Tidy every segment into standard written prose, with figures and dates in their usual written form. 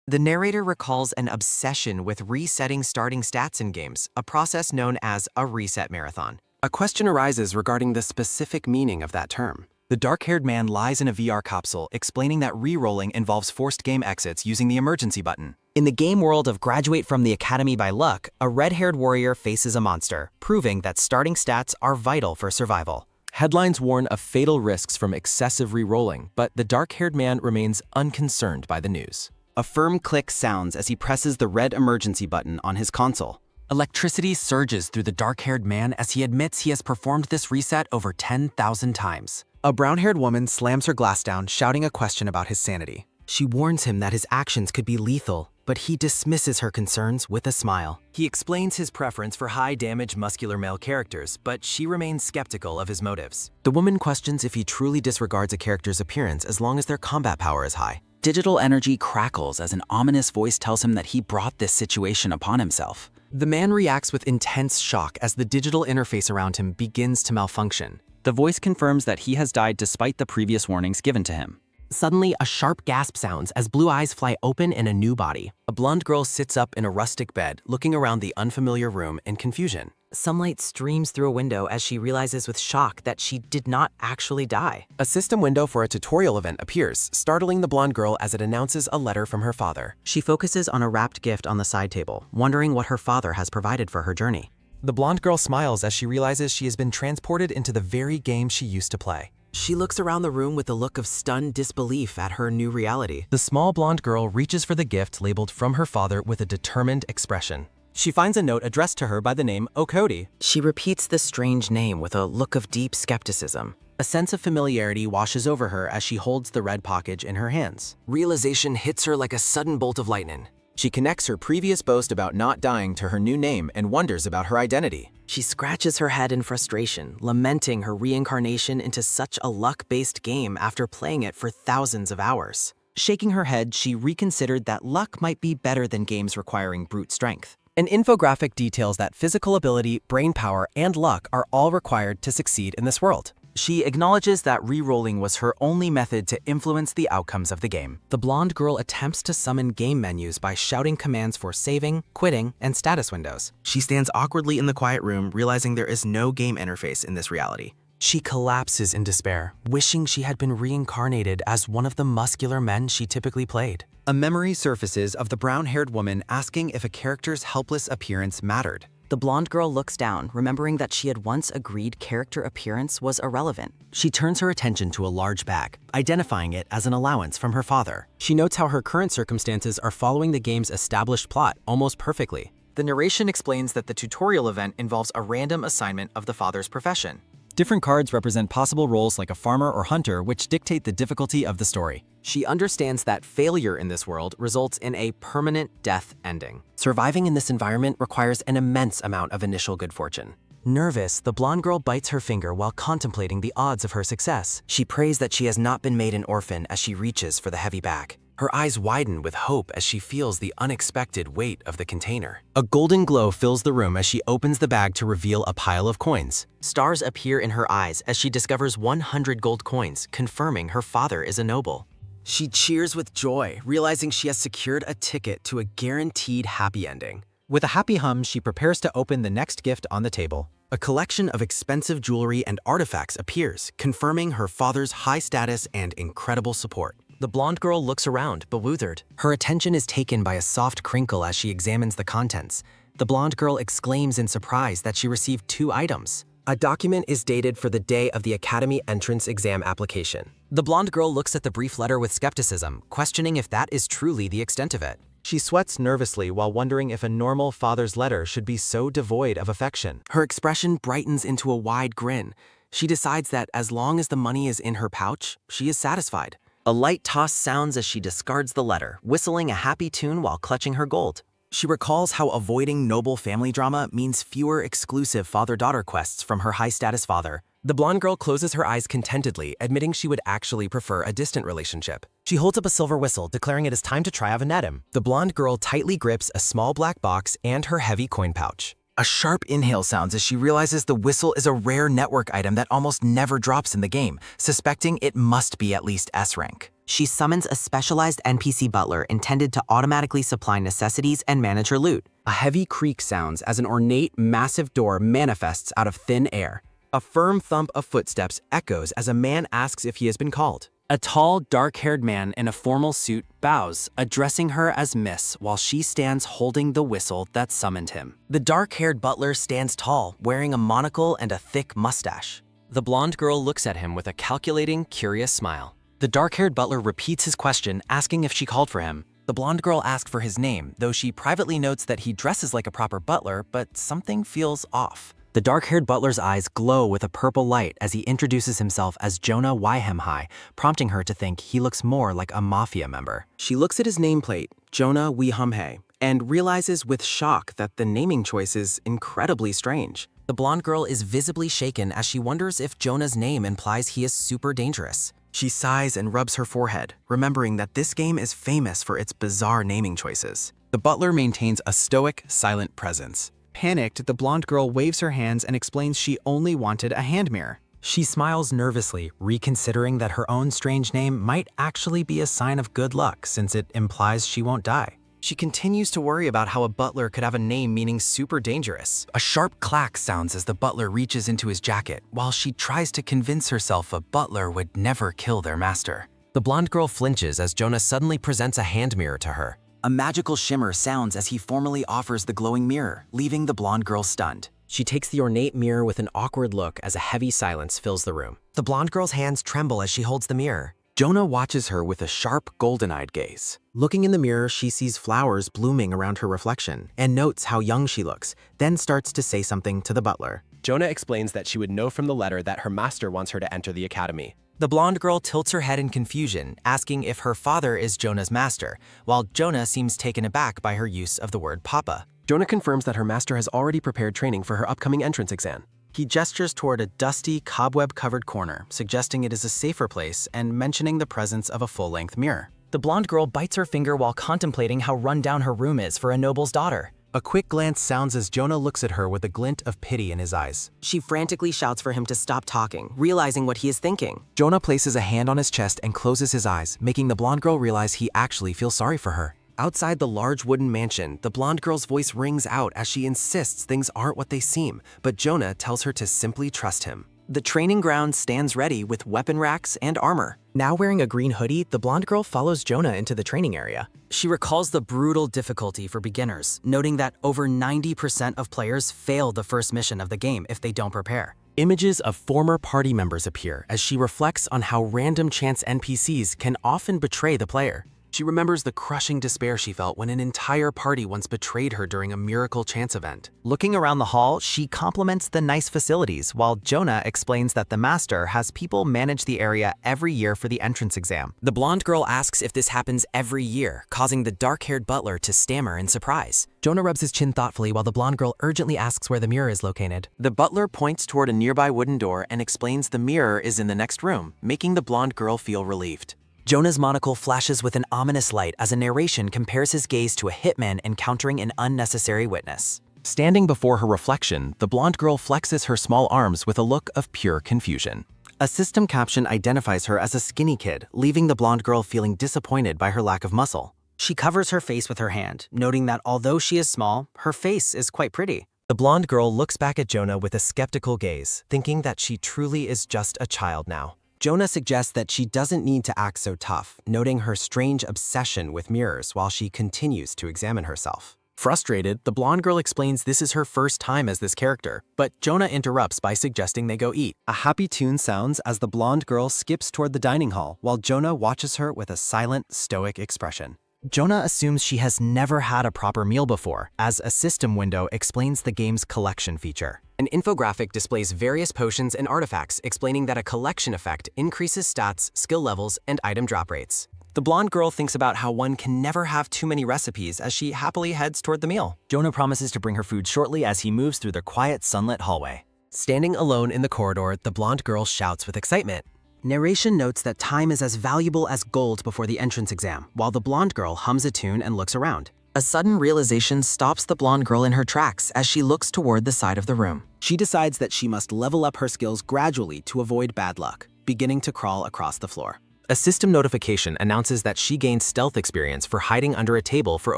The narrator recalls an obsession with resetting starting stats in games, a process known as a reset marathon. A question arises regarding the specific meaning of that term. The dark-haired man lies in a VR capsule, explaining that re-rolling involves forced game exits using the emergency button. In the game world of Graduate from the Academy by Luck, a red-haired warrior faces a monster, proving that starting stats are vital for survival. Headlines warn of fatal risks from excessive re-rolling, but the dark-haired man remains unconcerned by the news. A firm click sounds as he presses the red emergency button on his console. Electricity surges through the dark-haired man as he admits he has performed this reset over 10,000 times. A brown-haired woman slams her glass down, shouting a question about his sanity. She warns him that his actions could be lethal, but he dismisses her concerns with a smile. He explains his preference for high-damage muscular male characters, but she remains skeptical of his motives. The woman questions if he truly disregards a character's appearance as long as their combat power is high. Digital energy crackles as an ominous voice tells him that he brought this situation upon himself. The man reacts with intense shock as the digital interface around him begins to malfunction. The voice confirms that he has died despite the previous warnings given to him. Suddenly, a sharp gasp sounds as blue eyes fly open in a new body. A blonde girl sits up in a rustic bed, looking around the unfamiliar room in confusion. Sunlight streams through a window as she realizes with shock that she did not actually die. A system window for a tutorial event appears, startling the blonde girl as it announces a letter from her father. She focuses on a wrapped gift on the side table, wondering what her father has provided for her journey. The blonde girl smiles as she realizes she has been transported into the very game she used to play. She looks around the room with a look of stunned disbelief at her new reality. The small blonde girl reaches for the gift labeled from her father with a determined expression. She finds a note addressed to her by the name Okodi. She repeats the strange name with a look of deep skepticism. A sense of familiarity washes over her as she holds the red package in her hands. Realization hits her like a sudden bolt of lightning. She connects her previous boast about not dying to her new name and wonders about her identity. She scratches her head in frustration, lamenting her reincarnation into such a luck-based game after playing it for thousands of hours. Shaking her head, she reconsidered that luck might be better than games requiring brute strength. An infographic details that physical ability, brain power, and luck are all required to succeed in this world. She acknowledges that re-rolling was her only method to influence the outcomes of the game. The blonde girl attempts to summon game menus by shouting commands for saving, quitting, and status windows. She stands awkwardly in the quiet room, realizing there is no game interface in this reality. She collapses in despair, wishing she had been reincarnated as one of the muscular men she typically played. A memory surfaces of the brown-haired woman asking if a character's helpless appearance mattered. The blonde girl looks down, remembering that she had once agreed character appearance was irrelevant. She turns her attention to a large bag, identifying it as an allowance from her father. She notes how her current circumstances are following the game's established plot almost perfectly. The narration explains that the tutorial event involves a random assignment of the father's profession. Different cards represent possible roles like a farmer or hunter, which dictate the difficulty of the story. She understands that failure in this world results in a permanent death ending. Surviving in this environment requires an immense amount of initial good fortune. Nervous, the blonde girl bites her finger while contemplating the odds of her success. She prays that she has not been made an orphan as she reaches for the heavy bag. Her eyes widen with hope as she feels the unexpected weight of the container. A golden glow fills the room as she opens the bag to reveal a pile of coins. Stars appear in her eyes as she discovers 100 gold coins, confirming her father is a noble. She cheers with joy, realizing she has secured a ticket to a guaranteed happy ending. With a happy hum, she prepares to open the next gift on the table. A collection of expensive jewelry and artifacts appears, confirming her father's high status and incredible support. The blonde girl looks around, bewildered. Her attention is taken by a soft crinkle as she examines the contents. The blonde girl exclaims in surprise that she received 2 items. A document is dated for the day of the Academy entrance exam application. The blonde girl looks at the brief letter with skepticism, questioning if that is truly the extent of it. She sweats nervously while wondering if a normal father's letter should be so devoid of affection. Her expression brightens into a wide grin. She decides that as long as the money is in her pouch, she is satisfied. A light toss sounds as she discards the letter, whistling a happy tune while clutching her gold. She recalls how avoiding noble family drama means fewer exclusive father-daughter quests from her high-status father. The blonde girl closes her eyes contentedly, admitting she would actually prefer a distant relationship. She holds up a silver whistle, declaring it is time to try Avanadim. The blonde girl tightly grips a small black box and her heavy coin pouch. A sharp inhale sounds as she realizes the whistle is a rare network item that almost never drops in the game, suspecting it must be at least S rank. She summons a specialized NPC butler intended to automatically supply necessities and manage her loot. A heavy creak sounds as an ornate, massive door manifests out of thin air. A firm thump of footsteps echoes as a man asks if he has been called. A tall, dark-haired man in a formal suit bows, addressing her as Miss while she stands holding the whistle that summoned him. The dark-haired butler stands tall, wearing a monocle and a thick mustache. The blonde girl looks at him with a calculating, curious smile. The dark-haired butler repeats his question, asking if she called for him. The blonde girl asks for his name, though she privately notes that he dresses like a proper butler, but something feels off. The dark-haired butler's eyes glow with a purple light as he introduces himself as Jonah Waihemhai, prompting her to think he looks more like a mafia member. She looks at his nameplate, Jonah Waihemhai, and realizes with shock that the naming choice is incredibly strange. The blonde girl is visibly shaken as she wonders if Jonah's name implies he is super dangerous. She sighs and rubs her forehead, remembering that this game is famous for its bizarre naming choices. The butler maintains a stoic, silent presence. Panicked, the blonde girl waves her hands and explains she only wanted a hand mirror. She smiles nervously, reconsidering that her own strange name might actually be a sign of good luck since it implies she won't die. She continues to worry about how a butler could have a name meaning super dangerous. A sharp clack sounds as the butler reaches into his jacket, while she tries to convince herself a butler would never kill their master. The blonde girl flinches as Jonah suddenly presents a hand mirror to her. A magical shimmer sounds as he formally offers the glowing mirror, leaving the blonde girl stunned. She takes the ornate mirror with an awkward look as a heavy silence fills the room. The blonde girl's hands tremble as she holds the mirror. Jonah watches her with a sharp, golden-eyed gaze. Looking in the mirror, she sees flowers blooming around her reflection and notes how young she looks, then starts to say something to the butler. Jonah explains that she would know from the letter that her master wants her to enter the academy. The blonde girl tilts her head in confusion, asking if her father is Jonah's master, while Jonah seems taken aback by her use of the word papa. Jonah confirms that her master has already prepared training for her upcoming entrance exam. He gestures toward a dusty, cobweb-covered corner, suggesting it is a safer place and mentioning the presence of a full-length mirror. The blonde girl bites her finger while contemplating how run down her room is for a noble's daughter. A quick glance sounds as Jonah looks at her with a glint of pity in his eyes. She frantically shouts for him to stop talking, realizing what he is thinking. Jonah places a hand on his chest and closes his eyes, making the blonde girl realize he actually feels sorry for her. Outside the large wooden mansion, the blonde girl's voice rings out as she insists things aren't what they seem, but Jonah tells her to simply trust him. The training ground stands ready with weapon racks and armor. Now wearing a green hoodie, the blonde girl follows Jonah into the training area. She recalls the brutal difficulty for beginners, noting that over 90% of players fail the first mission of the game if they don't prepare. Images of former party members appear as she reflects on how random chance NPCs can often betray the player. She remembers the crushing despair she felt when an entire party once betrayed her during a miracle chance event. Looking around the hall, she compliments the nice facilities, while Jonah explains that the master has people manage the area every year for the entrance exam. The blonde girl asks if this happens every year, causing the dark-haired butler to stammer in surprise. Jonah rubs his chin thoughtfully while the blonde girl urgently asks where the mirror is located. The butler points toward a nearby wooden door and explains the mirror is in the next room, making the blonde girl feel relieved. Jonah's monocle flashes with an ominous light as a narration compares his gaze to a hitman encountering an unnecessary witness. Standing before her reflection, the blonde girl flexes her small arms with a look of pure confusion. A system caption identifies her as a skinny kid, leaving the blonde girl feeling disappointed by her lack of muscle. She covers her face with her hand, noting that although she is small, her face is quite pretty. The blonde girl looks back at Jonah with a skeptical gaze, thinking that she truly is just a child now. Jonah suggests that she doesn't need to act so tough, noting her strange obsession with mirrors while she continues to examine herself. Frustrated, the blonde girl explains this is her first time as this character, but Jonah interrupts by suggesting they go eat. A happy tune sounds as the blonde girl skips toward the dining hall, while Jonah watches her with a silent, stoic expression. Jonah assumes she has never had a proper meal before, as a system window explains the game's collection feature. An infographic displays various potions and artifacts, explaining that a collection effect increases stats, skill levels, and item drop rates. The blonde girl thinks about how one can never have too many recipes as she happily heads toward the meal. Jonah promises to bring her food shortly as he moves through the quiet, sunlit hallway. Standing alone in the corridor, the blonde girl shouts with excitement. Narration notes that time is as valuable as gold before the entrance exam, while the blonde girl hums a tune and looks around. A sudden realization stops the blonde girl in her tracks as she looks toward the side of the room. She decides that she must level up her skills gradually to avoid bad luck, beginning to crawl across the floor. A system notification announces that she gained stealth experience for hiding under a table for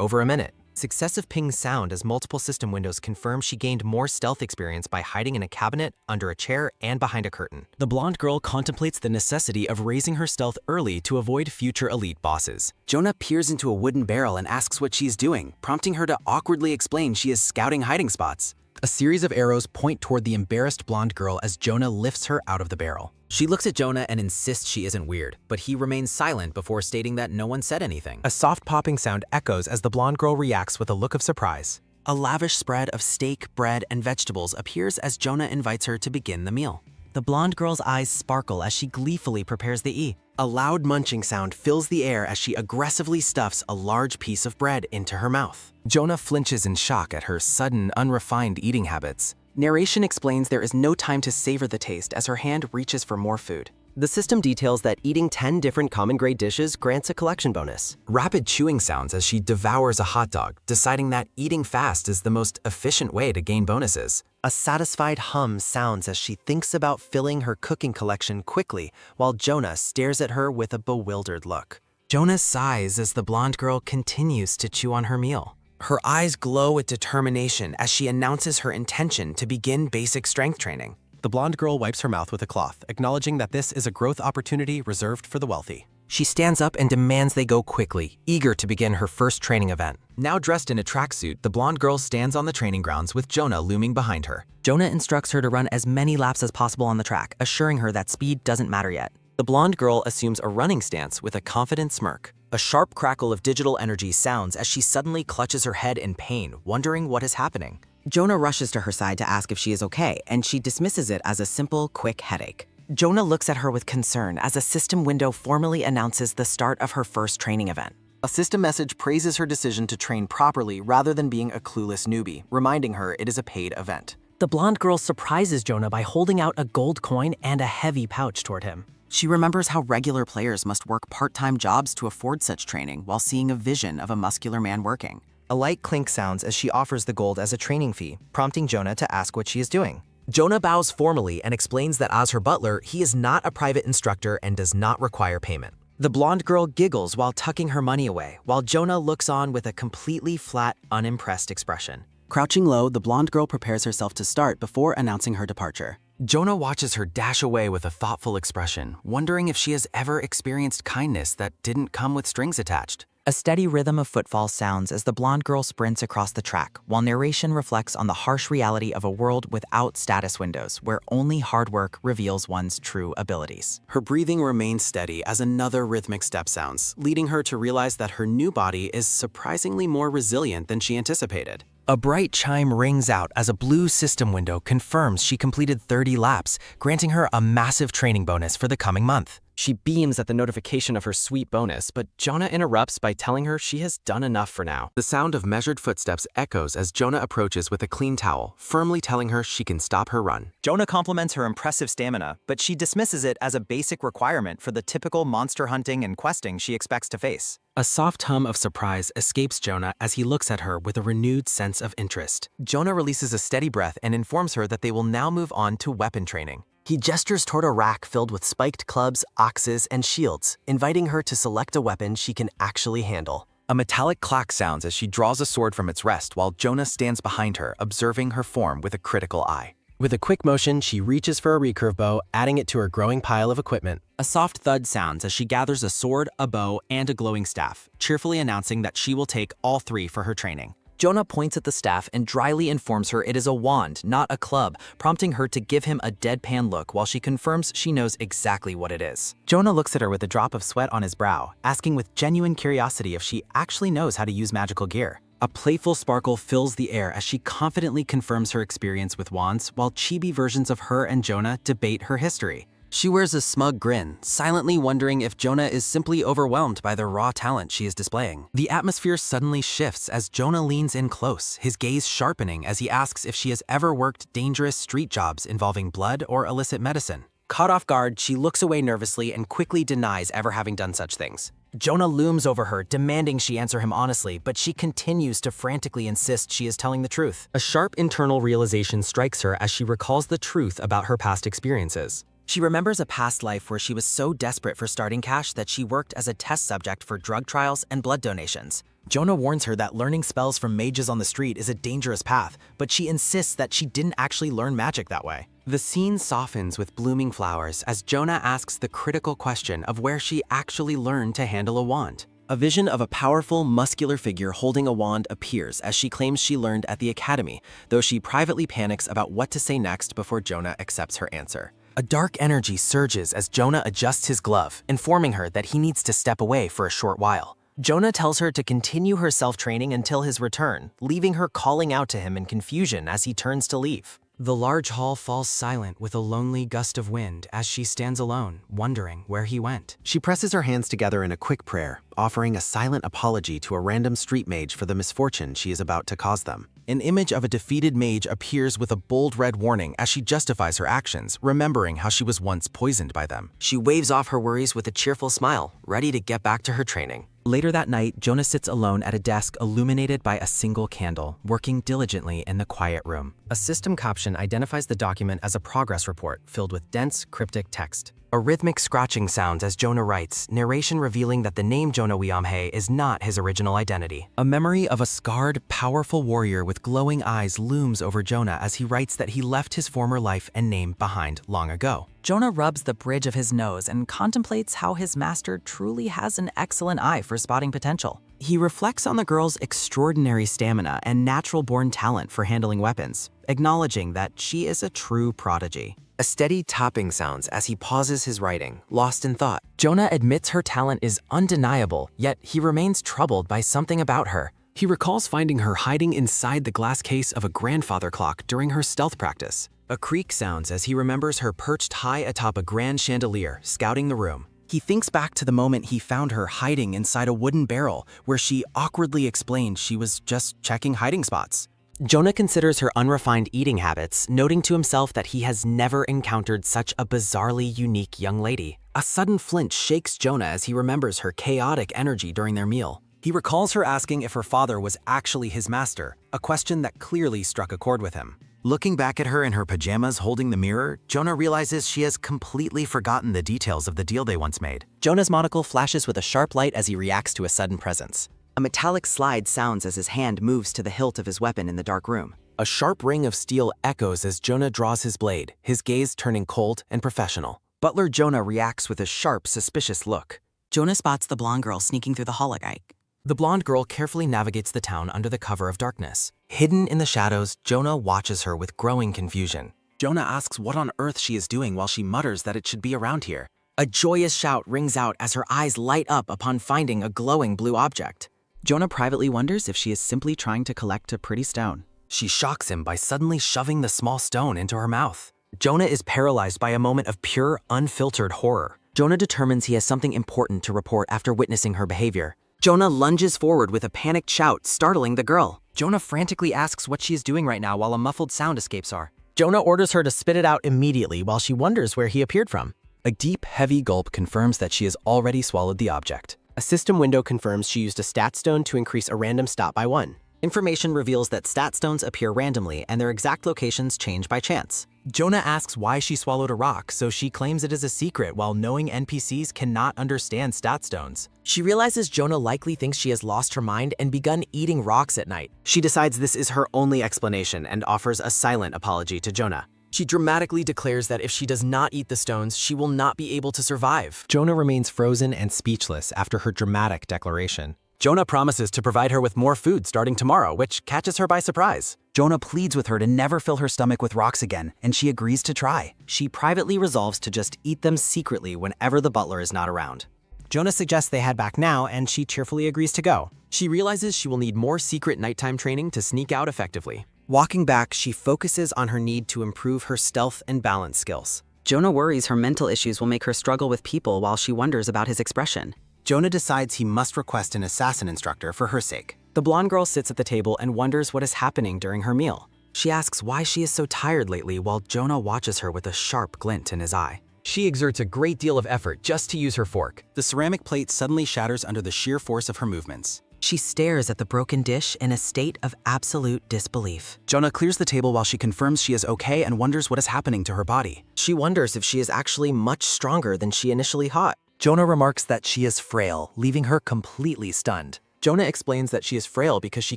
over a minute. Successive pings sound as multiple system windows confirm she gained more stealth experience by hiding in a cabinet, under a chair, and behind a curtain. The blonde girl contemplates the necessity of raising her stealth early to avoid future elite bosses. Jonah peers into a wooden barrel and asks what she's doing, prompting her to awkwardly explain she is scouting hiding spots. A series of arrows point toward the embarrassed blonde girl as Jonah lifts her out of the barrel. She looks at Jonah and insists she isn't weird, but he remains silent before stating that no one said anything. A soft popping sound echoes as the blonde girl reacts with a look of surprise. A lavish spread of steak, bread, and vegetables appears as Jonah invites her to begin the meal. The blonde girl's eyes sparkle as she gleefully prepares the E. A loud munching sound fills the air as she aggressively stuffs a large piece of bread into her mouth. Jonah flinches in shock at her sudden, unrefined eating habits. Narration explains there is no time to savor the taste as her hand reaches for more food. The system details that eating 10 different common-grade dishes grants a collection bonus. Rapid chewing sounds as she devours a hot dog, deciding that eating fast is the most efficient way to gain bonuses. A satisfied hum sounds as she thinks about filling her cooking collection quickly, while Jonah stares at her with a bewildered look. Jonah sighs as the blonde girl continues to chew on her meal. Her eyes glow with determination as she announces her intention to begin basic strength training. The blonde girl wipes her mouth with a cloth, acknowledging that this is a growth opportunity reserved for the wealthy. She stands up and demands they go quickly, eager to begin her first training event. Now dressed in a tracksuit, the blonde girl stands on the training grounds with Jonah looming behind her. Jonah instructs her to run as many laps as possible on the track, assuring her that speed doesn't matter yet. The blonde girl assumes a running stance with a confident smirk. A sharp crackle of digital energy sounds as she suddenly clutches her head in pain, wondering what is happening. Jonah rushes to her side to ask if she is okay, and she dismisses it as a simple, quick headache. Jonah looks at her with concern as a system window formally announces the start of her first training event. A system message praises her decision to train properly rather than being a clueless newbie, reminding her it is a paid event. The blonde girl surprises Jonah by holding out a gold coin and a heavy pouch toward him. She remembers how regular players must work part-time jobs to afford such training while seeing a vision of a muscular man working. A light clink sounds as she offers the gold as a training fee, prompting Jonah to ask what she is doing. Jonah bows formally and explains that as her butler, he is not a private instructor and does not require payment. The blonde girl giggles while tucking her money away, while Jonah looks on with a completely flat, unimpressed expression. Crouching low, the blonde girl prepares herself to start before announcing her departure. Jonah watches her dash away with a thoughtful expression, wondering if she has ever experienced kindness that didn't come with strings attached. A steady rhythm of footfalls sounds as the blonde girl sprints across the track, while narration reflects on the harsh reality of a world without status windows, where only hard work reveals one's true abilities. Her breathing remains steady as another rhythmic step sounds, leading her to realize that her new body is surprisingly more resilient than she anticipated. A bright chime rings out as a blue system window confirms she completed 30 laps, granting her a massive training bonus for the coming month. She beams at the notification of her sweet bonus, but Jonah interrupts by telling her she has done enough for now. The sound of measured footsteps echoes as Jonah approaches with a clean towel, firmly telling her she can stop her run. Jonah compliments her impressive stamina, but she dismisses it as a basic requirement for the typical monster hunting and questing she expects to face. A soft hum of surprise escapes Jonah as he looks at her with a renewed sense of interest. Jonah releases a steady breath and informs her that they will now move on to weapon training. He gestures toward a rack filled with spiked clubs, axes, and shields, inviting her to select a weapon she can actually handle. A metallic clack sounds as she draws a sword from its rest while Jonah stands behind her, observing her form with a critical eye. With a quick motion, she reaches for a recurve bow, adding it to her growing pile of equipment. A soft thud sounds as she gathers a sword, a bow, and a glowing staff, cheerfully announcing that she will take all three for her training. Jonah points at the staff and dryly informs her it is a wand, not a club, prompting her to give him a deadpan look while she confirms she knows exactly what it is. Jonah looks at her with a drop of sweat on his brow, asking with genuine curiosity if she actually knows how to use magical gear. A playful sparkle fills the air as she confidently confirms her experience with wands, while chibi versions of her and Jonah debate her history. She wears a smug grin, silently wondering if Jonah is simply overwhelmed by the raw talent she is displaying. The atmosphere suddenly shifts as Jonah leans in close, his gaze sharpening as he asks if she has ever worked dangerous street jobs involving blood or illicit medicine. Caught off guard, she looks away nervously and quickly denies ever having done such things. Jonah looms over her, demanding she answer him honestly, but she continues to frantically insist she is telling the truth. A sharp internal realization strikes her as she recalls the truth about her past experiences. She remembers a past life where she was so desperate for starting cash that she worked as a test subject for drug trials and blood donations. Jonah warns her that learning spells from mages on the street is a dangerous path, but she insists that she didn't actually learn magic that way. The scene softens with blooming flowers as Jonah asks the critical question of where she actually learned to handle a wand. A vision of a powerful, muscular figure holding a wand appears as she claims she learned at the academy, though she privately panics about what to say next before Jonah accepts her answer. A dark energy surges as Jonah adjusts his glove, informing her that he needs to step away for a short while. Jonah tells her to continue her self-training until his return, leaving her calling out to him in confusion as he turns to leave. The large hall falls silent with a lonely gust of wind as she stands alone, wondering where he went. She presses her hands together in a quick prayer, offering a silent apology to a random street mage for the misfortune she is about to cause them. An image of a defeated mage appears with a bold red warning as she justifies her actions, remembering how she was once poisoned by them. She waves off her worries with a cheerful smile, ready to get back to her training. Later that night, Jonah sits alone at a desk illuminated by a single candle, working diligently in the quiet room. A system caption identifies the document as a progress report filled with dense, cryptic text. A rhythmic scratching sounds as Jonah writes, narration revealing that the name Jonah Wiamhe is not his original identity. A memory of a scarred, powerful warrior with glowing eyes looms over Jonah as he writes that he left his former life and name behind long ago. Jonah rubs the bridge of his nose and contemplates how his master truly has an excellent eye for spotting potential. He reflects on the girl's extraordinary stamina and natural-born talent for handling weapons, acknowledging that she is a true prodigy. A steady tapping sounds as he pauses his writing, lost in thought. Jonah admits her talent is undeniable, yet he remains troubled by something about her. He recalls finding her hiding inside the glass case of a grandfather clock during her stealth practice. A creak sounds as he remembers her perched high atop a grand chandelier, scouting the room. He thinks back to the moment he found her hiding inside a wooden barrel, where she awkwardly explained she was just checking hiding spots. Jonah considers her unrefined eating habits, noting to himself that he has never encountered such a bizarrely unique young lady. A sudden flinch shakes Jonah as he remembers her chaotic energy during their meal. He recalls her asking if her father was actually his master, a question that clearly struck a chord with him. Looking back at her in her pajamas holding the mirror, Jonah realizes she has completely forgotten the details of the deal they once made. Jonah's monocle flashes with a sharp light as he reacts to a sudden presence. A metallic slide sounds as his hand moves to the hilt of his weapon in the dark room. A sharp ring of steel echoes as Jonah draws his blade, his gaze turning cold and professional. Butler Jonah reacts with a sharp, suspicious look. Jonah spots the blonde girl sneaking through the hologyte. The blonde girl carefully navigates the town under the cover of darkness. Hidden in the shadows, Jonah watches her with growing confusion. Jonah asks what on earth she is doing while she mutters that it should be around here. A joyous shout rings out as her eyes light up upon finding a glowing blue object. Jonah privately wonders if she is simply trying to collect a pretty stone. She shocks him by suddenly shoving the small stone into her mouth. Jonah is paralyzed by a moment of pure, unfiltered horror. Jonah determines he has something important to report after witnessing her behavior. Jonah lunges forward with a panicked shout, startling the girl. Jonah frantically asks what she is doing right now while a muffled sound escapes her. Jonah orders her to spit it out immediately while she wonders where he appeared from. A deep, heavy gulp confirms that she has already swallowed the object. A system window confirms she used a stat stone to increase a random stat by 1. Information reveals that stat stones appear randomly and their exact locations change by chance. Jonah asks why she swallowed a rock, so she claims it is a secret while knowing NPCs cannot understand stat stones. She realizes Jonah likely thinks she has lost her mind and begun eating rocks at night. She decides this is her only explanation and offers a silent apology to Jonah. She dramatically declares that if she does not eat the stones, she will not be able to survive. Jonah remains frozen and speechless after her dramatic declaration. Jonah promises to provide her with more food starting tomorrow, which catches her by surprise. Jonah pleads with her to never fill her stomach with rocks again, and she agrees to try. She privately resolves to just eat them secretly whenever the butler is not around. Jonah suggests they head back now, and she cheerfully agrees to go. She realizes she will need more secret nighttime training to sneak out effectively. Walking back, she focuses on her need to improve her stealth and balance skills. Jonah worries her mental issues will make her struggle with people while she wonders about his expression. Jonah decides he must request an assassin instructor for her sake. The blonde girl sits at the table and wonders what is happening during her meal. She asks why she is so tired lately while Jonah watches her with a sharp glint in his eye. She exerts a great deal of effort just to use her fork. The ceramic plate suddenly shatters under the sheer force of her movements. She stares at the broken dish in a state of absolute disbelief. Jonah clears the table while she confirms she is okay and wonders what is happening to her body. She wonders if she is actually much stronger than she initially thought. Jonah remarks that she is frail, leaving her completely stunned. Jonah explains that she is frail because she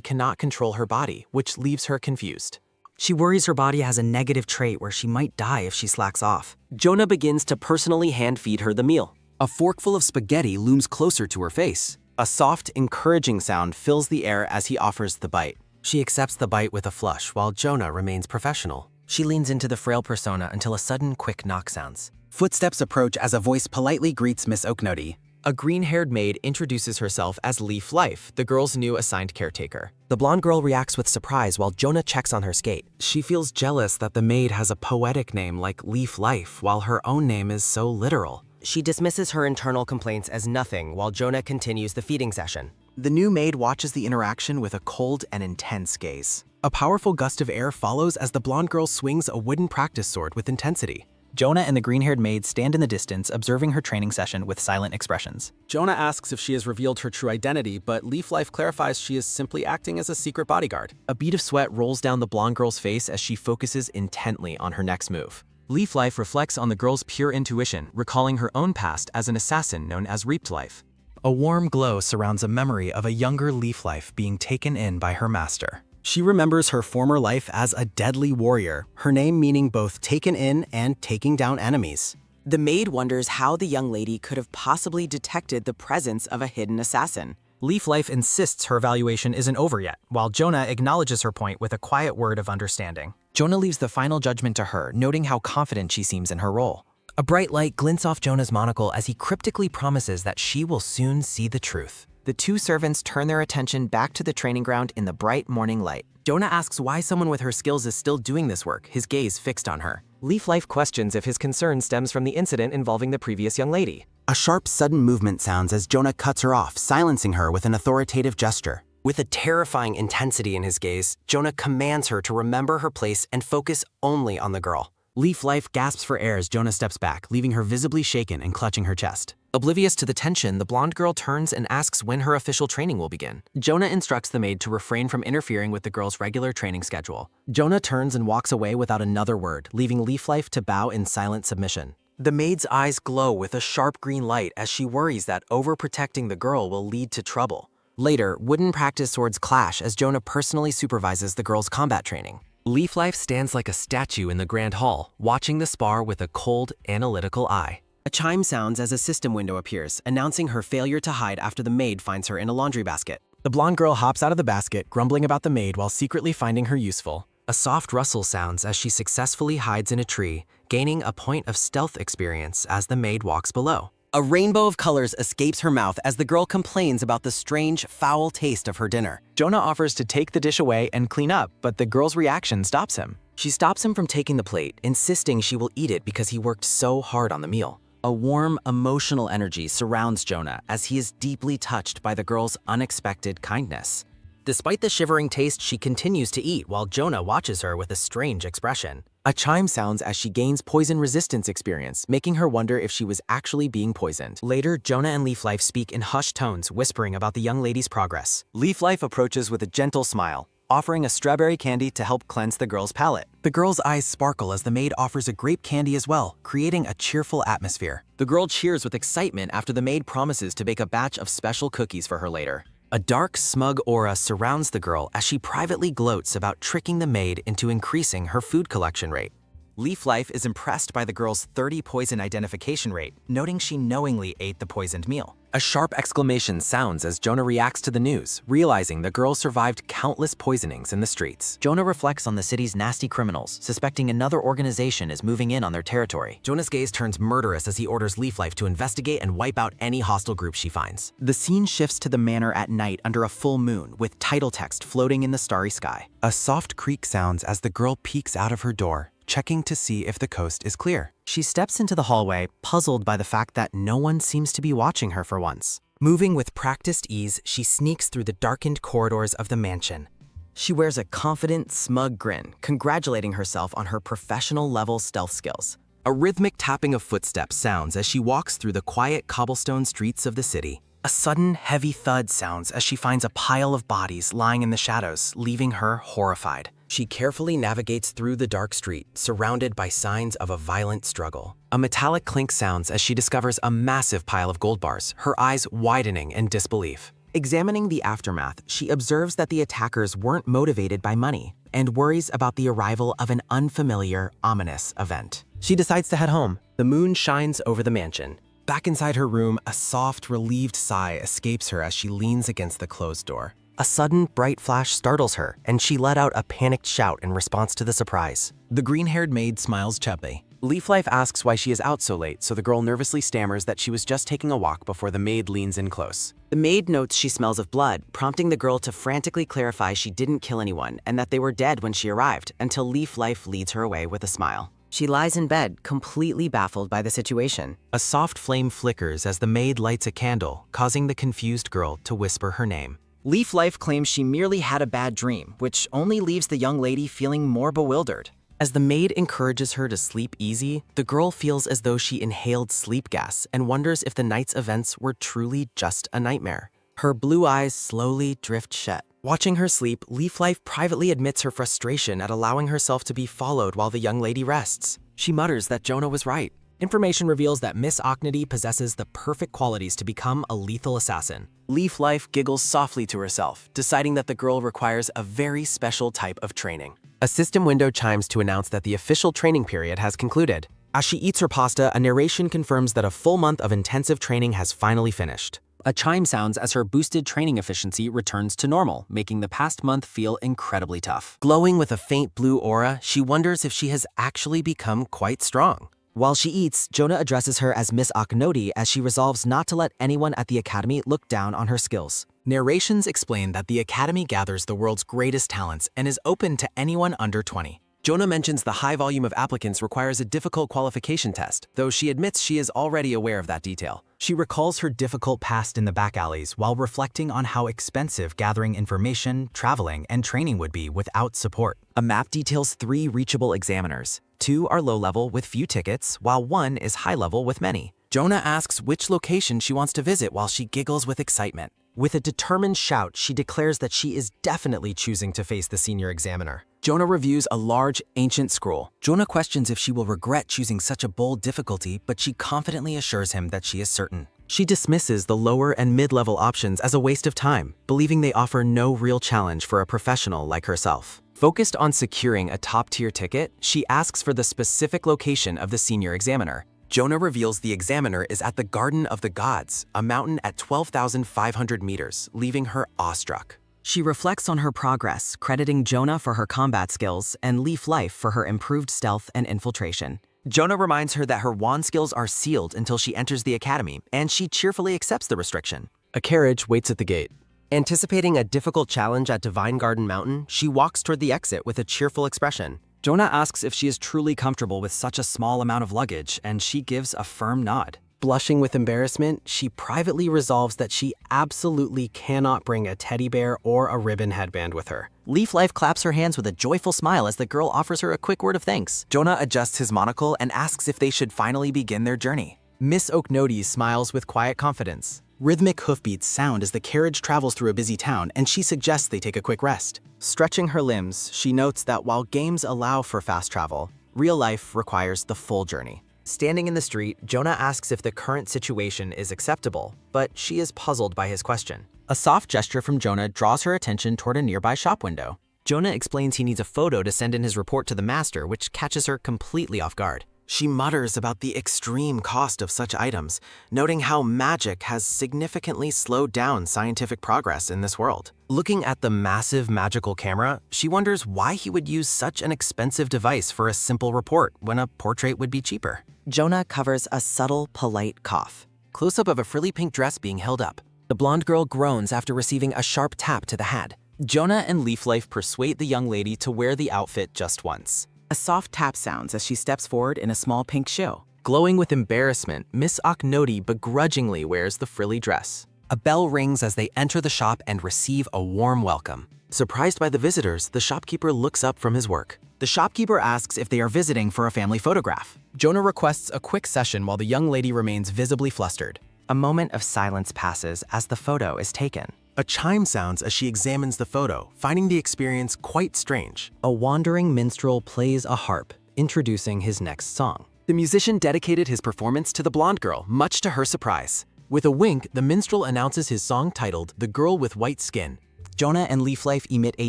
cannot control her body, which leaves her confused. She worries her body has a negative trait where she might die if she slacks off. Jonah begins to personally hand-feed her the meal. A forkful of spaghetti looms closer to her face. A soft, encouraging sound fills the air as he offers the bite. She accepts the bite with a flush while Jonah remains professional. She leans into the frail persona until a sudden, quick knock sounds. Footsteps approach as a voice politely greets Miss Oknoti. A green-haired maid introduces herself as Leaf Life, the girl's new assigned caretaker. The blonde girl reacts with surprise while Jonah checks on her skate. She feels jealous that the maid has a poetic name like Leaf Life while her own name is so literal. She dismisses her internal complaints as nothing while Jonah continues the feeding session. The new maid watches the interaction with a cold and intense gaze. A powerful gust of air follows as the blonde girl swings a wooden practice sword with intensity. Jonah and the green-haired maid stand in the distance, observing her training session with silent expressions. Jonah asks if she has revealed her true identity, but Leaf Life clarifies she is simply acting as a secret bodyguard. A bead of sweat rolls down the blonde girl's face as she focuses intently on her next move. Leaf Life reflects on the girl's pure intuition, recalling her own past as an assassin known as Reaped Life. A warm glow surrounds a memory of a younger Leaf Life being taken in by her master. She remembers her former life as a deadly warrior, her name meaning both taken in and taking down enemies. The maid wonders how the young lady could have possibly detected the presence of a hidden assassin. Leaf Life insists her evaluation isn't over yet, while Jonah acknowledges her point with a quiet word of understanding. Jonah leaves the final judgment to her, noting how confident she seems in her role. A bright light glints off Jonah's monocle as he cryptically promises that she will soon see the truth. The two servants turn their attention back to the training ground in the bright morning light. Jonah asks why someone with her skills is still doing this work, his gaze fixed on her. Leaf Life questions if his concern stems from the incident involving the previous young lady. A sharp, sudden movement sounds as Jonah cuts her off, silencing her with an authoritative gesture. With a terrifying intensity in his gaze, Jonah commands her to remember her place and focus only on the girl. Leaf Life gasps for air as Jonah steps back, leaving her visibly shaken and clutching her chest. Oblivious to the tension, the blonde girl turns and asks when her official training will begin. Jonah instructs the maid to refrain from interfering with the girl's regular training schedule. Jonah turns and walks away without another word, leaving Leaf Life to bow in silent submission. The maid's eyes glow with a sharp green light as she worries that overprotecting the girl will lead to trouble. Later, wooden practice swords clash as Jonah personally supervises the girl's combat training. Leaf Life stands like a statue in the grand hall, watching the spar with a cold, analytical eye. A chime sounds as a system window appears, announcing her failure to hide after the maid finds her in a laundry basket. The blonde girl hops out of the basket, grumbling about the maid while secretly finding her useful. A soft rustle sounds as she successfully hides in a tree, gaining a point of stealth experience as the maid walks below. A rainbow of colors escapes her mouth as the girl complains about the strange, foul taste of her dinner. Jonah offers to take the dish away and clean up, but the girl's reaction stops him. She stops him from taking the plate, insisting she will eat it because he worked so hard on the meal. A warm, emotional energy surrounds Jonah as he is deeply touched by the girl's unexpected kindness. Despite the shivering taste, she continues to eat while Jonah watches her with a strange expression. A chime sounds as she gains poison resistance experience, making her wonder if she was actually being poisoned. Later, Jonah and Leaf Life speak in hushed tones, whispering about the young lady's progress. Leaf Life approaches with a gentle smile, offering a strawberry candy to help cleanse the girl's palate. The girl's eyes sparkle as the maid offers a grape candy as well, creating a cheerful atmosphere. The girl cheers with excitement after the maid promises to bake a batch of special cookies for her later. A dark, smug aura surrounds the girl as she privately gloats about tricking the maid into increasing her food collection rate. Leaf Life is impressed by the girl's 30 poison identification rate, noting she knowingly ate the poisoned meal. A sharp exclamation sounds as Jonah reacts to the news, realizing the girl survived countless poisonings in the streets. Jonah reflects on the city's nasty criminals, suspecting another organization is moving in on their territory. Jonah's gaze turns murderous as he orders Leaf Life to investigate and wipe out any hostile group she finds. The scene shifts to the manor at night under a full moon, with title text floating in the starry sky. A soft creak sounds as the girl peeks out of her door, checking to see if the coast is clear. She steps into the hallway, puzzled by the fact that no one seems to be watching her for once. Moving with practiced ease, she sneaks through the darkened corridors of the mansion. She wears a confident, smug grin, congratulating herself on her professional-level stealth skills. A rhythmic tapping of footsteps sounds as she walks through the quiet cobblestone streets of the city. A sudden, heavy thud sounds as she finds a pile of bodies lying in the shadows, leaving her horrified. She carefully navigates through the dark street, surrounded by signs of a violent struggle. A metallic clink sounds as she discovers a massive pile of gold bars, her eyes widening in disbelief. Examining the aftermath, she observes that the attackers weren't motivated by money and worries about the arrival of an unfamiliar, ominous event. She decides to head home. The moon shines over the mansion. Back inside her room, a soft, relieved sigh escapes her as she leans against the closed door. A sudden, bright flash startles her, and she let out a panicked shout in response to the surprise. The green-haired maid smiles chubby. Leaf Life asks why she is out so late, so the girl nervously stammers that she was just taking a walk before the maid leans in close. The maid notes she smells of blood, prompting the girl to frantically clarify she didn't kill anyone and that they were dead when she arrived, until Leaf Life leads her away with a smile. She lies in bed, completely baffled by the situation. A soft flame flickers as the maid lights a candle, causing the confused girl to whisper her name. Leaf Life claims she merely had a bad dream, which only leaves the young lady feeling more bewildered. As the maid encourages her to sleep easy, the girl feels as though she inhaled sleep gas and wonders if the night's events were truly just a nightmare. Her blue eyes slowly drift shut. Watching her sleep, Leaf Life privately admits her frustration at allowing herself to be followed while the young lady rests. She mutters that Jonah was right. Information reveals that Miss Ochnady possesses the perfect qualities to become a lethal assassin. Leaf Life giggles softly to herself, deciding that the girl requires a very special type of training. A system window chimes to announce that the official training period has concluded. As she eats her pasta, a narration confirms that a full month of intensive training has finally finished. A chime sounds as her boosted training efficiency returns to normal, making the past month feel incredibly tough. Glowing with a faint blue aura, she wonders if she has actually become quite strong. While she eats, Jonah addresses her as Miss Ochnady as she resolves not to let anyone at the academy look down on her skills. Narrations explain that the academy gathers the world's greatest talents and is open to anyone under 20. Jonah mentions the high volume of applicants requires a difficult qualification test, though she admits she is already aware of that detail. She recalls her difficult past in the back alleys while reflecting on how expensive gathering information, traveling, and training would be without support. A map details 3 reachable examiners. 2 are low-level with few tickets, while 1 is high-level with many. Jonah asks which location she wants to visit while she giggles with excitement. With a determined shout, she declares that she is definitely choosing to face the senior examiner. Jonah reviews a large, ancient scroll. Jonah questions if she will regret choosing such a bold difficulty, but she confidently assures him that she is certain. She dismisses the lower and mid-level options as a waste of time, believing they offer no real challenge for a professional like herself. Focused on securing a top-tier ticket, she asks for the specific location of the senior examiner. Jonah reveals the examiner is at the Garden of the Gods, a mountain at 12,500 meters, leaving her awestruck. She reflects on her progress, crediting Jonah for her combat skills and Leaf Life for her improved stealth and infiltration. Jonah reminds her that her wand skills are sealed until she enters the academy, and she cheerfully accepts the restriction. A carriage waits at the gate. Anticipating a difficult challenge at Divine Garden Mountain, she walks toward the exit with a cheerful expression. Jonah asks if she is truly comfortable with such a small amount of luggage, and she gives a firm nod. Blushing with embarrassment, she privately resolves that she absolutely cannot bring a teddy bear or a ribbon headband with her. Leaf Life claps her hands with a joyful smile as the girl offers her a quick word of thanks. Jonah adjusts his monocle and asks if they should finally begin their journey. Miss Ochnady smiles with quiet confidence. Rhythmic hoofbeats sound as the carriage travels through a busy town, and she suggests they take a quick rest. Stretching her limbs, she notes that while games allow for fast travel, real life requires the full journey. Standing in the street, Jonah asks if the current situation is acceptable, but she is puzzled by his question. A soft gesture from Jonah draws her attention toward a nearby shop window. Jonah explains he needs a photo to send in his report to the master, which catches her completely off guard. She mutters about the extreme cost of such items, noting how magic has significantly slowed down scientific progress in this world. Looking at the massive magical camera, she wonders why he would use such an expensive device for a simple report when a portrait would be cheaper. Jonah covers a subtle, polite cough. Close-up of a frilly pink dress being held up. The blonde girl groans after receiving a sharp tap to the head. Jonah and Leaf Life persuade the young lady to wear the outfit just once. A soft tap sounds as she steps forward in a small pink shoe. Glowing with embarrassment, Miss Ochnady begrudgingly wears the frilly dress. A bell rings as they enter the shop and receive a warm welcome. Surprised by the visitors, the shopkeeper looks up from his work. The shopkeeper asks if they are visiting for a family photograph. Jonah requests a quick session while the young lady remains visibly flustered. A moment of silence passes as the photo is taken. A chime sounds as she examines the photo, finding the experience quite strange. A wandering minstrel plays a harp, introducing his next song. The musician dedicated his performance to the blonde girl, much to her surprise. With a wink, the minstrel announces his song titled The Girl with White Skin. Jonah and Leaflife emit a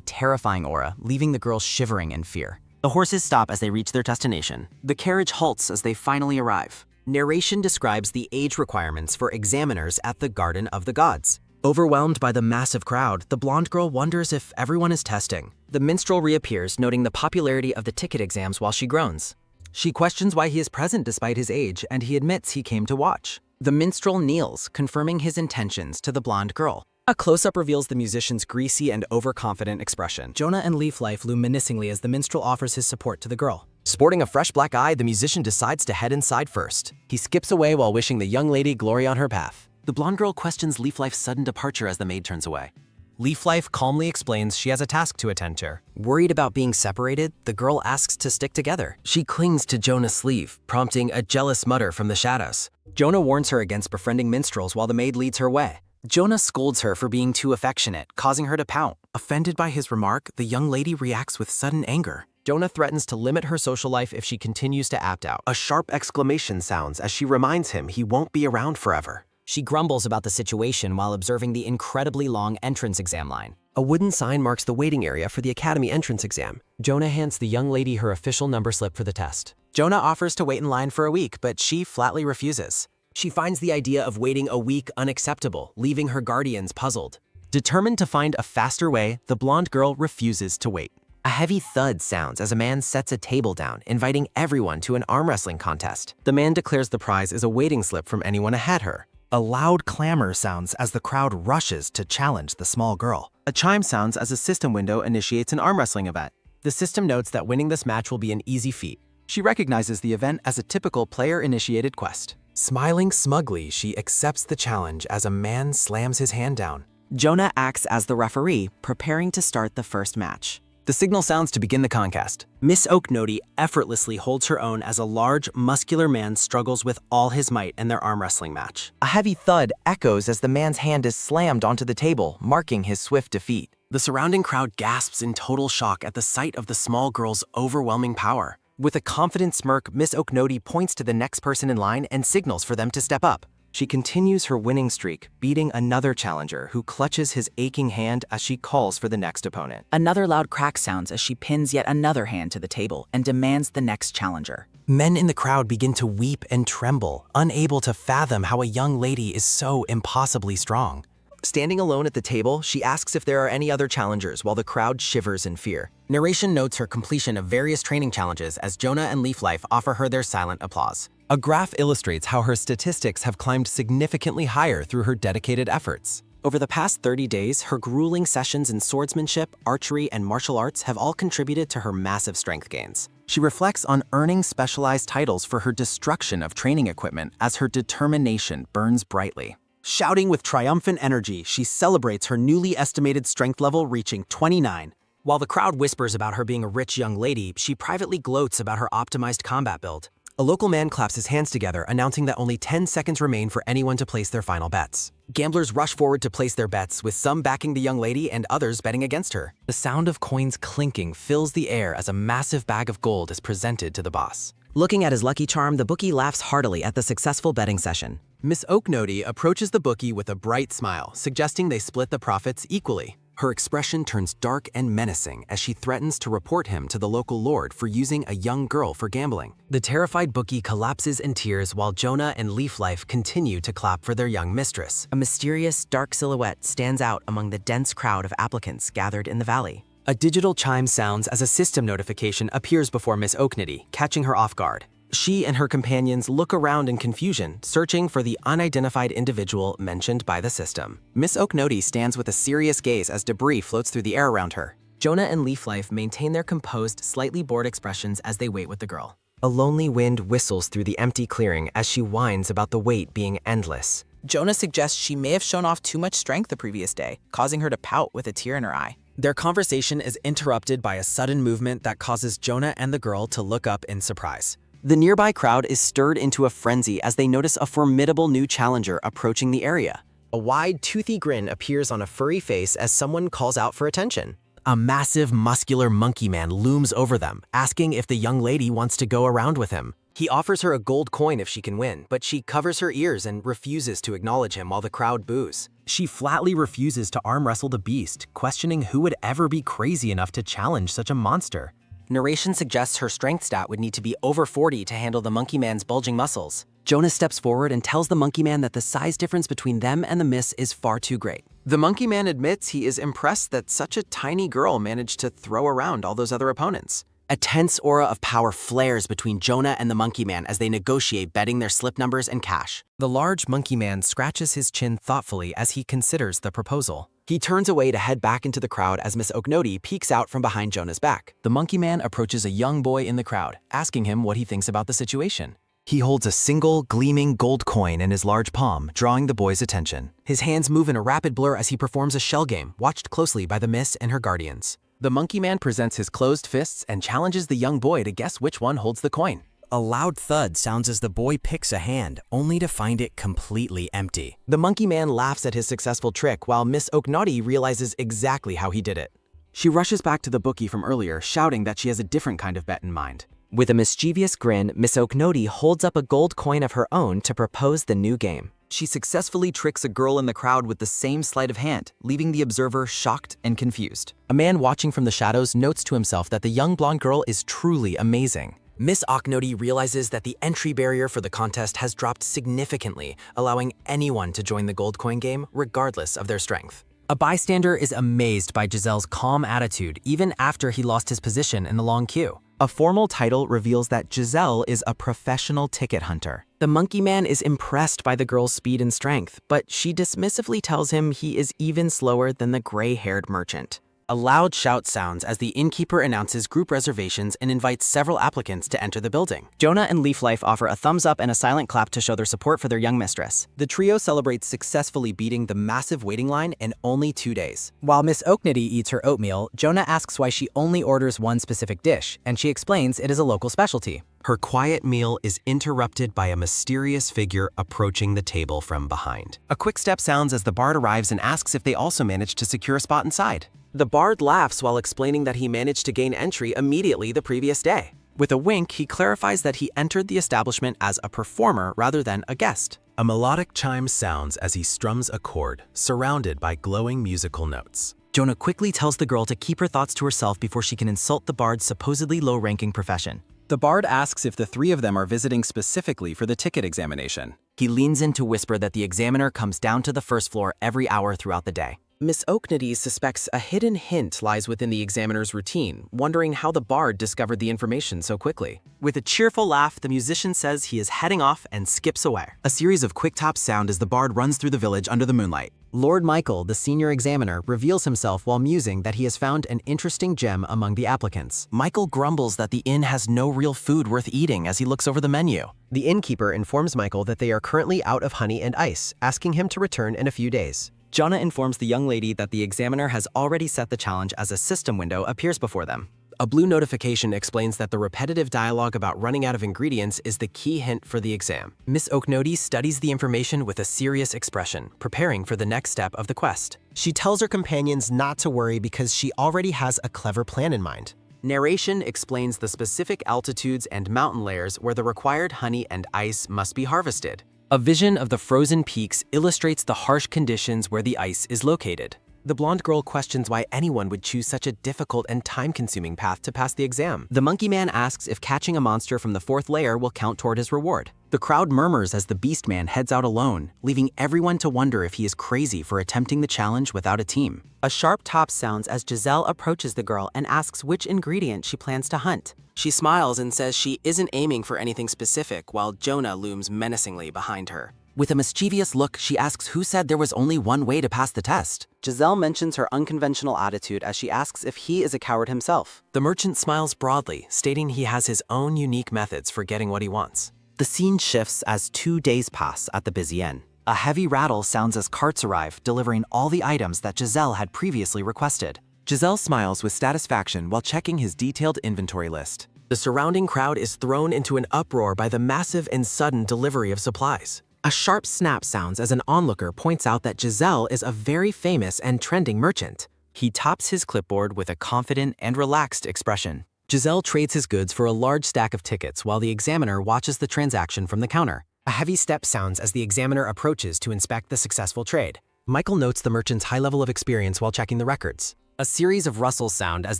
terrifying aura, leaving the girl shivering in fear. The horses stop as they reach their destination. The carriage halts as they finally arrive. Narration describes the age requirements for examiners at the Garden of the Gods. Overwhelmed by the massive crowd, the blonde girl wonders if everyone is testing. The minstrel reappears, noting the popularity of the ticket exams while she groans. She questions why he is present despite his age, and he admits he came to watch. The minstrel kneels, confirming his intentions to the blonde girl. A close-up reveals the musician's greasy and overconfident expression. Jonah and Leaflife loom menacingly as the minstrel offers his support to the girl. Sporting a fresh black eye, the musician decides to head inside first. He skips away while wishing the young lady glory on her path. The blonde girl questions Leaflife's sudden departure as the maid turns away. Leaflife calmly explains she has a task to attend to. Worried about being separated, the girl asks to stick together. She clings to Jonah's sleeve, prompting a jealous mutter from the shadows. Jonah warns her against befriending minstrels while the maid leads her way. Jonah scolds her for being too affectionate, causing her to pout. Offended by his remark, the young lady reacts with sudden anger. Jonah threatens to limit her social life if she continues to act out. A sharp exclamation sounds as she reminds him he won't be around forever. She grumbles about the situation while observing the incredibly long entrance exam line. A wooden sign marks the waiting area for the academy entrance exam. Jonah hands the young lady her official number slip for the test. Jonah offers to wait in line for a week, but she flatly refuses. She finds the idea of waiting a week unacceptable, leaving her guardians puzzled. Determined to find a faster way, the blonde girl refuses to wait. A heavy thud sounds as a man sets a table down, inviting everyone to an arm wrestling contest. The man declares the prize is a waiting slip from anyone ahead her. A loud clamor sounds as the crowd rushes to challenge the small girl. A chime sounds as a system window initiates an arm wrestling event. The system notes that winning this match will be an easy feat. She recognizes the event as a typical player-initiated quest. Smiling smugly, she accepts the challenge as a man slams his hand down. Jonah acts as the referee, preparing to start the first match. The signal sounds to begin the contest. Miss Oaknody effortlessly holds her own as a large, muscular man struggles with all his might in their arm wrestling match. A heavy thud echoes as the man's hand is slammed onto the table, marking his swift defeat. The surrounding crowd gasps in total shock at the sight of the small girl's overwhelming power. With a confident smirk, Miss Oaknody points to the next person in line and signals for them to step up. She continues her winning streak, beating another challenger who clutches his aching hand as she calls for the next opponent. Another loud crack sounds as she pins yet another hand to the table and demands the next challenger. Men in the crowd begin to weep and tremble, unable to fathom how a young lady is so impossibly strong. Standing alone at the table, she asks if there are any other challengers while the crowd shivers in fear. Narration notes her completion of various training challenges as Jonah and Leaflife offer her their silent applause. A graph illustrates how her statistics have climbed significantly higher through her dedicated efforts. Over the past 30 days, her grueling sessions in swordsmanship, archery, and martial arts have all contributed to her massive strength gains. She reflects on earning specialized titles for her destruction of training equipment as her determination burns brightly. Shouting with triumphant energy, she celebrates her newly estimated strength level reaching 29. While the crowd whispers about her being a rich young lady, she privately gloats about her optimized combat build. A local man claps his hands together, announcing that only 10 seconds remain for anyone to place their final bets. Gamblers rush forward to place their bets, with some backing the young lady and others betting against her. The sound of coins clinking fills the air as a massive bag of gold is presented to the boss. Looking at his lucky charm, the bookie laughs heartily at the successful betting session. Miss Oaknody approaches the bookie with a bright smile, suggesting they split the profits equally. Her expression turns dark and menacing as she threatens to report him to the local lord for using a young girl for gambling. The terrified bookie collapses in tears while Jonah and Leaflife continue to clap for their young mistress. A mysterious, dark silhouette stands out among the dense crowd of applicants gathered in the valley. A digital chime sounds as a system notification appears before Miss Oaknody, catching her off guard. She and her companions look around in confusion, searching for the unidentified individual mentioned by the system. Miss Oaknody stands with a serious gaze as debris floats through the air around her. Jonah and Leaflife maintain their composed, slightly bored expressions as they wait with the girl. A lonely wind whistles through the empty clearing as she whines about the wait being endless. Jonah suggests she may have shown off too much strength the previous day, causing her to pout with a tear in her eye. Their conversation is interrupted by a sudden movement that causes Jonah and the girl to look up in surprise. The nearby crowd is stirred into a frenzy as they notice a formidable new challenger approaching the area. A wide, toothy grin appears on a furry face as someone calls out for attention. A massive, muscular monkey man looms over them, asking if the young lady wants to go around with him. He offers her a gold coin if she can win, but she covers her ears and refuses to acknowledge him while the crowd boos. She flatly refuses to arm wrestle the beast, questioning who would ever be crazy enough to challenge such a monster. Narration suggests her strength stat would need to be over 40 to handle the monkey man's bulging muscles. Jonah steps forward and tells the monkey man that the size difference between them and the miss is far too great. The monkey man admits he is impressed that such a tiny girl managed to throw around all those other opponents. A tense aura of power flares between Jonah and the monkey man as they negotiate betting their slip numbers and cash. The large monkey man scratches his chin thoughtfully as he considers the proposal. He turns away to head back into the crowd as Miss Oknoti peeks out from behind Jonah's back. The monkey man approaches a young boy in the crowd, asking him what he thinks about the situation. He holds a single, gleaming gold coin in his large palm, drawing the boy's attention. His hands move in a rapid blur as he performs a shell game, watched closely by the Miss and her guardians. The monkey man presents his closed fists and challenges the young boy to guess which one holds the coin. A loud thud sounds as the boy picks a hand, only to find it completely empty. The monkey man laughs at his successful trick while Miss Oknoti realizes exactly how he did it. She rushes back to the bookie from earlier, shouting that she has a different kind of bet in mind. With a mischievous grin, Miss Oknoti holds up a gold coin of her own to propose the new game. She successfully tricks a girl in the crowd with the same sleight of hand, leaving the observer shocked and confused. A man watching from the shadows notes to himself that the young blonde girl is truly amazing. Miss Oknoti realizes that the entry barrier for the contest has dropped significantly, allowing anyone to join the gold coin game regardless of their strength. A bystander is amazed by Giselle's calm attitude even after he lost his position in the long queue. A formal title reveals that Giselle is a professional ticket hunter. The monkey man is impressed by the girl's speed and strength, but she dismissively tells him he is even slower than the gray-haired merchant. A loud shout sounds as the innkeeper announces group reservations and invites several applicants to enter the building. Jonah and Leaf Life offer a thumbs up and a silent clap to show their support for their young mistress. The trio celebrates successfully beating the massive waiting line in only 2 days. While Miss Oknity eats her oatmeal, Jonah asks why she only orders one specific dish, and she explains it is a local specialty. Her quiet meal is interrupted by a mysterious figure approaching the table from behind. A quick step sounds as the bard arrives and asks if they also managed to secure a spot inside. The bard laughs while explaining that he managed to gain entry immediately the previous day. With a wink, he clarifies that he entered the establishment as a performer rather than a guest. A melodic chime sounds as he strums a chord, surrounded by glowing musical notes. Jonah quickly tells the girl to keep her thoughts to herself before she can insult the bard's supposedly low-ranking profession. The bard asks if the three of them are visiting specifically for the ticket examination. He leans in to whisper that the examiner comes down to the first floor every hour throughout the day. Miss Oknity suspects a hidden hint lies within the examiner's routine, wondering how the bard discovered the information so quickly. With a cheerful laugh, the musician says he is heading off and skips away. A series of quick taps sound as the bard runs through the village under the moonlight. Lord Michael, the senior examiner, reveals himself while musing that he has found an interesting gem among the applicants. Michael grumbles that the inn has no real food worth eating as he looks over the menu. The innkeeper informs Michael that they are currently out of honey and ice, asking him to return in a few days. Jonah informs the young lady that the examiner has already set the challenge as a system window appears before them. A blue notification explains that the repetitive dialogue about running out of ingredients is the key hint for the exam. Miss Oknoti studies the information with a serious expression, preparing for the next step of the quest. She tells her companions not to worry because she already has a clever plan in mind. Narration explains the specific altitudes and mountain layers where the required honey and ice must be harvested. A vision of the frozen peaks illustrates the harsh conditions where the ice is located. The blonde girl questions why anyone would choose such a difficult and time-consuming path to pass the exam. The monkey man asks if catching a monster from the 4th layer will count toward his reward. The crowd murmurs as the beast man heads out alone, leaving everyone to wonder if he is crazy for attempting the challenge without a team. A sharp top sounds as Giselle approaches the girl and asks which ingredient she plans to hunt. She smiles and says she isn't aiming for anything specific while Jonah looms menacingly behind her. With a mischievous look, she asks who said there was only one way to pass the test. Giselle mentions her unconventional attitude as she asks if he is a coward himself. The merchant smiles broadly, stating he has his own unique methods for getting what he wants. The scene shifts as 2 days pass at the busy inn. A heavy rattle sounds as carts arrive, delivering all the items that Giselle had previously requested. Giselle smiles with satisfaction while checking his detailed inventory list. The surrounding crowd is thrown into an uproar by the massive and sudden delivery of supplies. A sharp snap sounds as an onlooker points out that Giselle is a very famous and trending merchant. He taps his clipboard with a confident and relaxed expression. Giselle trades his goods for a large stack of tickets while the examiner watches the transaction from the counter. A heavy step sounds as the examiner approaches to inspect the successful trade. Michael notes the merchant's high level of experience while checking the records. A series of rustles sound as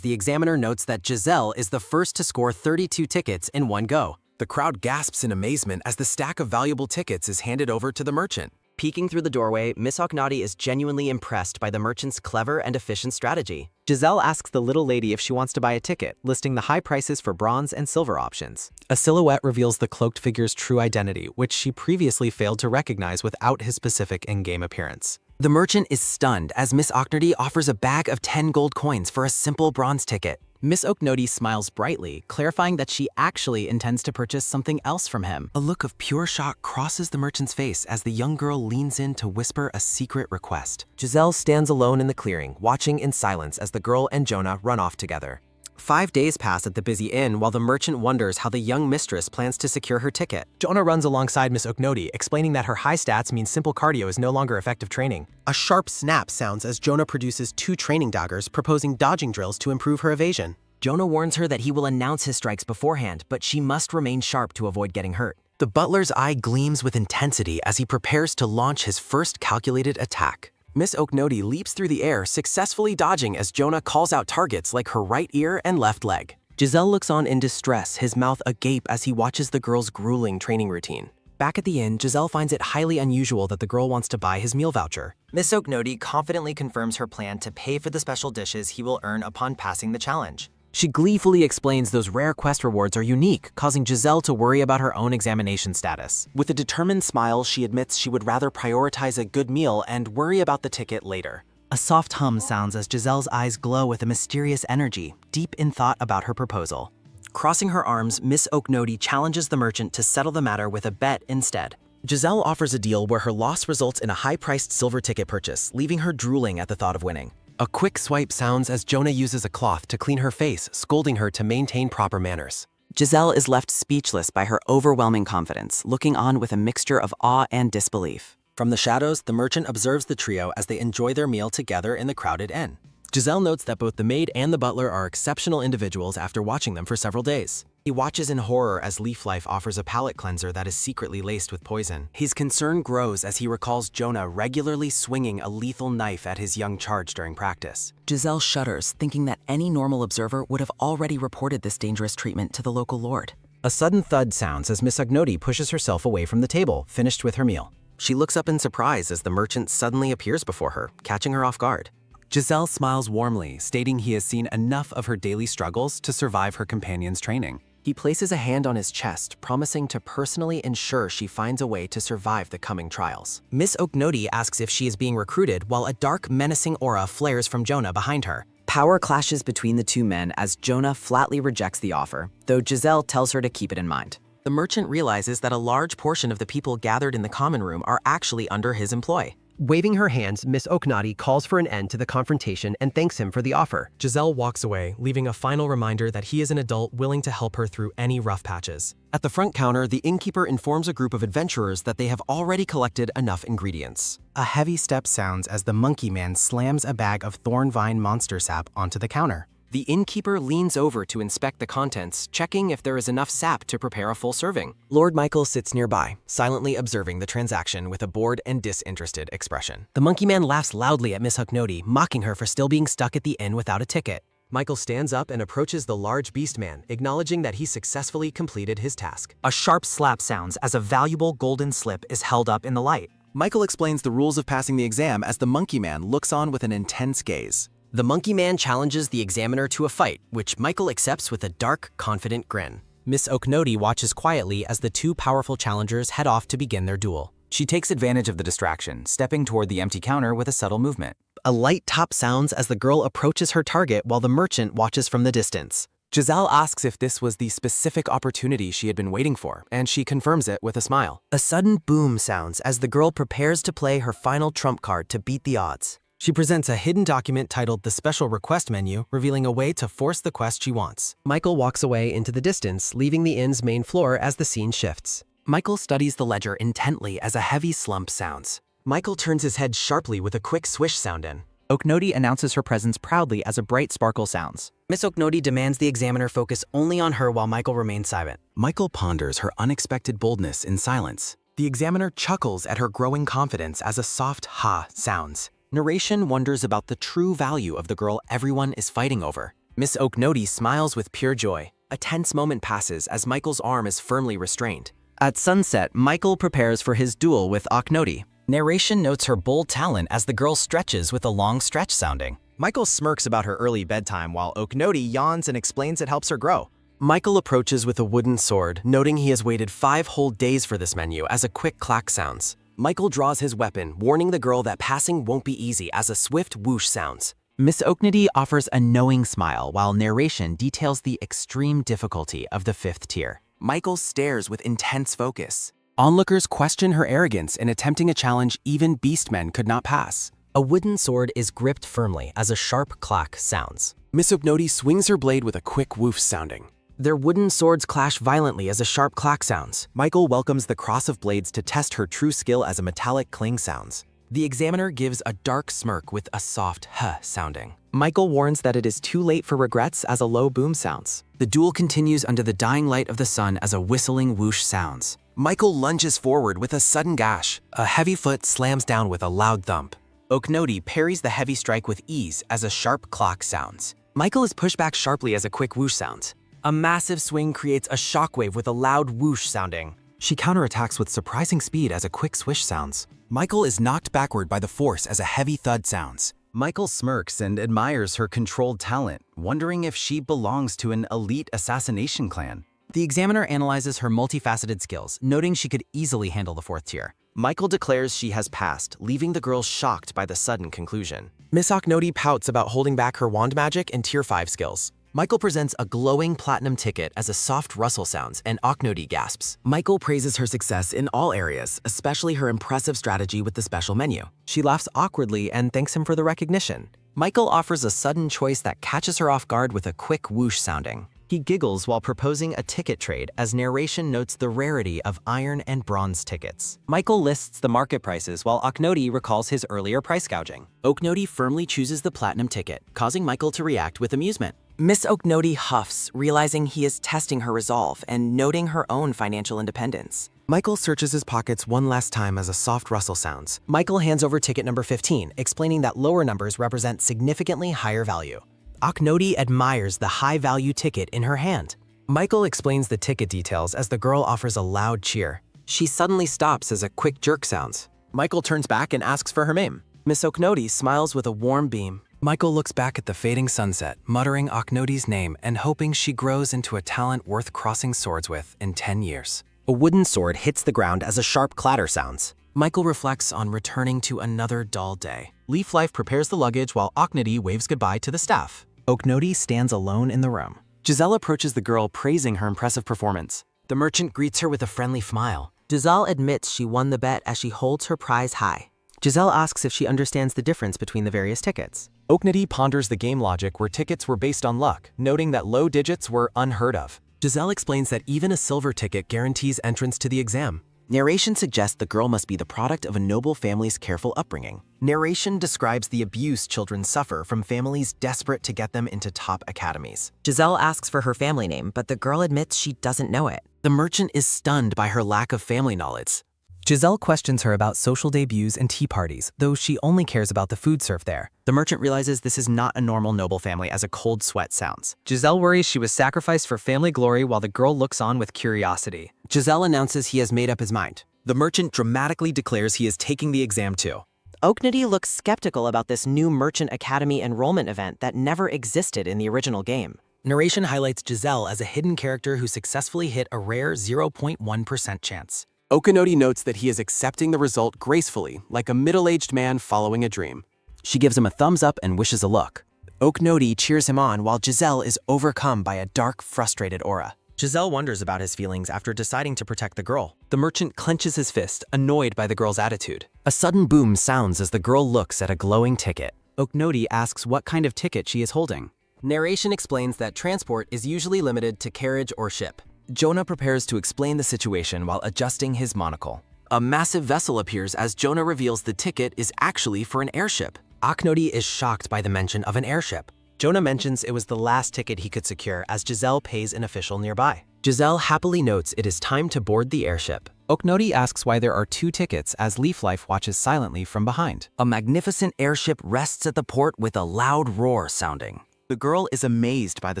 the examiner notes that Giselle is the first to score 32 tickets in one go. The crowd gasps in amazement as the stack of valuable tickets is handed over to the merchant. Peeking through the doorway, Miss Oknati is genuinely impressed by the merchant's clever and efficient strategy. Giselle asks the little lady if she wants to buy a ticket, listing the high prices for bronze and silver options. A silhouette reveals the cloaked figure's true identity, which she previously failed to recognize without his specific in-game appearance. The merchant is stunned as Miss Oknati offers a bag of 10 gold coins for a simple bronze ticket. Miss Oknoti smiles brightly, clarifying that she actually intends to purchase something else from him. A look of pure shock crosses the merchant's face as the young girl leans in to whisper a secret request. Giselle stands alone in the clearing, watching in silence as the girl and Jonah run off together. 5 days pass at the busy inn while the merchant wonders how the young mistress plans to secure her ticket. Jonah runs alongside Miss Oknoti, explaining that her high stats mean simple cardio is no longer effective training. A sharp snap sounds as Jonah produces 2 training daggers, proposing dodging drills to improve her evasion. Jonah warns her that he will announce his strikes beforehand, but she must remain sharp to avoid getting hurt. The butler's eye gleams with intensity as he prepares to launch his first calculated attack. Miss Oknoti leaps through the air, successfully dodging as Jonah calls out targets like her right ear and left leg. Giselle looks on in distress, his mouth agape as he watches the girl's grueling training routine. Back at the inn, Giselle finds it highly unusual that the girl wants to buy his meal voucher. Miss Oknoti confidently confirms her plan to pay for the special dishes he will earn upon passing the challenge. She gleefully explains those rare quest rewards are unique, causing Giselle to worry about her own examination status. With a determined smile, she admits she would rather prioritize a good meal and worry about the ticket later. A soft hum sounds as Giselle's eyes glow with a mysterious energy, deep in thought about her proposal. Crossing her arms, Miss Oknoti challenges the merchant to settle the matter with a bet instead. Giselle offers a deal where her loss results in a high-priced silver ticket purchase, leaving her drooling at the thought of winning. A quick swipe sounds as Jonah uses a cloth to clean her face, scolding her to maintain proper manners. Giselle is left speechless by her overwhelming confidence, looking on with a mixture of awe and disbelief. From the shadows, the merchant observes the trio as they enjoy their meal together in the crowded inn. Giselle notes that both the maid and the butler are exceptional individuals after watching them for several days. He watches in horror as Leaf Life offers a palate cleanser that is secretly laced with poison. His concern grows as he recalls Jonah regularly swinging a lethal knife at his young charge during practice. Giselle shudders, thinking that any normal observer would have already reported this dangerous treatment to the local lord. A sudden thud sounds as Miss Oknoti pushes herself away from the table, finished with her meal. She looks up in surprise as the merchant suddenly appears before her, catching her off guard. Giselle smiles warmly, stating he has seen enough of her daily struggles to survive her companion's training. He places a hand on his chest, promising to personally ensure she finds a way to survive the coming trials. Miss Oknoti asks if she is being recruited while a dark, menacing aura flares from Jonah behind her. Power clashes between the two men as Jonah flatly rejects the offer, though Giselle tells her to keep it in mind. The merchant realizes that a large portion of the people gathered in the common room are actually under his employ. Waving her hands, Miss Oknoti calls for an end to the confrontation and thanks him for the offer. Giselle walks away, leaving a final reminder that he is an adult willing to help her through any rough patches. At the front counter, the innkeeper informs a group of adventurers that they have already collected enough ingredients. A heavy step sounds as the monkey man slams a bag of thornvine monster sap onto the counter. The innkeeper leans over to inspect the contents, checking if there is enough sap to prepare a full serving. Lord Michael sits nearby, silently observing the transaction with a bored and disinterested expression. The monkey man laughs loudly at Miss Oknoti, mocking her for still being stuck at the inn without a ticket. Michael stands up and approaches the large beast man, acknowledging that he successfully completed his task. A sharp slap sounds as a valuable golden slip is held up in the light. Michael explains the rules of passing the exam as the monkey man looks on with an intense gaze. The monkey man challenges the examiner to a fight, which Michael accepts with a dark, confident grin. Miss Oknoti watches quietly as the two powerful challengers head off to begin their duel. She takes advantage of the distraction, stepping toward the empty counter with a subtle movement. A light tap sounds as the girl approaches her target while the merchant watches from the distance. Giselle asks if this was the specific opportunity she had been waiting for, and she confirms it with a smile. A sudden boom sounds as the girl prepares to play her final trump card to beat the odds. She presents a hidden document titled the Special Request Menu, revealing a way to force the quest she wants. Michael walks away into the distance, leaving the inn's main floor as the scene shifts. Michael studies the ledger intently as a heavy slump sounds. Michael turns his head sharply with a quick swish sound in. Oknoti announces her presence proudly as a bright sparkle sounds. Miss Oknoti demands the examiner focus only on her while Michael remains silent. Michael ponders her unexpected boldness in silence. The examiner chuckles at her growing confidence as a soft ha sounds. Narration wonders about the true value of the girl everyone is fighting over. Miss Oknoti smiles with pure joy. A tense moment passes as Michael's arm is firmly restrained. At sunset, Michael prepares for his duel with Oknoti. Narration notes her bold talent as the girl stretches with a long stretch sounding. Michael smirks about her early bedtime while Oknoti yawns and explains it helps her grow. Michael approaches with a wooden sword, noting he has waited 5 whole days for this menu as a quick clack sounds. Michael draws his weapon, warning the girl that passing won't be easy as a swift whoosh sounds. Miss Oknoti offers a knowing smile while narration details the extreme difficulty of the 5th tier. Michael stares with intense focus. Onlookers question her arrogance in attempting a challenge even beastmen could not pass. A wooden sword is gripped firmly as a sharp clack sounds. Miss Oknoti swings her blade with a quick woof sounding. Their wooden swords clash violently as a sharp clack sounds. Michael welcomes the cross of blades to test her true skill as a metallic cling sounds. The examiner gives a dark smirk with a soft huh sounding. Michael warns that it is too late for regrets as a low boom sounds. The duel continues under the dying light of the sun as a whistling whoosh sounds. Michael lunges forward with a sudden gash. A heavy foot slams down with a loud thump. Oknoti parries the heavy strike with ease as a sharp clock sounds. Michael is pushed back sharply as a quick whoosh sounds. A massive swing creates a shockwave with a loud whoosh sounding. She counterattacks with surprising speed as a quick swish sounds. Michael is knocked backward by the force as a heavy thud sounds. Michael smirks and admires her controlled talent, wondering if she belongs to an elite assassination clan. The examiner analyzes her multifaceted skills, noting she could easily handle the 4th tier. Michael declares she has passed, leaving the girl shocked by the sudden conclusion. Miss Oknoti pouts about holding back her wand magic and tier 5 skills. Michael presents a glowing platinum ticket as a soft rustle sounds and Oknoti gasps. Michael praises her success in all areas, especially her impressive strategy with the special menu. She laughs awkwardly and thanks him for the recognition. Michael offers a sudden choice that catches her off guard with a quick whoosh sounding. He giggles while proposing a ticket trade as narration notes the rarity of iron and bronze tickets. Michael lists the market prices while Oknoti recalls his earlier price gouging. Oknoti firmly chooses the platinum ticket, causing Michael to react with amusement. Miss Oknoti huffs, realizing he is testing her resolve and noting her own financial independence. Michael searches his pockets one last time as a soft rustle sounds. Michael hands over ticket number 15, explaining that lower numbers represent significantly higher value. Oknoti admires the high-value ticket in her hand. Michael explains the ticket details as the girl offers a loud cheer. She suddenly stops as a quick jerk sounds. Michael turns back and asks for her name. Miss Oknoti smiles with a warm beam. Michael looks back at the fading sunset, muttering Oknoti's name and hoping she grows into a talent worth crossing swords with in 10 years. A wooden sword hits the ground as a sharp clatter sounds. Michael reflects on returning to another dull day. Leaf Life prepares the luggage while Oknoti waves goodbye to the staff. Oknoti stands alone in the room. Giselle approaches the girl, praising her impressive performance. The merchant greets her with a friendly smile. Giselle admits she won the bet as she holds her prize high. Giselle asks if she understands the difference between the various tickets. Oknoti ponders the game logic where tickets were based on luck, noting that low digits were unheard of. Giselle explains that even a silver ticket guarantees entrance to the exam. Narration suggests the girl must be the product of a noble family's careful upbringing. Narration describes the abuse children suffer from families desperate to get them into top academies. Giselle asks for her family name, but the girl admits she doesn't know it. The merchant is stunned by her lack of family knowledge. Giselle questions her about social debuts and tea parties, though she only cares about the food served there. The merchant realizes this is not a normal noble family as a cold sweat sounds. Giselle worries she was sacrificed for family glory while the girl looks on with curiosity. Giselle announces he has made up his mind. The merchant dramatically declares he is taking the exam too. Oknoti looks skeptical about this new Merchant Academy enrollment event that never existed in the original game. Narration highlights Giselle as a hidden character who successfully hit a rare 0.1% chance. Oknoti notes that he is accepting the result gracefully, like a middle-aged man following a dream. She gives him a thumbs up and wishes a look. Oknoti cheers him on while Giselle is overcome by a dark, frustrated aura. Giselle wonders about his feelings after deciding to protect the girl. The merchant clenches his fist, annoyed by the girl's attitude. A sudden boom sounds as the girl looks at a glowing ticket. Oknoti asks what kind of ticket she is holding. Narration explains that transport is usually limited to carriage or ship. Jonah prepares to explain the situation while adjusting his monocle. A massive vessel appears as Jonah reveals the ticket is actually for an airship. Aknoti is shocked by the mention of an airship. Jonah mentions it was the last ticket he could secure as Giselle pays an official nearby. Giselle happily notes it is time to board the airship. Oknoti asks why there are 2 tickets as Leaf Life watches silently from behind. A magnificent airship rests at the port with a loud roar sounding. The girl is amazed by the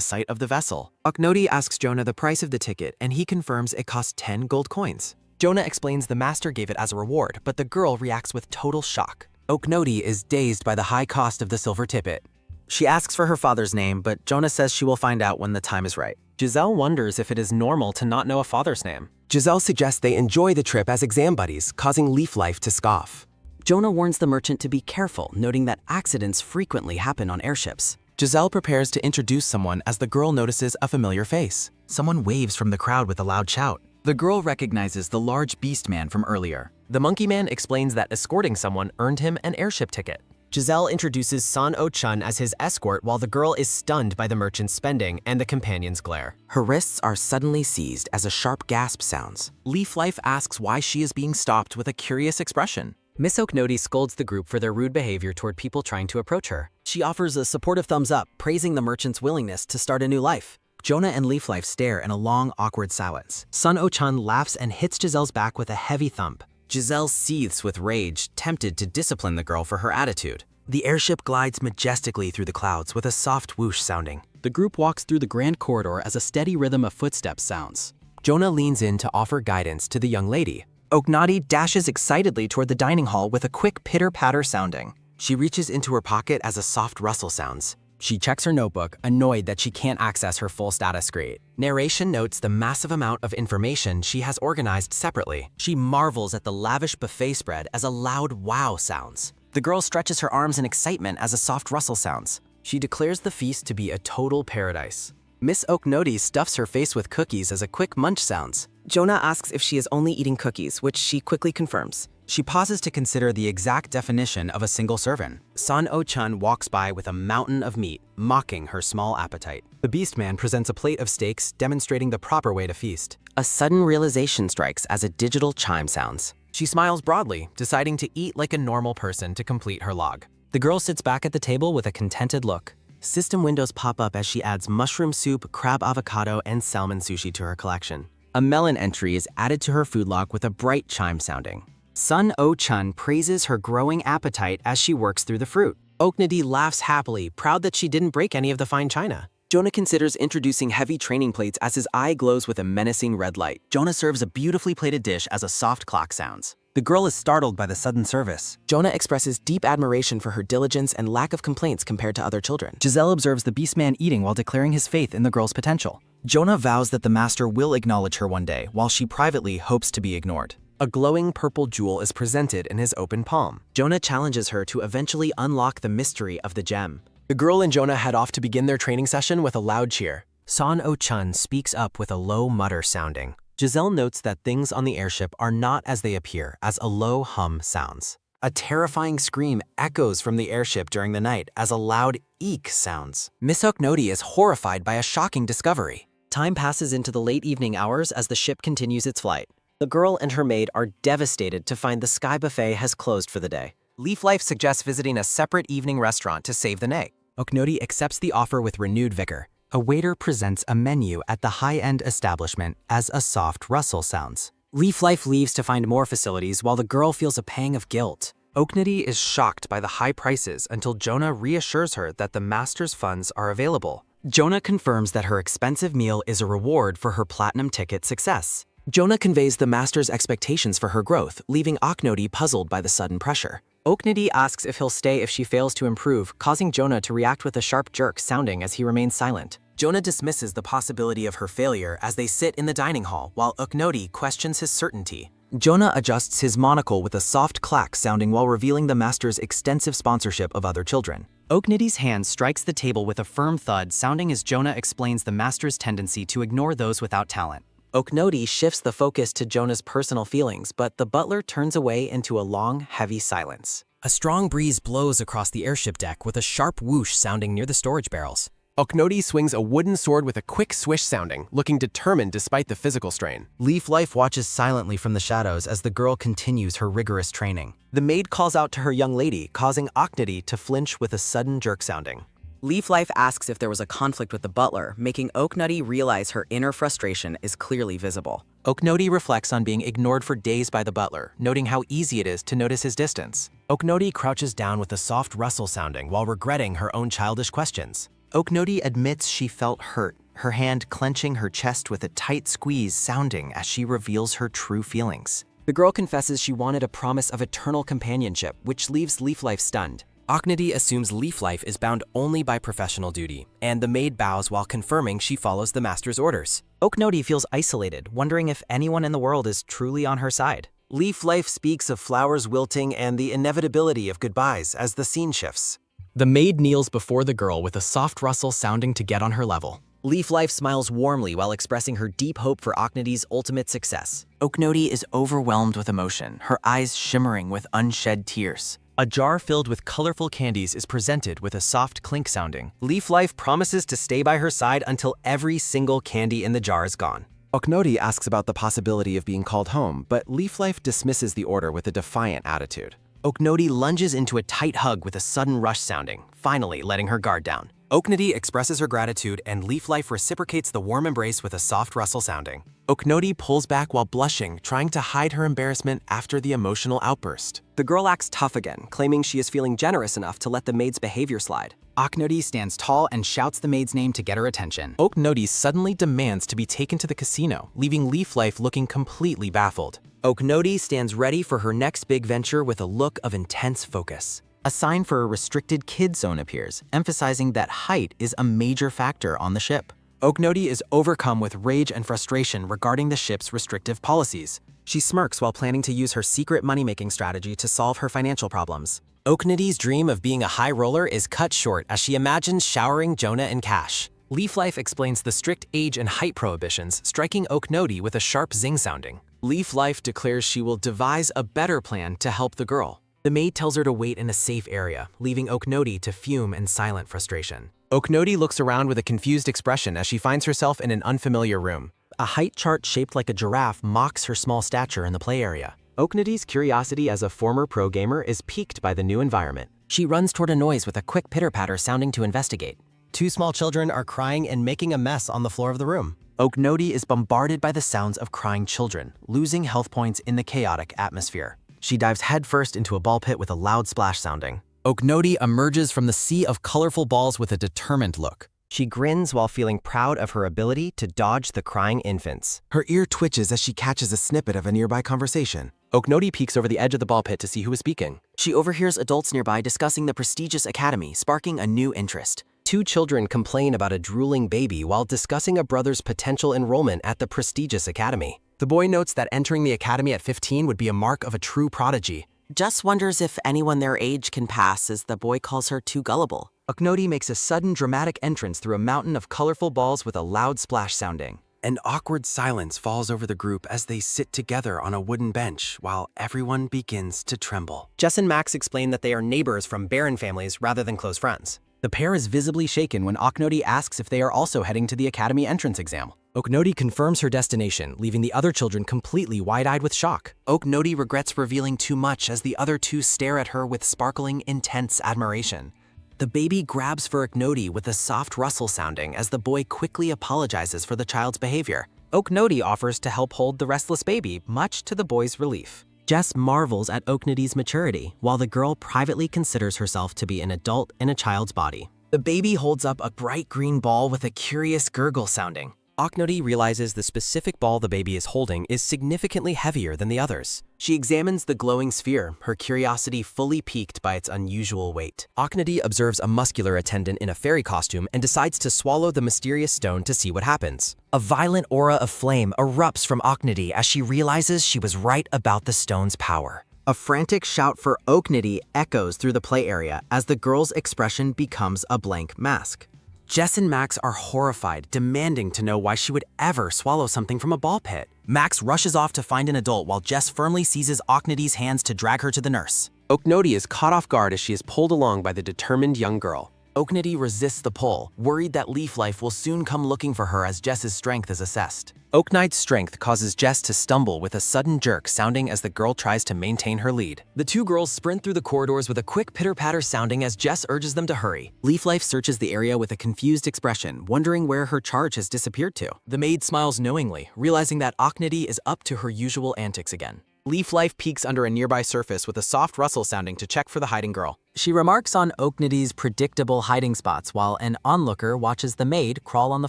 sight of the vessel. Oknoti asks Jonah the price of the ticket, and he confirms it costs 10 gold coins. Jonah explains the master gave it as a reward, but the girl reacts with total shock. Oknoti is dazed by the high cost of the silver tippet. She asks for her father's name, but Jonah says she will find out when the time is right. Giselle wonders if it is normal to not know a father's name. Giselle suggests they enjoy the trip as exam buddies, causing Leaf Life to scoff. Jonah warns the merchant to be careful, noting that accidents frequently happen on airships. Giselle prepares to introduce someone as the girl notices a familiar face. Someone waves from the crowd with a loud shout. The girl recognizes the large beast man from earlier. The monkey man explains that escorting someone earned him an airship ticket. Giselle introduces San O-chun as his escort while the girl is stunned by the merchant's spending and the companion's glare. Her wrists are suddenly seized as a sharp gasp sounds. Leaf Life asks why she is being stopped with a curious expression. Miss Oknoti scolds the group for their rude behavior toward people trying to approach her. She offers a supportive thumbs up, praising the merchant's willingness to start a new life. Jonah and Leaf Life stare in a long, awkward silence. San O-chun laughs and hits Giselle's back with a heavy thump. Giselle seethes with rage, tempted to discipline the girl for her attitude. The airship glides majestically through the clouds with a soft whoosh sounding. The group walks through the grand corridor as a steady rhythm of footsteps sounds. Jonah leans in to offer guidance to the young lady. Oknoti dashes excitedly toward the dining hall with a quick pitter-patter sounding. She reaches into her pocket as a soft rustle sounds. She checks her notebook, annoyed that she can't access her full status grade. Narration notes the massive amount of information she has organized separately. She marvels at the lavish buffet spread as a loud wow sounds. The girl stretches her arms in excitement as a soft rustle sounds. She declares the feast to be a total paradise. Miss Oknoti stuffs her face with cookies as a quick munch sounds. Jonah asks if she is only eating cookies, which she quickly confirms. She pauses to consider the exact definition of a single serving. San O-chun walks by with a mountain of meat, mocking her small appetite. The beast man presents a plate of steaks, demonstrating the proper way to feast. A sudden realization strikes as a digital chime sounds. She smiles broadly, deciding to eat like a normal person to complete her log. The girl sits back at the table with a contented look. System windows pop up as she adds mushroom soup, crab avocado, and salmon sushi to her collection. A melon entry is added to her food log with a bright chime sounding. San O-chun praises her growing appetite as she works through the fruit. Oknoti laughs happily, proud that she didn't break any of the fine china. Jonah considers introducing heavy training plates as his eye glows with a menacing red light. Jonah serves a beautifully plated dish as a soft clock sounds. The girl is startled by the sudden service. Jonah expresses deep admiration for her diligence and lack of complaints compared to other children. Giselle observes the beast man eating while declaring his faith in the girl's potential. Jonah vows that the master will acknowledge her one day, while she privately hopes to be ignored. A glowing purple jewel is presented in his open palm. Jonah challenges her to eventually unlock the mystery of the gem. The girl and Jonah head off to begin their training session with a loud cheer. San O-chun speaks up with a low mutter sounding. Giselle notes that things on the airship are not as they appear, as a low hum sounds. A terrifying scream echoes from the airship during the night as a loud eek sounds. Miss Oknoti is horrified by a shocking discovery. Time passes into the late evening hours as the ship continues its flight. The girl and her maid are devastated to find the Sky Buffet has closed for the day. Leaf Life suggests visiting a separate evening restaurant to save the night. Oknoti accepts the offer with renewed vigor. A waiter presents a menu at the high-end establishment as a soft rustle sounds. Leaf Life leaves to find more facilities while the girl feels a pang of guilt. Oknoti is shocked by the high prices until Jonah reassures her that the master's funds are available. Jonah confirms that her expensive meal is a reward for her platinum ticket success. Jonah conveys the master's expectations for her growth, leaving Oknoti puzzled by the sudden pressure. Oknoti asks if he'll stay if she fails to improve, causing Jonah to react with a sharp jerk sounding as he remains silent. Jonah dismisses the possibility of her failure as they sit in the dining hall while Oknoti questions his certainty. Jonah adjusts his monocle with a soft clack sounding while revealing the master's extensive sponsorship of other children. Okniti's hand strikes the table with a firm thud, sounding as Jonah explains the master's tendency to ignore those without talent. Oknoti shifts the focus to Jonah's personal feelings, but the butler turns away into a long, heavy silence. A strong breeze blows across the airship deck with a sharp whoosh sounding near the storage barrels. Oknoti swings a wooden sword with a quick swish sounding, looking determined despite the physical strain. Leaf Life watches silently from the shadows as the girl continues her rigorous training. The maid calls out to her young lady, causing Oknoti to flinch with a sudden jerk sounding. Leaf Life asks if there was a conflict with the butler, making Oknoti realize her inner frustration is clearly visible. Oknoti reflects on being ignored for days by the butler, noting how easy it is to notice his distance. Oknoti crouches down with a soft rustle sounding while regretting her own childish questions. Oknoti admits she felt hurt, her hand clenching her chest with a tight squeeze sounding as she reveals her true feelings. The girl confesses she wanted a promise of eternal companionship, which leaves Leaf Life stunned. Oknoti assumes Leaf Life is bound only by professional duty, and the maid bows while confirming she follows the master's orders. Oknoti feels isolated, wondering if anyone in the world is truly on her side. Leaf Life speaks of flowers wilting and the inevitability of goodbyes as the scene shifts. The maid kneels before the girl with a soft rustle sounding to get on her level. Leaf Life smiles warmly while expressing her deep hope for Oknoti's ultimate success. Oknoti is overwhelmed with emotion, her eyes shimmering with unshed tears. A jar filled with colorful candies is presented with a soft clink sounding. Leaf Life promises to stay by her side until every single candy in the jar is gone. Oknoti asks about the possibility of being called home, but Leaf Life dismisses the order with a defiant attitude. Oknoti lunges into a tight hug with a sudden rush sounding, finally letting her guard down. Oknoti expresses her gratitude and Leaf Life reciprocates the warm embrace with a soft rustle sounding. Oknoti pulls back while blushing, trying to hide her embarrassment after the emotional outburst. The girl acts tough again, claiming she is feeling generous enough to let the maid's behavior slide. Oknoti stands tall and shouts the maid's name to get her attention. Oknoti suddenly demands to be taken to the casino, leaving Leaf Life looking completely baffled. Oknoti stands ready for her next big venture with a look of intense focus. A sign for a restricted kid zone appears, emphasizing that height is a major factor on the ship. Oknoti is overcome with rage and frustration regarding the ship's restrictive policies. She smirks while planning to use her secret money-making strategy to solve her financial problems. Oknoti's dream of being a high roller is cut short as she imagines showering Jonah in cash. Leaf Life explains the strict age and height prohibitions, striking Oknoti with a sharp zing sounding. Leaf Life declares she will devise a better plan to help the girl. The maid tells her to wait in a safe area, leaving Oknoti to fume in silent frustration. Oknoti looks around with a confused expression as she finds herself in an unfamiliar room. A height chart shaped like a giraffe mocks her small stature in the play area. Oknoti's curiosity as a former pro gamer is piqued by the new environment. She runs toward a noise with a quick pitter-patter sounding to investigate. Two small children are crying and making a mess on the floor of the room. Oknoti is bombarded by the sounds of crying children, losing health points in the chaotic atmosphere. She dives headfirst into a ball pit with a loud splash sounding. Oknoti emerges from the sea of colorful balls with a determined look. She grins while feeling proud of her ability to dodge the crying infants. Her ear twitches as she catches a snippet of a nearby conversation. Oknoti peeks over the edge of the ball pit to see who is speaking. She overhears adults nearby discussing the prestigious academy, sparking a new interest. Two children complain about a drooling baby while discussing a brother's potential enrollment at the prestigious academy. The boy notes that entering the academy at 15 would be a mark of a true prodigy. Just wonders if anyone their age can pass, as the boy calls her too gullible. Oknoti makes a sudden dramatic entrance through a mountain of colorful balls with a loud splash sounding. An awkward silence falls over the group as they sit together on a wooden bench while everyone begins to tremble. Jess and Max explain that they are neighbors from barren families rather than close friends. The pair is visibly shaken when Oknoti asks if they are also heading to the academy entrance exam. Oknoti confirms her destination, leaving the other children completely wide-eyed with shock. Oknoti regrets revealing too much as the other two stare at her with sparkling, intense admiration. The baby grabs for Oknoti with a soft rustle sounding as the boy quickly apologizes for the child's behavior. Oknoti offers to help hold the restless baby, much to the boy's relief. Jess marvels at Oknoti's maturity, while the girl privately considers herself to be an adult in a child's body. The baby holds up a bright green ball with a curious gurgle sounding. Oknoti realizes the specific ball the baby is holding is significantly heavier than the others. She examines the glowing sphere, her curiosity fully piqued by its unusual weight. Oknoti observes a muscular attendant in a fairy costume and decides to swallow the mysterious stone to see what happens. A violent aura of flame erupts from Oknoti as she realizes she was right about the stone's power. A frantic shout for Oknoti echoes through the play area as the girl's expression becomes a blank mask. Jess and Max are horrified, demanding to know why she would ever swallow something from a ball pit. Max rushes off to find an adult while Jess firmly seizes Oknoti's hands to drag her to the nurse. Oknoti is caught off guard as she is pulled along by the determined young girl. Oknoti resists the pull, worried that Leaf Life will soon come looking for her as Jess's strength is assessed. Oknight's strength causes Jess to stumble with a sudden jerk sounding as the girl tries to maintain her lead. The two girls sprint through the corridors with a quick pitter-patter sounding as Jess urges them to hurry. Leaf Life searches the area with a confused expression, wondering where her charge has disappeared to. The maid smiles knowingly, realizing that Oknoti is up to her usual antics again. Leaf Life peeks under a nearby surface with a soft rustle sounding to check for the hiding girl. She remarks on Oknoti's predictable hiding spots while an onlooker watches the maid crawl on the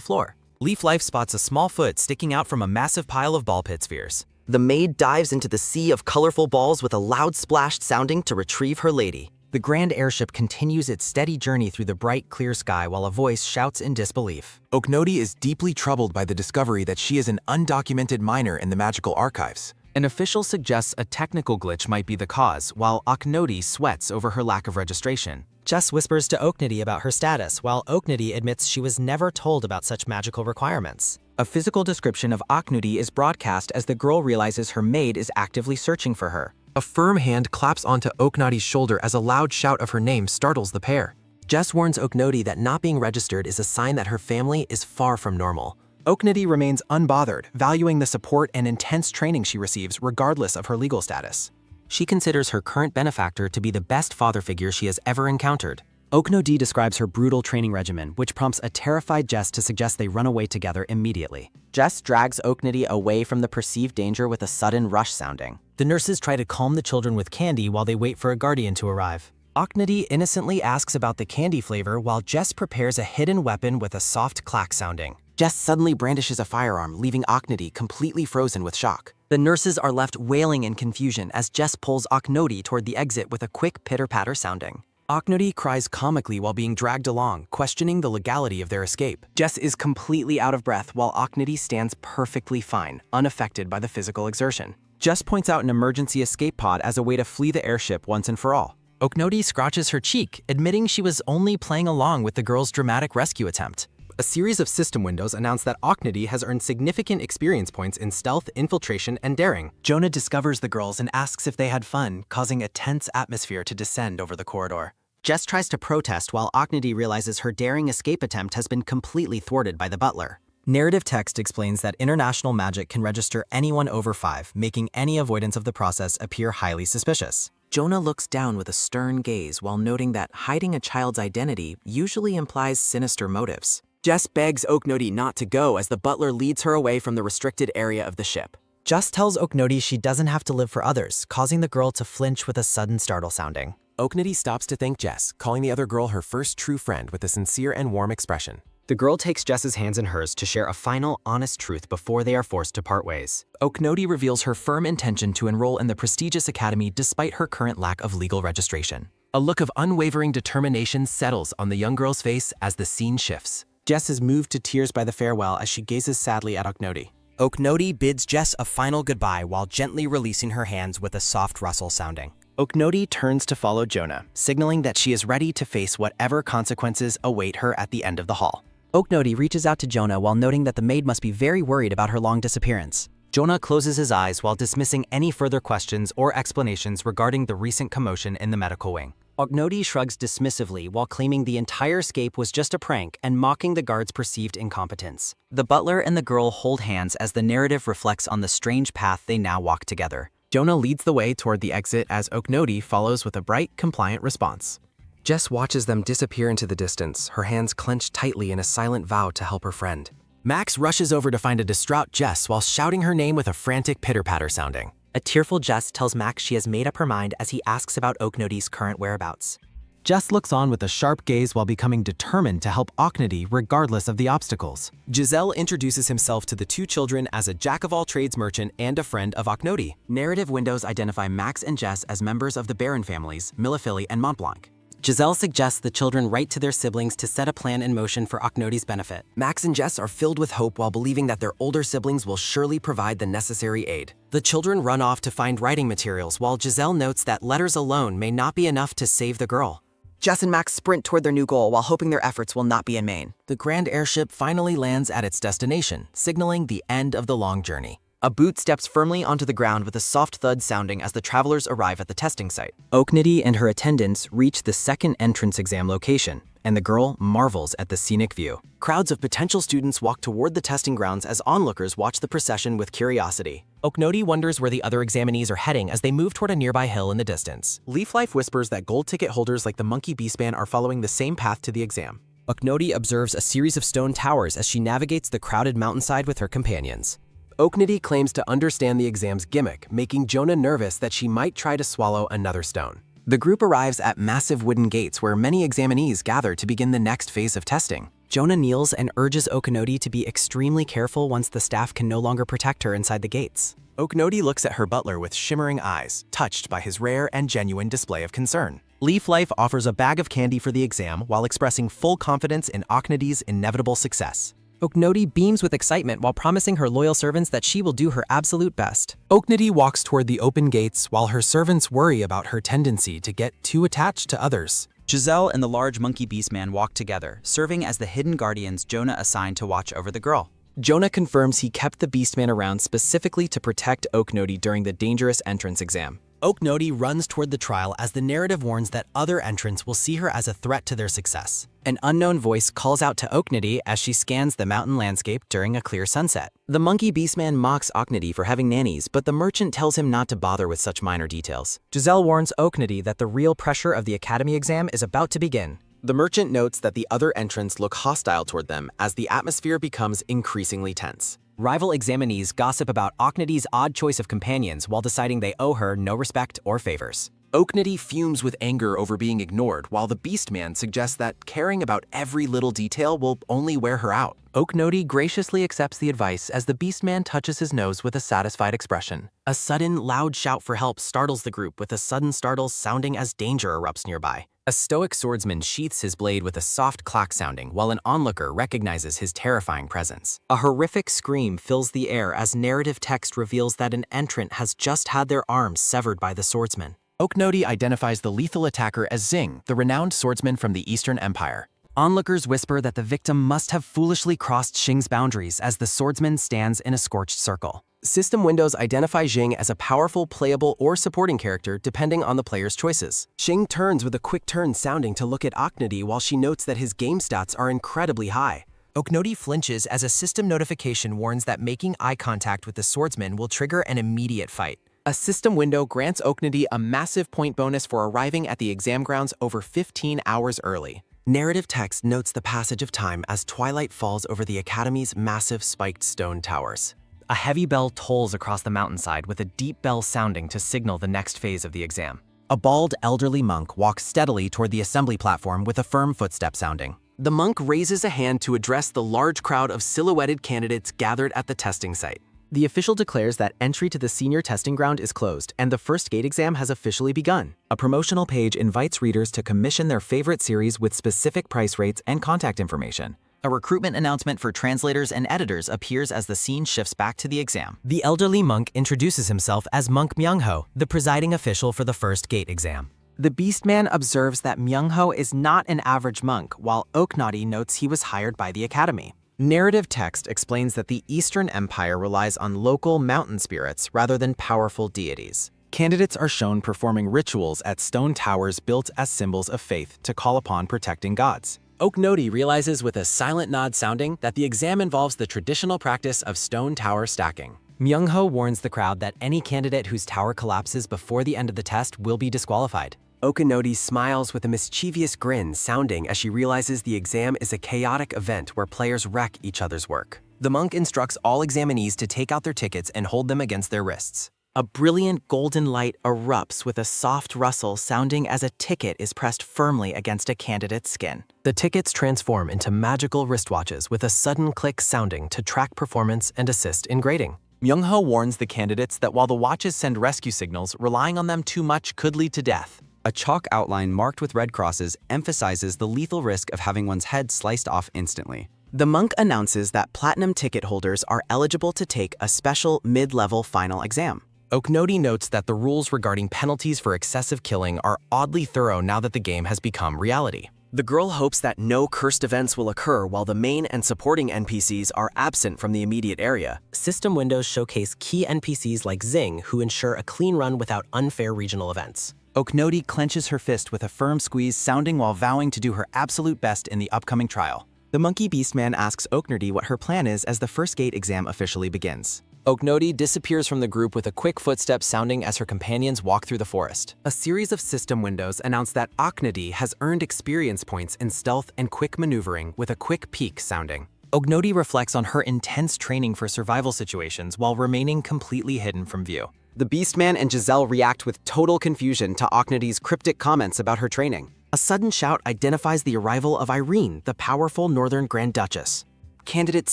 floor. Leaf Life spots a small foot sticking out from a massive pile of ball pit spheres. The maid dives into the sea of colorful balls with a loud splash sounding to retrieve her lady. The grand airship continues its steady journey through the bright, clear sky while a voice shouts in disbelief. Oknoti is deeply troubled by the discovery that she is an undocumented minor in the magical archives. An official suggests a technical glitch might be the cause, while Oknoti sweats over her lack of registration. Jess whispers to Oknoti about her status, while Oknoti admits she was never told about such magical requirements. A physical description of Oknoti is broadcast as the girl realizes her maid is actively searching for her. A firm hand claps onto Oknoti's shoulder as a loud shout of her name startles the pair. Jess warns Oknoti that not being registered is a sign that her family is far from normal. Oknoti remains unbothered, valuing the support and intense training she receives regardless of her legal status. She considers her current benefactor to be the best father figure she has ever encountered. Oknoti describes her brutal training regimen, which prompts a terrified Jess to suggest they run away together immediately. Jess drags Oknoti away from the perceived danger with a sudden rush sounding. The nurses try to calm the children with candy while they wait for a guardian to arrive. Oknoti innocently asks about the candy flavor while Jess prepares a hidden weapon with a soft clack sounding. Jess suddenly brandishes a firearm, leaving Oknoti completely frozen with shock. The nurses are left wailing in confusion as Jess pulls Oknoti toward the exit with a quick pitter-patter sounding. Oknoti cries comically while being dragged along, questioning the legality of their escape. Jess is completely out of breath while Oknoti stands perfectly fine, unaffected by the physical exertion. Jess points out an emergency escape pod as a way to flee the airship once and for all. Oknoti scratches her cheek, admitting she was only playing along with the girl's dramatic rescue attempt. A series of system windows announce that Oknoti has earned significant experience points in stealth, infiltration, and daring. Jonah discovers the girls and asks if they had fun, causing a tense atmosphere to descend over the corridor. Jess tries to protest while Oknoti realizes her daring escape attempt has been completely thwarted by the butler. Narrative text explains that international magic can register anyone over 5, making any avoidance of the process appear highly suspicious. Jonah looks down with a stern gaze while noting that hiding a child's identity usually implies sinister motives. Jess begs Oknoti not to go as the butler leads her away from the restricted area of the ship. Jess tells Oknoti she doesn't have to live for others, causing the girl to flinch with a sudden startle sounding. Oknoti stops to thank Jess, calling the other girl her first true friend with a sincere and warm expression. The girl takes Jess's hands in hers to share a final, honest truth before they are forced to part ways. Oknoti reveals her firm intention to enroll in the prestigious academy despite her current lack of legal registration. A look of unwavering determination settles on the young girl's face as the scene shifts. Jess is moved to tears by the farewell as she gazes sadly at Oknoti. Oknoti bids Jess a final goodbye while gently releasing her hands with a soft rustle sounding. Oknoti turns to follow Jonah, signaling that she is ready to face whatever consequences await her at the end of the hall. Oknoti reaches out to Jonah while noting that the maid must be very worried about her long disappearance. Jonah closes his eyes while dismissing any further questions or explanations regarding the recent commotion in the medical wing. Oknoti shrugs dismissively while claiming the entire escape was just a prank and mocking the guard's perceived incompetence. The butler and the girl hold hands as the narrative reflects on the strange path they now walk together. Jonah leads the way toward the exit as Oknoti follows with a bright, compliant response. Jess watches them disappear into the distance, her hands clenched tightly in a silent vow to help her friend. Max rushes over to find a distraught Jess while shouting her name with a frantic pitter-patter sounding. A tearful Jess tells Max she has made up her mind as he asks about Oknoti's current whereabouts. Jess looks on with a sharp gaze while becoming determined to help Oknady regardless of the obstacles. Giselle introduces himself to the two children as a jack-of-all-trades merchant and a friend of Oknody. Narrative windows identify Max and Jess as members of the Baron families, Millefilly and Montblanc. Giselle suggests the children write to their siblings to set a plan in motion for Oknody's benefit. Max and Jess are filled with hope while believing that their older siblings will surely provide the necessary aid. The children run off to find writing materials while Giselle notes that letters alone may not be enough to save the girl. Jess and Max sprint toward their new goal while hoping their efforts will not be in vain. The grand airship finally lands at its destination, signaling the end of the long journey. A boot steps firmly onto the ground with a soft thud sounding as the travelers arrive at the testing site. Oknady and her attendants reach the second entrance exam location, and the girl marvels at the scenic view. Crowds of potential students walk toward the testing grounds as onlookers watch the procession with curiosity. Oknody wonders where the other examinees are heading as they move toward a nearby hill in the distance. Leaf Life whispers that gold ticket holders like the Monkey Beastman are following the same path to the exam. Oknody observes a series of stone towers as she navigates the crowded mountainside with her companions. Oknady claims to understand the exam's gimmick, making Jonah nervous that she might try to swallow another stone. The group arrives at massive wooden gates where many examinees gather to begin the next phase of testing. Jonah kneels and urges Oknody to be extremely careful once the staff can no longer protect her inside the gates. Oknody looks at her butler with shimmering eyes, touched by his rare and genuine display of concern. Leaf Life offers a bag of candy for the exam while expressing full confidence in Oknady's inevitable success. Oknody beams with excitement while promising her loyal servants that she will do her absolute best. Oknady walks toward the open gates while her servants worry about her tendency to get too attached to others. Giselle and the large Monkey Beastman walk together, serving as the hidden guardians Jonah assigned to watch over the girl. Jonah confirms he kept the Beastman around specifically to protect Oknody during the dangerous entrance exam. Oknody runs toward the trial as the narrative warns that other entrants will see her as a threat to their success. An unknown voice calls out to Oknady as she scans the mountain landscape during a clear sunset. The Monkey Beastman mocks Oknady for having nannies, but the merchant tells him not to bother with such minor details. Giselle warns Oknady that the real pressure of the academy exam is about to begin. The merchant notes that the other entrants look hostile toward them as the atmosphere becomes increasingly tense. Rival examinees gossip about Oknady's odd choice of companions while deciding they owe her no respect or favors. Oknady fumes with anger over being ignored, while the Beastman suggests that caring about every little detail will only wear her out. Oknody graciously accepts the advice as the Beastman touches his nose with a satisfied expression. A sudden, loud shout for help startles the group with a sudden startle sounding as danger erupts nearby. A stoic swordsman sheaths his blade with a soft clack sounding while an onlooker recognizes his terrifying presence. A horrific scream fills the air as narrative text reveals that an entrant has just had their arms severed by the swordsman. Oknody identifies the lethal attacker as Xing, the renowned swordsman from the Eastern Empire. Onlookers whisper that the victim must have foolishly crossed Xing's boundaries as the swordsman stands in a scorched circle. System windows identify Xing as a powerful, playable, or supporting character depending on the player's choices. Xing turns with a quick turn sounding to look at Oknady while she notes that his game stats are incredibly high. Oknody flinches as a system notification warns that making eye contact with the swordsman will trigger an immediate fight. A system window grants Oknady a massive point bonus for arriving at the exam grounds over 15 hours early. Narrative text notes the passage of time as twilight falls over the Academy's massive spiked stone towers. A heavy bell tolls across the mountainside with a deep bell sounding to signal the next phase of the exam. A bald, elderly monk walks steadily toward the assembly platform with a firm footstep sounding. The monk raises a hand to address the large crowd of silhouetted candidates gathered at the testing site. The official declares that entry to the senior testing ground is closed and the first gate exam has officially begun. A promotional page invites readers to commission their favorite series with specific price rates and contact information. A recruitment announcement for translators and editors appears as the scene shifts back to the exam. The elderly monk introduces himself as Monk Myungho, the presiding official for the first gate exam. The Beastman observes that Myungho is not an average monk, while Oknody notes he was hired by the academy. Narrative text explains that the Eastern Empire relies on local mountain spirits rather than powerful deities. Candidates are shown performing rituals at stone towers built as symbols of faith to call upon protecting gods. Oknody realizes with a silent nod sounding that the exam involves the traditional practice of stone tower stacking. Myungho warns the crowd that any candidate whose tower collapses before the end of the test will be disqualified. Oknody smiles with a mischievous grin sounding as she realizes the exam is a chaotic event where players wreck each other's work. The monk instructs all examinees to take out their tickets and hold them against their wrists. A brilliant golden light erupts with a soft rustle sounding as a ticket is pressed firmly against a candidate's skin. The tickets transform into magical wristwatches with a sudden click sounding to track performance and assist in grading. Myung-ho warns the candidates that while the watches send rescue signals, relying on them too much could lead to death. A chalk outline marked with red crosses emphasizes the lethal risk of having one's head sliced off instantly. The monk announces that platinum ticket holders are eligible to take a special mid-level final exam. Oknoti notes that the rules regarding penalties for excessive killing are oddly thorough now that the game has become reality. The girl hopes that no cursed events will occur while the main and supporting NPCs are absent from the immediate area. System windows showcase key NPCs like Zing, who ensure a clean run without unfair regional events. Oknoti clenches her fist with a firm squeeze, sounding while vowing to do her absolute best in the upcoming trial. The monkey beastman asks Oknoti what her plan is as the first gate exam officially begins. Oknoti disappears from the group with a quick footstep sounding as her companions walk through the forest. A series of system windows announce that Oknoti has earned experience points in stealth and quick maneuvering with a quick peak sounding. Oknoti reflects on her intense training for survival situations while remaining completely hidden from view. The Beastman and Giselle react with total confusion to Oknoti's cryptic comments about her training. A sudden shout identifies the arrival of Irene, the powerful Northern Grand Duchess. Candidates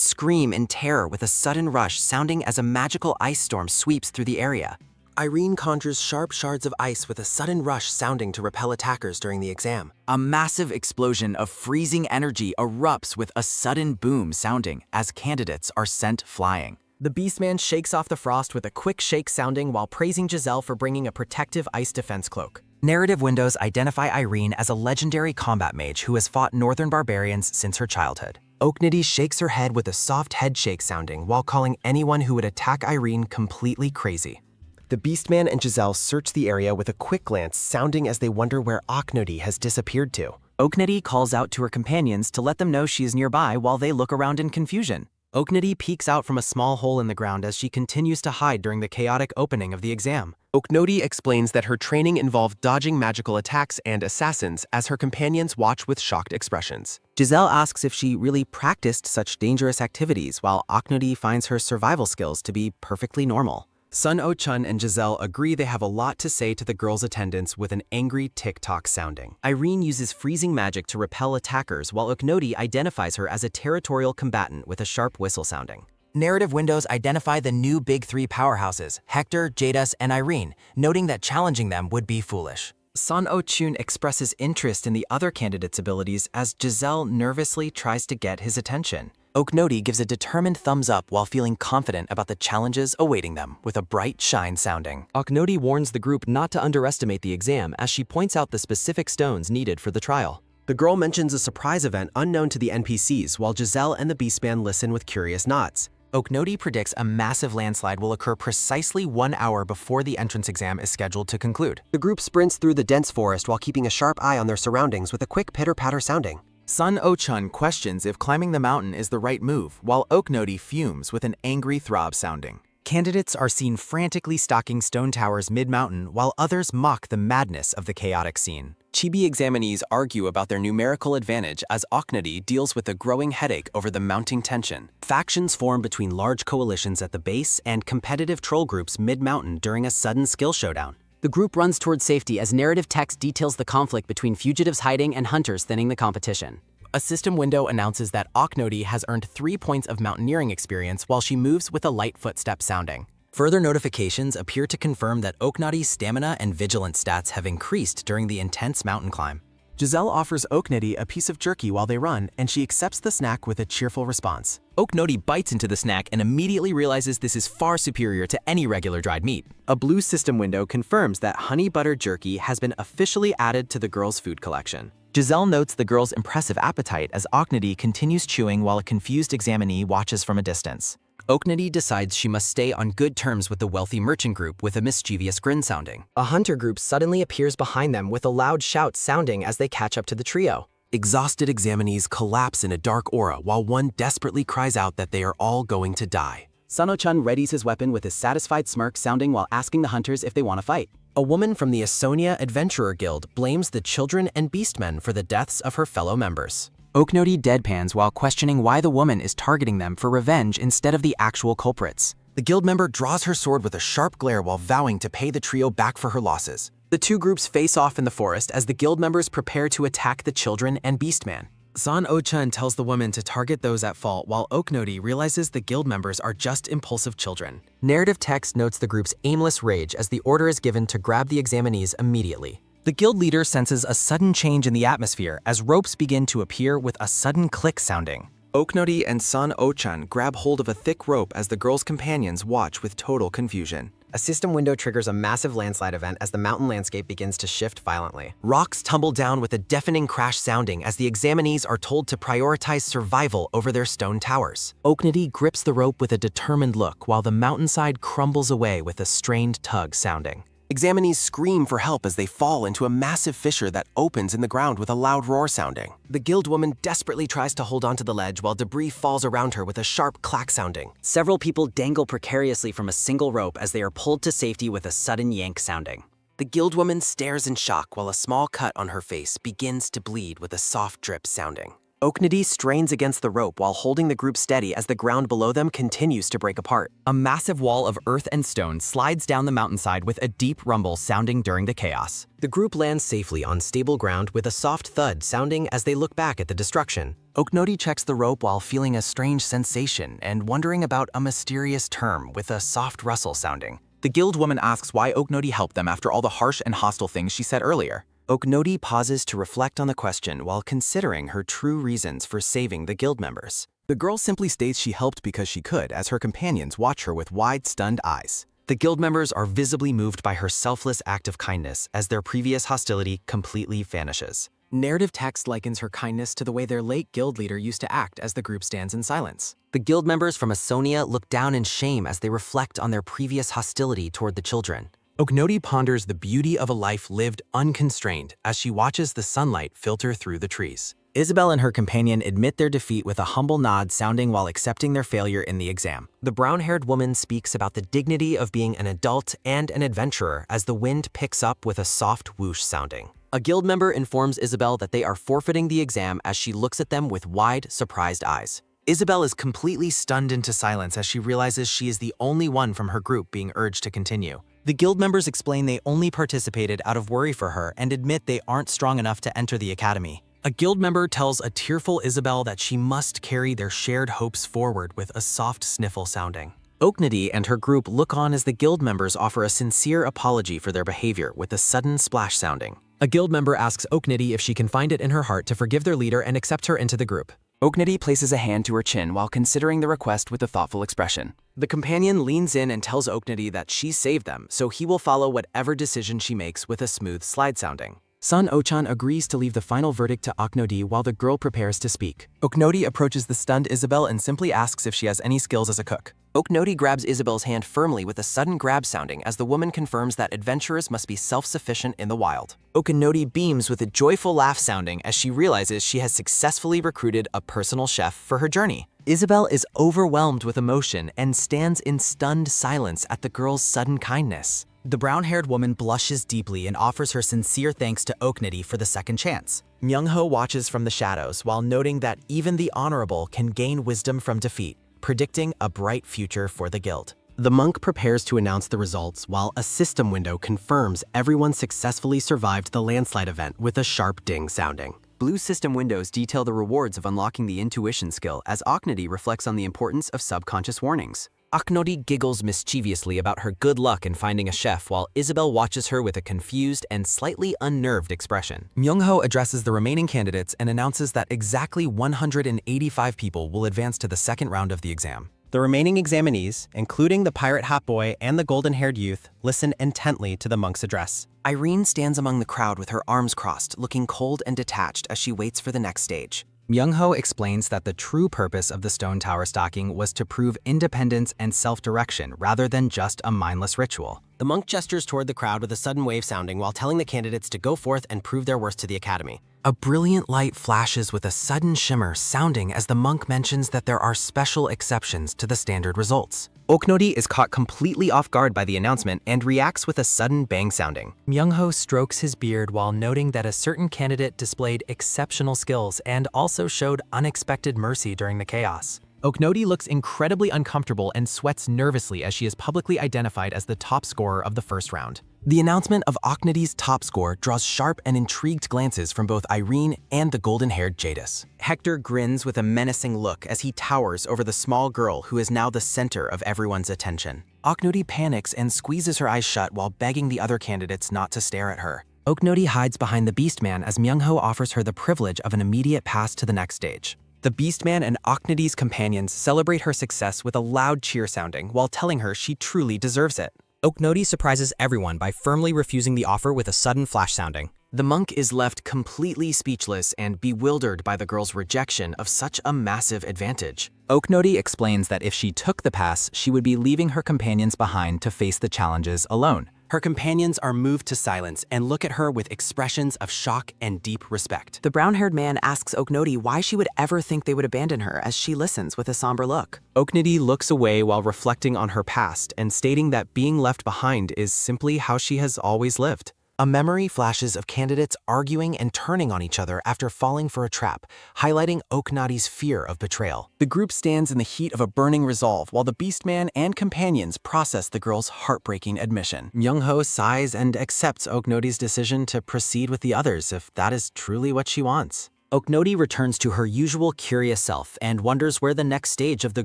scream in terror with a sudden rush sounding as a magical ice storm sweeps through the area. Irene conjures sharp shards of ice with a sudden rush sounding to repel attackers during the exam. A massive explosion of freezing energy erupts with a sudden boom sounding as candidates are sent flying. The Beastman shakes off the frost with a quick shake sounding while praising Giselle for bringing a protective ice defense cloak. Narrative windows identify Irene as a legendary combat mage who has fought northern barbarians since her childhood. Oknoti shakes her head with a soft head shake sounding while calling anyone who would attack Irene completely crazy. The Beastman and Giselle search the area with a quick glance, sounding as they wonder where Oknoti has disappeared to. Oknoti calls out to her companions to let them know she is nearby while they look around in confusion. Oknoti peeks out from a small hole in the ground as she continues to hide during the chaotic opening of the exam. Oknoti explains that her training involved dodging magical attacks and assassins as her companions watch with shocked expressions. Giselle asks if she really practiced such dangerous activities while Oknoti finds her survival skills to be perfectly normal. Sun Oh-chun and Giselle agree they have a lot to say to the girls' attendants with an angry tick-tock sounding. Irene uses freezing magic to repel attackers while Oknoti identifies her as a territorial combatant with a sharp whistle sounding. Narrative windows identify the new big three powerhouses, Hector, Jadis, and Irene, noting that challenging them would be foolish. Sun Oh-chun expresses interest in the other candidates' abilities as Giselle nervously tries to get his attention. Oknoti gives a determined thumbs up while feeling confident about the challenges awaiting them with a bright shine sounding. Oknoti warns the group not to underestimate the exam as she points out the specific stones needed for the trial. The girl mentions a surprise event unknown to the NPCs while Giselle and the Beastman listen with curious nods. Oknoti predicts a massive landslide will occur precisely 1 hour before the entrance exam is scheduled to conclude. The group sprints through the dense forest while keeping a sharp eye on their surroundings with a quick pitter-patter sounding. Sun Oh-chun questions if climbing the mountain is the right move, while Oknoti fumes with an angry throb sounding. Candidates are seen frantically stalking stone towers mid-mountain while others mock the madness of the chaotic scene. Chibi examinees argue about their numerical advantage as Oknoti deals with a growing headache over the mounting tension. Factions form between large coalitions at the base and competitive troll groups mid-mountain during a sudden skill showdown. The group runs towards safety as narrative text details the conflict between fugitives hiding and hunters thinning the competition. A system window announces that Oknoti has earned 3 points of mountaineering experience while she moves with a light footstep sounding. Further notifications appear to confirm that Oknoti's stamina and vigilance stats have increased during the intense mountain climb. Giselle offers Oknoti a piece of jerky while they run, and she accepts the snack with a cheerful response. Oknoti bites into the snack and immediately realizes this is far superior to any regular dried meat. A blue system window confirms that honey butter jerky has been officially added to the girls' food collection. Giselle notes the girl's impressive appetite as Oknoti continues chewing while a confused examinee watches from a distance. Oknoti decides she must stay on good terms with the wealthy merchant group with a mischievous grin sounding. A hunter group suddenly appears behind them with a loud shout sounding as they catch up to the trio. Exhausted examinees collapse in a dark aura while one desperately cries out that they are all going to die. Sun Oh-chun readies his weapon with a satisfied smirk sounding while asking the hunters if they want to fight. A woman from the Esonia Adventurer Guild blames the children and beastmen for the deaths of her fellow members. Oknoti deadpans while questioning why the woman is targeting them for revenge instead of the actual culprits. The guild member draws her sword with a sharp glare while vowing to pay the trio back for her losses. The two groups face off in the forest as the guild members prepare to attack the children and Beastman. San O-chun tells the woman to target those at fault while Oknoti realizes the guild members are just impulsive children. Narrative text notes the group's aimless rage as the order is given to grab the examinees immediately. The guild leader senses a sudden change in the atmosphere as ropes begin to appear with a sudden click sounding. Oknoti and San O-chun grab hold of a thick rope as the girl's companions watch with total confusion. A system window triggers a massive landslide event as the mountain landscape begins to shift violently. Rocks tumble down with a deafening crash sounding as the examinees are told to prioritize survival over their stone towers. Oknoti grips the rope with a determined look while the mountainside crumbles away with a strained tug sounding. Examinees scream for help as they fall into a massive fissure that opens in the ground with a loud roar sounding. The guild woman desperately tries to hold onto the ledge while debris falls around her with a sharp clack sounding. Several people dangle precariously from a single rope as they are pulled to safety with a sudden yank sounding. The guild woman stares in shock while a small cut on her face begins to bleed with a soft drip sounding. Oknoti strains against the rope while holding the group steady as the ground below them continues to break apart. A massive wall of earth and stone slides down the mountainside with a deep rumble sounding during the chaos. The group lands safely on stable ground with a soft thud sounding as they look back at the destruction. Oknoti checks the rope while feeling a strange sensation and wondering about a mysterious term with a soft rustle sounding. The guild woman asks why Oknoti helped them after all the harsh and hostile things she said earlier. Oknoti pauses to reflect on the question while considering her true reasons for saving the guild members. The girl simply states she helped because she could as her companions watch her with wide, stunned eyes. The guild members are visibly moved by her selfless act of kindness as their previous hostility completely vanishes. Narrative text likens her kindness to the way their late guild leader used to act as the group stands in silence. The guild members from Asonia look down in shame as they reflect on their previous hostility toward the children. Oknoti ponders the beauty of a life lived unconstrained as she watches the sunlight filter through the trees. Isabel and her companion admit their defeat with a humble nod sounding while accepting their failure in the exam. The brown-haired woman speaks about the dignity of being an adult and an adventurer as the wind picks up with a soft whoosh sounding. A guild member informs Isabel that they are forfeiting the exam as she looks at them with wide, surprised eyes. Isabel is completely stunned into silence as she realizes she is the only one from her group being urged to continue. The guild members explain they only participated out of worry for her and admit they aren't strong enough to enter the academy. A guild member tells a tearful Isabel that she must carry their shared hopes forward with a soft sniffle sounding. Oknoti and her group look on as the guild members offer a sincere apology for their behavior with a sudden splash sounding. A guild member asks Oknoti if she can find it in her heart to forgive their leader and accept her into the group. Oknoti places a hand to her chin while considering the request with a thoughtful expression. The companion leans in and tells Oknoti that she saved them, so he will follow whatever decision she makes with a smooth slide sounding. San O-chan agrees to leave the final verdict to Oknoti while the girl prepares to speak. Oknoti approaches the stunned Isabel and simply asks if she has any skills as a cook. Oknoti grabs Isabel's hand firmly with a sudden grab sounding as the woman confirms that adventurers must be self-sufficient in the wild. Oknoti beams with a joyful laugh sounding as she realizes she has successfully recruited a personal chef for her journey. Isabel is overwhelmed with emotion and stands in stunned silence at the girl's sudden kindness. The brown-haired woman blushes deeply and offers her sincere thanks to Oknoti for the second chance. Myung-ho watches from the shadows while noting that even the honorable can gain wisdom from defeat, predicting a bright future for the guild. The monk prepares to announce the results while a system window confirms everyone successfully survived the landslide event with a sharp ding sounding. Blue system windows detail the rewards of unlocking the intuition skill as Oknoti reflects on the importance of subconscious warnings. Oknoti giggles mischievously about her good luck in finding a chef while Isabel watches her with a confused and slightly unnerved expression. Myung-ho addresses the remaining candidates and announces that exactly 185 people will advance to the second round of the exam. The remaining examinees, including the pirate hot boy and the golden-haired youth, listen intently to the monk's address. Irene stands among the crowd with her arms crossed, looking cold and detached as she waits for the next stage. Myung-ho explains that the true purpose of the stone tower stocking was to prove independence and self-direction rather than just a mindless ritual. The monk gestures toward the crowd with a sudden wave sounding while telling the candidates to go forth and prove their worth to the academy. A brilliant light flashes with a sudden shimmer sounding as the monk mentions that there are special exceptions to the standard results. Oknoti is caught completely off guard by the announcement and reacts with a sudden bang sounding. Myung-ho strokes his beard while noting that a certain candidate displayed exceptional skills and also showed unexpected mercy during the chaos. Oknoti looks incredibly uncomfortable and sweats nervously as she is publicly identified as the top scorer of the first round. The announcement of Oknoti's top score draws sharp and intrigued glances from both Irene and the golden-haired Jadis. Hector grins with a menacing look as he towers over the small girl who is now the center of everyone's attention. Oknoti panics and squeezes her eyes shut while begging the other candidates not to stare at her. Oknoti hides behind the Beastman as Myungho offers her the privilege of an immediate pass to the next stage. The Beastman and Oknoti's companions celebrate her success with a loud cheer sounding while telling her she truly deserves it. Oknoti surprises everyone by firmly refusing the offer with a sudden flash sounding. The monk is left completely speechless and bewildered by the girl's rejection of such a massive advantage. Oknoti explains that if she took the pass, she would be leaving her companions behind to face the challenges alone. Her companions are moved to silence and look at her with expressions of shock and deep respect. The brown-haired man asks Oknoti why she would ever think they would abandon her as she listens with a somber look. Oknoti looks away while reflecting on her past and stating that being left behind is simply how she has always lived. A memory flashes of candidates arguing and turning on each other after falling for a trap, highlighting Oknoti's fear of betrayal. The group stands in the heat of a burning resolve while the Beastman and companions process the girl's heartbreaking admission. Myungho sighs and accepts Oknoti's decision to proceed with the others if that is truly what she wants. Oknoti returns to her usual curious self and wonders where the next stage of the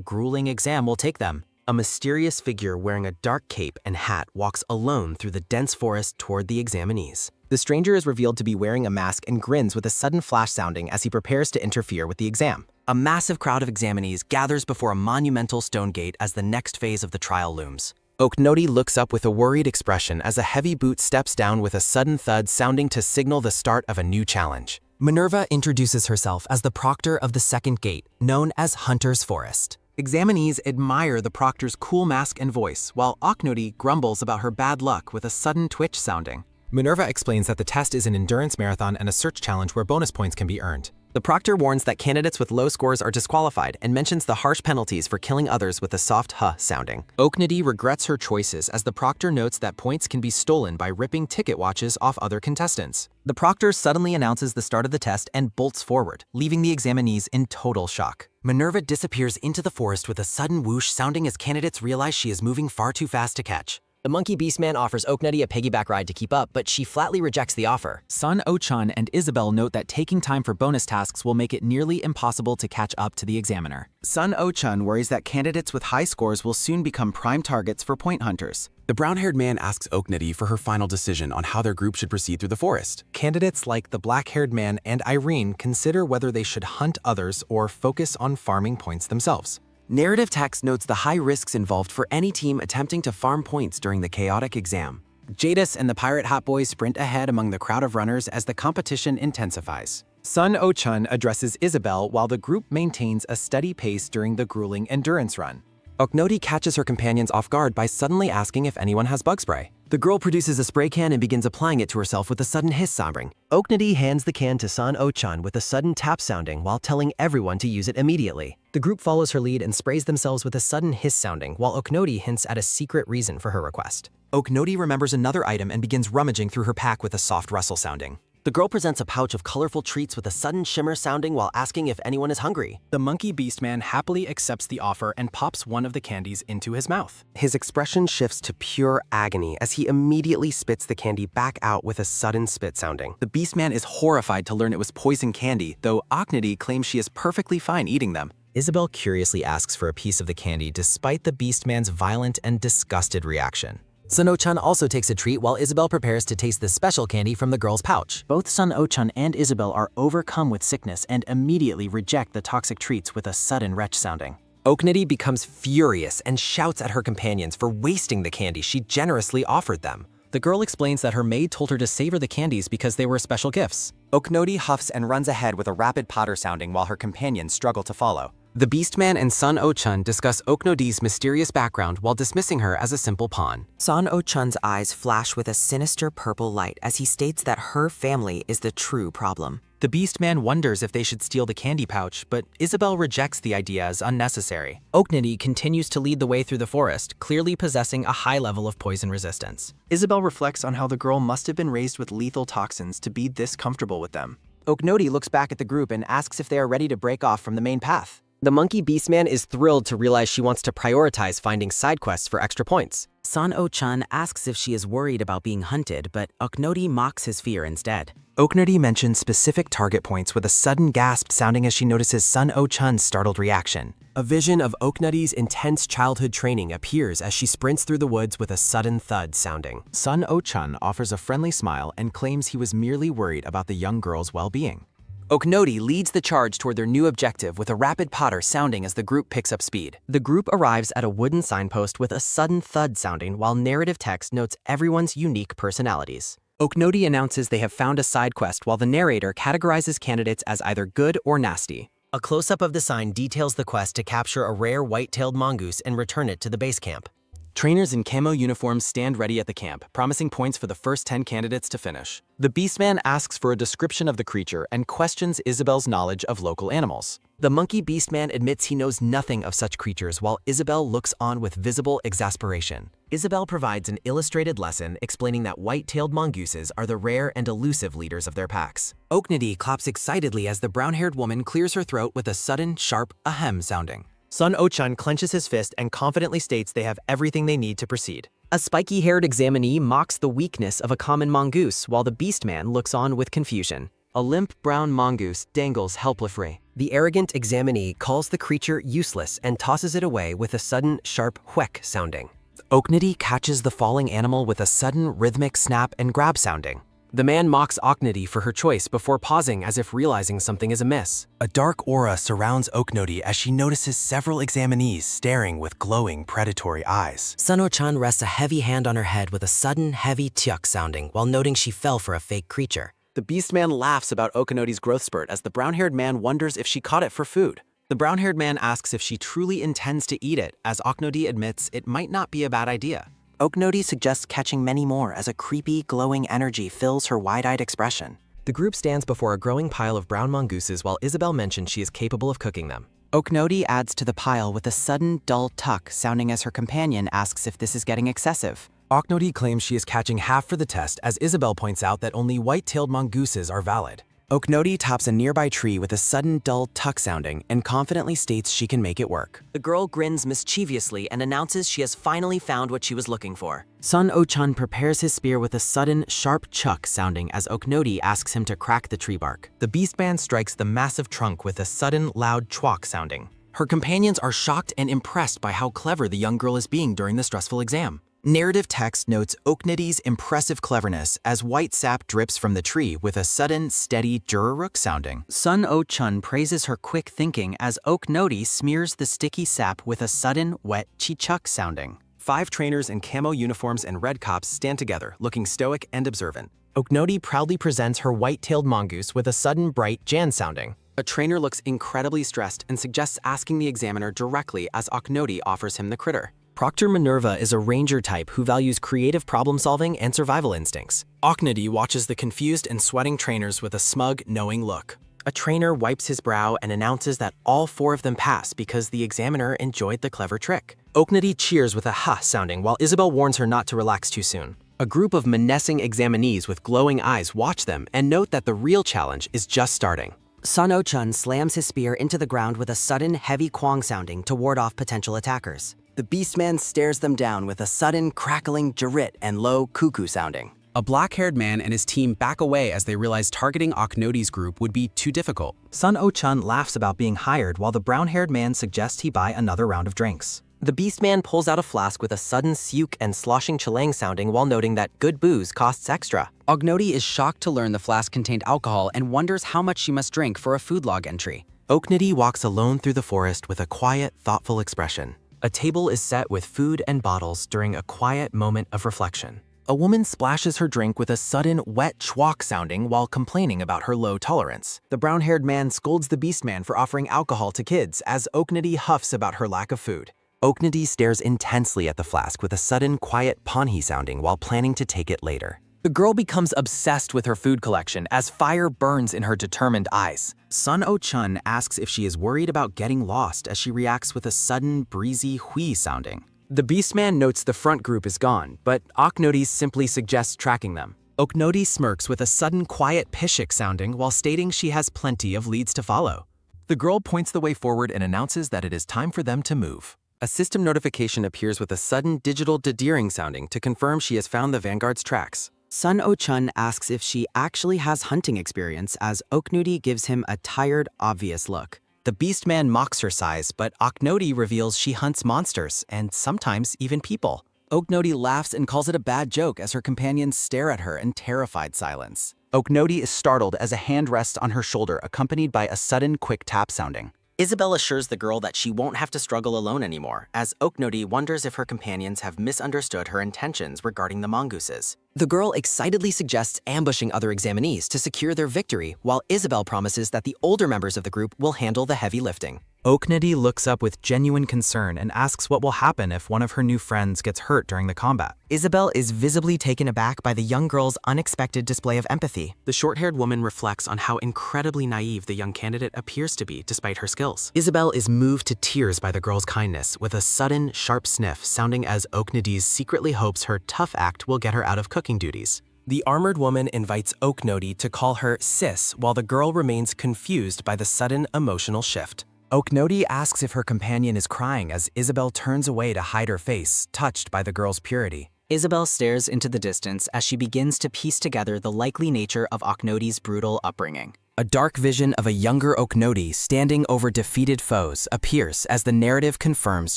grueling exam will take them. A mysterious figure wearing a dark cape and hat walks alone through the dense forest toward the examinees. The stranger is revealed to be wearing a mask and grins with a sudden flash sounding as he prepares to interfere with the exam. A massive crowd of examinees gathers before a monumental stone gate as the next phase of the trial looms. Oknoti looks up with a worried expression as a heavy boot steps down with a sudden thud sounding to signal the start of a new challenge. Minerva introduces herself as the proctor of the second gate, known as Hunter's Forest. Examinees admire the proctor's cool mask and voice, while Oknoti grumbles about her bad luck with a sudden twitch sounding. Minerva explains that the test is an endurance marathon and a search challenge where bonus points can be earned. The proctor warns that candidates with low scores are disqualified and mentions the harsh penalties for killing others with a soft huh sounding. Oknoti regrets her choices as the proctor notes that points can be stolen by ripping ticket watches off other contestants. The proctor suddenly announces the start of the test and bolts forward, leaving the examinees in total shock. Minerva disappears into the forest with a sudden whoosh sounding as candidates realize she is moving far too fast to catch. The monkey beastman offers Oknoti a piggyback ride to keep up, but she flatly rejects the offer. Sun Oh-chun and Isabel note that taking time for bonus tasks will make it nearly impossible to catch up to the examiner. Sun Oh-chun worries that candidates with high scores will soon become prime targets for point hunters. The brown-haired man asks Oknoti for her final decision on how their group should proceed through the forest. Candidates like the black-haired man and Irene consider whether they should hunt others or focus on farming points themselves. Narrative text notes the high risks involved for any team attempting to farm points during the chaotic exam. Jadis and the Pirate Hat Boys sprint ahead among the crowd of runners as the competition intensifies. Sun Oh-chun addresses Isabel while the group maintains a steady pace during the grueling endurance run. Oknoti catches her companions off guard by suddenly asking if anyone has bug spray. The girl produces a spray can and begins applying it to herself with a sudden hiss sounding. Oknoti hands the can to Sun Oh-chun with a sudden tap sounding while telling everyone to use it immediately. The group follows her lead and sprays themselves with a sudden hiss sounding, while Oknoti hints at a secret reason for her request. Oknoti remembers another item and begins rummaging through her pack with a soft rustle sounding. The girl presents a pouch of colorful treats with a sudden shimmer sounding while asking if anyone is hungry. The monkey beastman happily accepts the offer and pops one of the candies into his mouth. His expression shifts to pure agony as he immediately spits the candy back out with a sudden spit sounding. The beastman is horrified to learn it was poison candy, though Oknoti claims she is perfectly fine eating them. Isabel curiously asks for a piece of the candy despite the beastman's violent and disgusted reaction. Sun Oh-chun also takes a treat while Isabel prepares to taste the special candy from the girl's pouch. Both Sun Oh-chun and Isabel are overcome with sickness and immediately reject the toxic treats with a sudden retch sounding. Oknoti becomes furious and shouts at her companions for wasting the candy she generously offered them. The girl explains that her maid told her to savor the candies because they were special gifts. Oknoti huffs and runs ahead with a rapid patter sounding while her companions struggle to follow. The Beastman and Sun Oh-chun discuss Oknoti's mysterious background while dismissing her as a simple pawn. Sun Oh-chun's eyes flash with a sinister purple light as he states that her family is the true problem. The Beastman wonders if they should steal the candy pouch, but Isabel rejects the idea as unnecessary. Oknoti continues to lead the way through the forest, clearly possessing a high level of poison resistance. Isabel reflects on how the girl must have been raised with lethal toxins to be this comfortable with them. Oknoti looks back at the group and asks if they are ready to break off from the main path. The monkey beastman is thrilled to realize she wants to prioritize finding side quests for extra points. Sun Oh-chun asks if she is worried about being hunted, but Oknoti mocks his fear instead. Oknoti mentions specific target points with a sudden gasp sounding as she notices Sun Oh-chun's startled reaction. A vision of Oknoti's intense childhood training appears as she sprints through the woods with a sudden thud sounding. Sun Oh-chun offers a friendly smile and claims he was merely worried about the young girl's well-being. Oknoti leads the charge toward their new objective with a rapid patter sounding as the group picks up speed. The group arrives at a wooden signpost with a sudden thud sounding while narrative text notes everyone's unique personalities. Oknoti announces they have found a side quest while the narrator categorizes candidates as either good or nasty. A close-up of the sign details the quest to capture a rare white-tailed mongoose and return it to the base camp. Trainers in camo uniforms stand ready at the camp, promising points for the first 10 candidates to finish. The Beastman asks for a description of the creature and questions Isabel's knowledge of local animals. The monkey beastman admits he knows nothing of such creatures while Isabel looks on with visible exasperation. Isabel provides an illustrated lesson explaining that white-tailed mongooses are the rare and elusive leaders of their packs. Oknoti claps excitedly as the brown-haired woman clears her throat with a sudden, sharp ahem sounding. Sun Oh-chun clenches his fist and confidently states they have everything they need to proceed. A spiky-haired examinee mocks the weakness of a common mongoose while the beastman looks on with confusion. A limp brown mongoose dangles helplessly. The arrogant examinee calls the creature useless and tosses it away with a sudden, sharp wheck sounding. Oknoti catches the falling animal with a sudden rhythmic snap and grab sounding. The man mocks Oknoti for her choice before pausing as if realizing something is amiss. A dark aura surrounds Oknoti as she notices several examinees staring with glowing predatory eyes. Sun Oh-chun rests a heavy hand on her head with a sudden, heavy tyuk sounding while noting she fell for a fake creature. The Beastman laughs about Oknoti's growth spurt as the brown-haired man wonders if she caught it for food. The brown-haired man asks if she truly intends to eat it, as Oknoti admits it might not be a bad idea. Oknoti suggests catching many more as a creepy, glowing energy fills her wide-eyed expression. The group stands before a growing pile of brown mongooses while Isabel mentions she is capable of cooking them. Oknoti adds to the pile with a sudden, dull tuck, sounding as her companion asks if this is getting excessive. Oknoti claims she is catching half for the test as Isabel points out that only white-tailed mongooses are valid. Oknoti tops a nearby tree with a sudden dull tuck sounding and confidently states she can make it work. The girl grins mischievously and announces she has finally found what she was looking for. Sun Oh-chun prepares his spear with a sudden, sharp chuck sounding as Oknoti asks him to crack the tree bark. The beastman strikes the massive trunk with a sudden, loud chwok sounding. Her companions are shocked and impressed by how clever the young girl is being during the stressful exam. Narrative text notes Oknoti's impressive cleverness as white sap drips from the tree with a sudden, steady jururuk sounding. Sun Oh-chun praises her quick thinking as Oknoti smears the sticky sap with a sudden, wet chichuk sounding. 5 trainers in camo uniforms and red cops stand together, looking stoic and observant. Oknoti proudly presents her white-tailed mongoose with a sudden, bright jan sounding. A trainer looks incredibly stressed and suggests asking the examiner directly as Oknoti offers him the critter. Proctor Minerva is a ranger type who values creative problem-solving and survival instincts. Oknoti watches the confused and sweating trainers with a smug, knowing look. A trainer wipes his brow and announces that all 4 of them pass because the examiner enjoyed the clever trick. Oknoti cheers with a ha sounding while Isabel warns her not to relax too soon. A group of menacing examinees with glowing eyes watch them and note that the real challenge is just starting. Sun Oh-chun slams his spear into the ground with a sudden, heavy kwang sounding to ward off potential attackers. The beastman stares them down with a sudden, crackling jirit and low cuckoo sounding. A black-haired man and his team back away as they realize targeting Oknoti's group would be too difficult. Sun Oh-chun laughs about being hired while the brown-haired man suggests he buy another round of drinks. The beastman pulls out a flask with a sudden seuk and sloshing chilang sounding while noting that good booze costs extra. Oknoti is shocked to learn the flask contained alcohol and wonders how much she must drink for a food log entry. Oknoti walks alone through the forest with a quiet, thoughtful expression. A table is set with food and bottles during a quiet moment of reflection. A woman splashes her drink with a sudden wet chwok sounding while complaining about her low tolerance. The brown-haired man scolds the beastman for offering alcohol to kids as Oknoti huffs about her lack of food. Oknoti stares intensely at the flask with a sudden quiet ponhi sounding while planning to take it later. The girl becomes obsessed with her food collection as fire burns in her determined eyes. Sun Oh-chun asks if she is worried about getting lost as she reacts with a sudden, breezy hui sounding. The beastman notes the front group is gone, but Oknoti simply suggests tracking them. Oknoti smirks with a sudden quiet pishik sounding while stating she has plenty of leads to follow. The girl points the way forward and announces that it is time for them to move. A system notification appears with a sudden digital deering sounding to confirm she has found the Vanguard's tracks. Sun Oh-chun asks if she actually has hunting experience as Oknudi gives him a tired, obvious look. The Beastman mocks her size, but Oknodi reveals she hunts monsters, and sometimes even people. Oknodi laughs and calls it a bad joke as her companions stare at her in terrified silence. Oknodi is startled as a hand rests on her shoulder, accompanied by a sudden, quick tap sounding. Isabel assures the girl that she won't have to struggle alone anymore, as Oknodi wonders if her companions have misunderstood her intentions regarding the mongooses. The girl excitedly suggests ambushing other examinees to secure their victory, while Isabel promises that the older members of the group will handle the heavy lifting. Oknudi looks up with genuine concern and asks what will happen if one of her new friends gets hurt during the combat. Isabel is visibly taken aback by the young girl's unexpected display of empathy. The short-haired woman reflects on how incredibly naive the young candidate appears to be despite her skills. Isabel is moved to tears by the girl's kindness, with a sudden, sharp sniff sounding as Oknudi secretly hopes her tough act will get her out of cooking duties. The armored woman invites Oknodi to call her sis while the girl remains confused by the sudden emotional shift. Oknodi asks if her companion is crying as Isabel turns away to hide her face, touched by the girl's purity. Isabel stares into the distance as she begins to piece together the likely nature of Oknodi's brutal upbringing. A dark vision of a younger Oknodi standing over defeated foes appears as the narrative confirms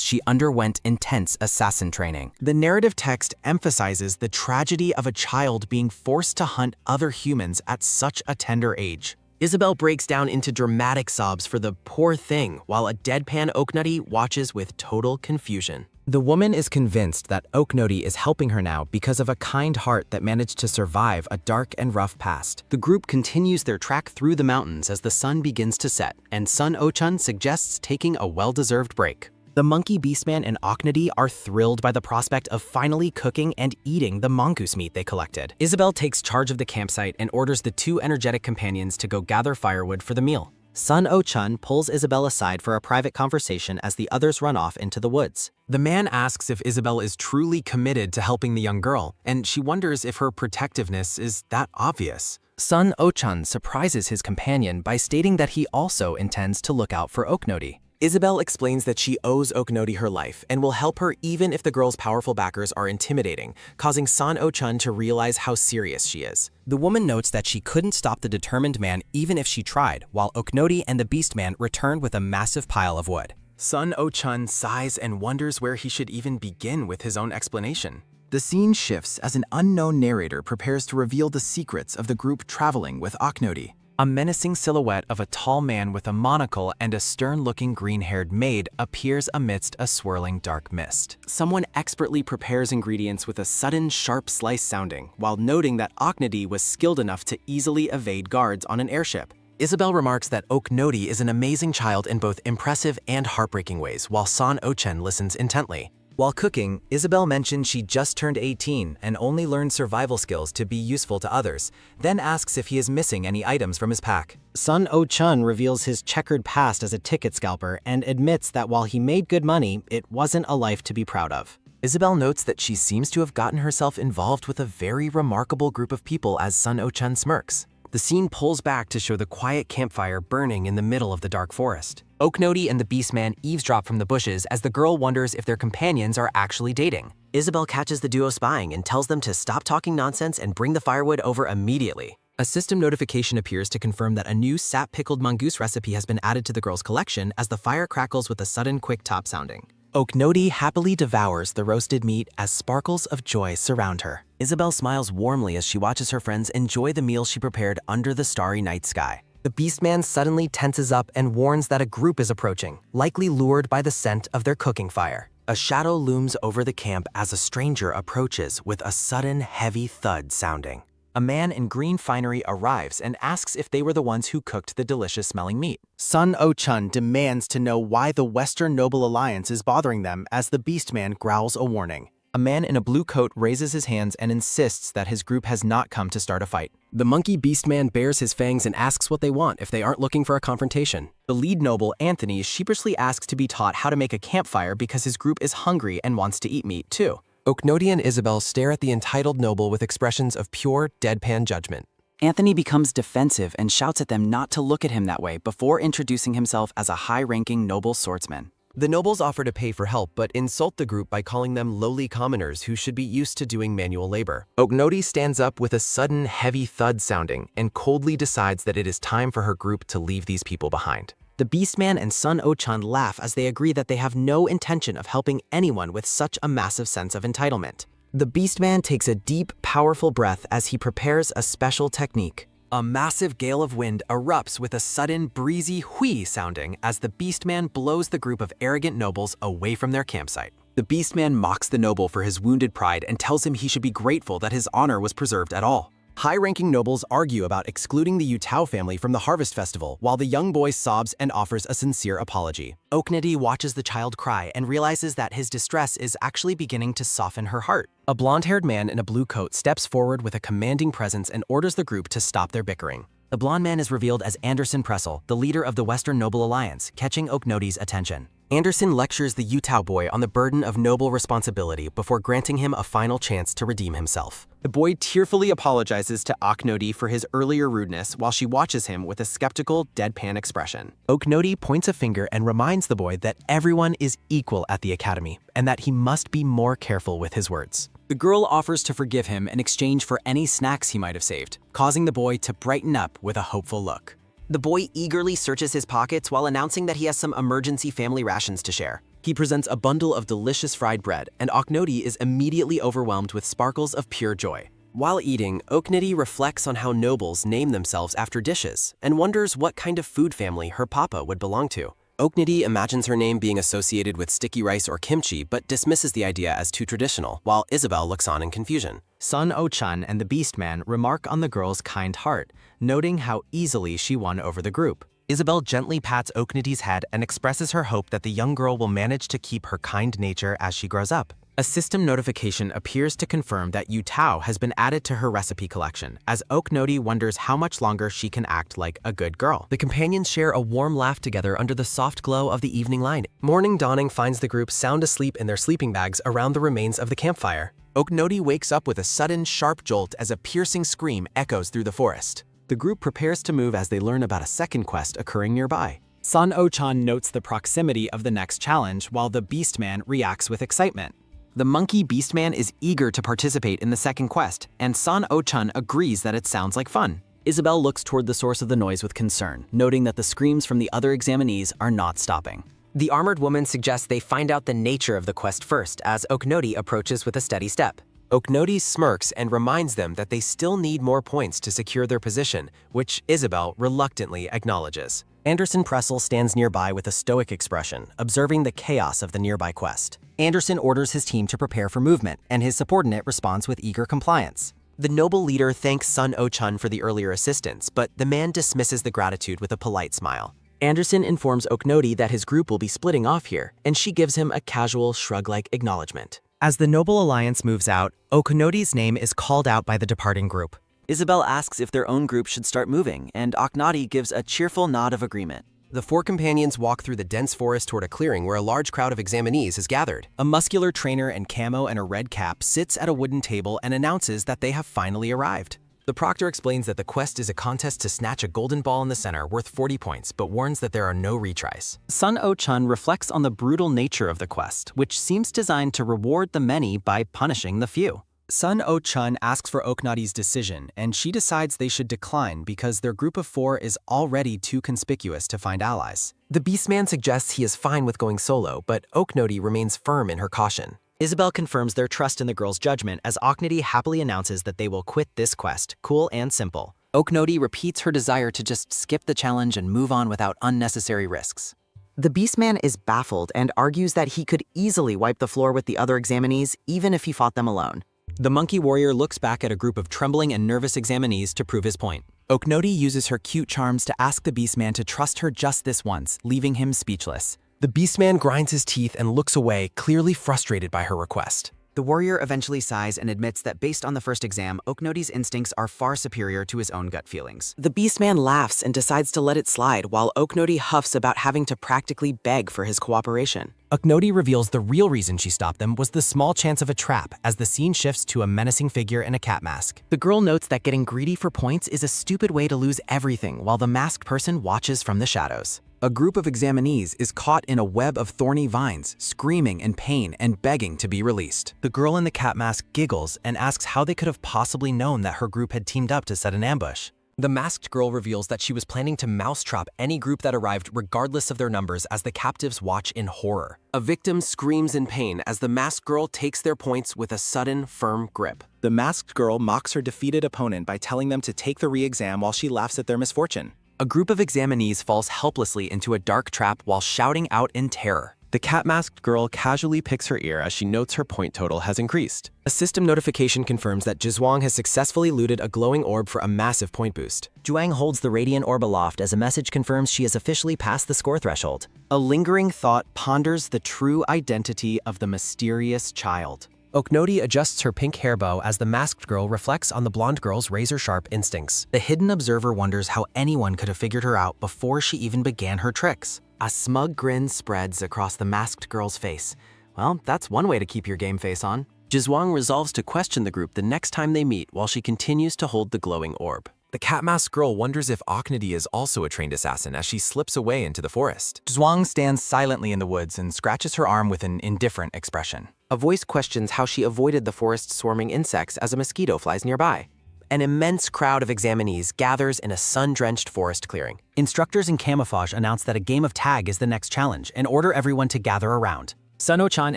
she underwent intense assassin training. The narrative text emphasizes the tragedy of a child being forced to hunt other humans at such a tender age. Isabel breaks down into dramatic sobs for the poor thing, while a deadpan Oknudi watches with total confusion. The woman is convinced that Oknodi is helping her now because of a kind heart that managed to survive a dark and rough past. The group continues their track through the mountains as the sun begins to set, and Sun Oh-chun suggests taking a well-deserved break. The monkey beastman and Oknodi are thrilled by the prospect of finally cooking and eating the mongoose meat they collected. Isabel takes charge of the campsite and orders the two energetic companions to go gather firewood for the meal. Sun Oh-chun pulls Isabel aside for a private conversation as the others run off into the woods. The man asks if Isabel is truly committed to helping the young girl, and she wonders if her protectiveness is that obvious. Sun Oh-chun surprises his companion by stating that he also intends to look out for Oknodi. Isabel explains that she owes Oknodi her life and will help her even if the girl's powerful backers are intimidating, causing Sun Oh-chun to realize how serious she is. The woman notes that she couldn't stop the determined man even if she tried, while Oknodi and the Beastman returned with a massive pile of wood. Sun Oh-chun sighs and wonders where he should even begin with his own explanation. The scene shifts as an unknown narrator prepares to reveal the secrets of the group traveling with Oknodi. A menacing silhouette of a tall man with a monocle and a stern-looking green-haired maid appears amidst a swirling dark mist. Someone expertly prepares ingredients with a sudden sharp slice sounding, while noting that Oknodi was skilled enough to easily evade guards on an airship. Isabel remarks that Oknodi is an amazing child in both impressive and heartbreaking ways, while Sun Oh-chun listens intently. While cooking, Isabel mentions she just turned 18 and only learned survival skills to be useful to others, then asks if he is missing any items from his pack. Sun Oh-chun reveals his checkered past as a ticket scalper and admits that while he made good money, it wasn't a life to be proud of. Isabel notes that she seems to have gotten herself involved with a very remarkable group of people as Sun Oh-chun smirks. The scene pulls back to show the quiet campfire burning in the middle of the dark forest. Oknodi and the Beastman eavesdrop from the bushes as the girl wonders if their companions are actually dating. Isabel catches the duo spying and tells them to stop talking nonsense and bring the firewood over immediately. A system notification appears to confirm that a new sap-pickled mongoose recipe has been added to the girl's collection as the fire crackles with a sudden quick top sounding. Oknodi happily devours the roasted meat as sparkles of joy surround her. Isabel smiles warmly as she watches her friends enjoy the meal she prepared under the starry night sky. The Beastman suddenly tenses up and warns that a group is approaching, likely lured by the scent of their cooking fire. A shadow looms over the camp as a stranger approaches with a sudden heavy thud sounding. A man in green finery arrives and asks if they were the ones who cooked the delicious-smelling meat. Sun Oh-chun demands to know why the Western Noble Alliance is bothering them as the Beastman growls a warning. A man in a blue coat raises his hands and insists that his group has not come to start a fight. The monkey beastman bares his fangs and asks what they want if they aren't looking for a confrontation. The lead noble, Anthony, sheepishly asks to be taught how to make a campfire because his group is hungry and wants to eat meat too. Oknodi and Isabel stare at the entitled noble with expressions of pure, deadpan judgment. Anthony becomes defensive and shouts at them not to look at him that way before introducing himself as a high-ranking noble swordsman. The nobles offer to pay for help but insult the group by calling them lowly commoners who should be used to doing manual labor. Oknoti stands up with a sudden heavy thud sounding and coldly decides that it is time for her group to leave these people behind. The Beastman and Sun O-chun laugh as they agree that they have no intention of helping anyone with such a massive sense of entitlement. The Beastman takes a deep, powerful breath as he prepares a special technique. A massive gale of wind erupts with a sudden breezy whee sounding as the Beastman blows the group of arrogant nobles away from their campsite. The Beastman mocks the noble for his wounded pride and tells him he should be grateful that his honor was preserved at all. High-ranking nobles argue about excluding the Yutao family from the Harvest Festival, while the young boy sobs and offers a sincere apology. Oknoti watches the child cry and realizes that his distress is actually beginning to soften her heart. A blonde-haired man in a blue coat steps forward with a commanding presence and orders the group to stop their bickering. The blonde man is revealed as Anderson Pressel, the leader of the Western Noble Alliance, catching Oknoti's attention. Anderson lectures the Yutao boy on the burden of noble responsibility before granting him a final chance to redeem himself. The boy tearfully apologizes to Oknoti for his earlier rudeness while she watches him with a skeptical, deadpan expression. Oknoti points a finger and reminds the boy that everyone is equal at the academy and that he must be more careful with his words. The girl offers to forgive him in exchange for any snacks he might have saved, causing the boy to brighten up with a hopeful look. The boy eagerly searches his pockets while announcing that he has some emergency family rations to share. He presents a bundle of delicious fried bread, and Oknoti is immediately overwhelmed with sparkles of pure joy. While eating, Oknoti reflects on how nobles name themselves after dishes and wonders what kind of food family her papa would belong to. Oknoti imagines her name being associated with sticky rice or kimchi, but dismisses the idea as too traditional, while Isabel looks on in confusion. Sun O-chun and the Beastman remark on the girl's kind heart, noting how easily she won over the group. Isabel gently pats Oknoti's head and expresses her hope that the young girl will manage to keep her kind nature as she grows up. A system notification appears to confirm that Yutao has been added to her recipe collection, as Oknoti wonders how much longer she can act like a good girl. The companions share a warm laugh together under the soft glow of the evening light. Morning dawning finds the group sound asleep in their sleeping bags around the remains of the campfire. Oknoti wakes up with a sudden, sharp jolt as a piercing scream echoes through the forest. The group prepares to move as they learn about a second quest occurring nearby. Sun O-chan notes the proximity of the next challenge while the Beastman reacts with excitement. The monkey Beastman is eager to participate in the second quest, and Sun O-chun agrees that it sounds like fun. Isabel looks toward the source of the noise with concern, noting that the screams from the other examinees are not stopping. The armored woman suggests they find out the nature of the quest first as Oknoti approaches with a steady step. Oknoti smirks and reminds them that they still need more points to secure their position, which Isabel reluctantly acknowledges. Anderson Pressel stands nearby with a stoic expression, observing the chaos of the nearby quest. Anderson orders his team to prepare for movement, and his subordinate responds with eager compliance. The noble leader thanks Sun O-chun for the earlier assistance, but the man dismisses the gratitude with a polite smile. Anderson informs Oknoti that his group will be splitting off here, and she gives him a casual shrug-like acknowledgement. As the Noble Alliance moves out, Oknoti's name is called out by the departing group. Isabel asks if their own group should start moving, and Oknoti gives a cheerful nod of agreement. The four companions walk through the dense forest toward a clearing where a large crowd of examinees is gathered. A muscular trainer in camo and a red cap sits at a wooden table and announces that they have finally arrived. The proctor explains that the quest is a contest to snatch a golden ball in the center worth 40 points, but warns that there are no retries. Sun O-chun reflects on the brutal nature of the quest, which seems designed to reward the many by punishing the few. Sun O-chun asks for Oknoti's decision, and she decides they should decline because their group of four is already too conspicuous to find allies. The Beastman suggests he is fine with going solo, but Oknoti remains firm in her caution. Isabel confirms their trust in the girl's judgment as Oknoti happily announces that they will quit this quest, cool and simple. Oknoti repeats her desire to just skip the challenge and move on without unnecessary risks. The Beastman is baffled and argues that he could easily wipe the floor with the other examinees even if he fought them alone. The monkey warrior looks back at a group of trembling and nervous examinees to prove his point. Oknoti uses her cute charms to ask the Beastman to trust her just this once, leaving him speechless. The Beastman grinds his teeth and looks away, clearly frustrated by her request. The warrior eventually sighs and admits that based on the first exam, Oknodi's instincts are far superior to his own gut feelings. The beastman laughs and decides to let it slide while Oknodi huffs about having to practically beg for his cooperation. Oknodi reveals the real reason she stopped them was the small chance of a trap as the scene shifts to a menacing figure in a cat mask. The girl notes that getting greedy for points is a stupid way to lose everything while the masked person watches from the shadows. A group of examinees is caught in a web of thorny vines, screaming in pain and begging to be released. The girl in the cat mask giggles and asks how they could have possibly known that her group had teamed up to set an ambush. The masked girl reveals that she was planning to mousetrap any group that arrived regardless of their numbers as the captives watch in horror. A victim screams in pain as the masked girl takes their points with a sudden, firm grip. The masked girl mocks her defeated opponent by telling them to take the re-exam while she laughs at their misfortune. A group of examinees falls helplessly into a dark trap while shouting out in terror. The cat-masked girl casually picks her ear as she notes her point total has increased. A system notification confirms that Jizwang has successfully looted a glowing orb for a massive point boost. Zhuang holds the radiant orb aloft as a message confirms she has officially passed the score threshold. A lingering thought ponders the true identity of the mysterious child. Oknodi adjusts her pink hair bow as the masked girl reflects on the blonde girl's razor-sharp instincts. The hidden observer wonders how anyone could have figured her out before she even began her tricks. A smug grin spreads across the masked girl's face. Well, that's one way to keep your game face on. Jizwang resolves to question the group the next time they meet while she continues to hold the glowing orb. The cat-masked girl wonders if Oknodi is also a trained assassin as she slips away into the forest. Zhuang stands silently in the woods and scratches her arm with an indifferent expression. A voice questions how she avoided the forest swarming insects as a mosquito flies nearby. An immense crowd of examinees gathers in a sun-drenched forest clearing. Instructors in camouflage announce that a game of tag is the next challenge and order everyone to gather around. Sun O-chan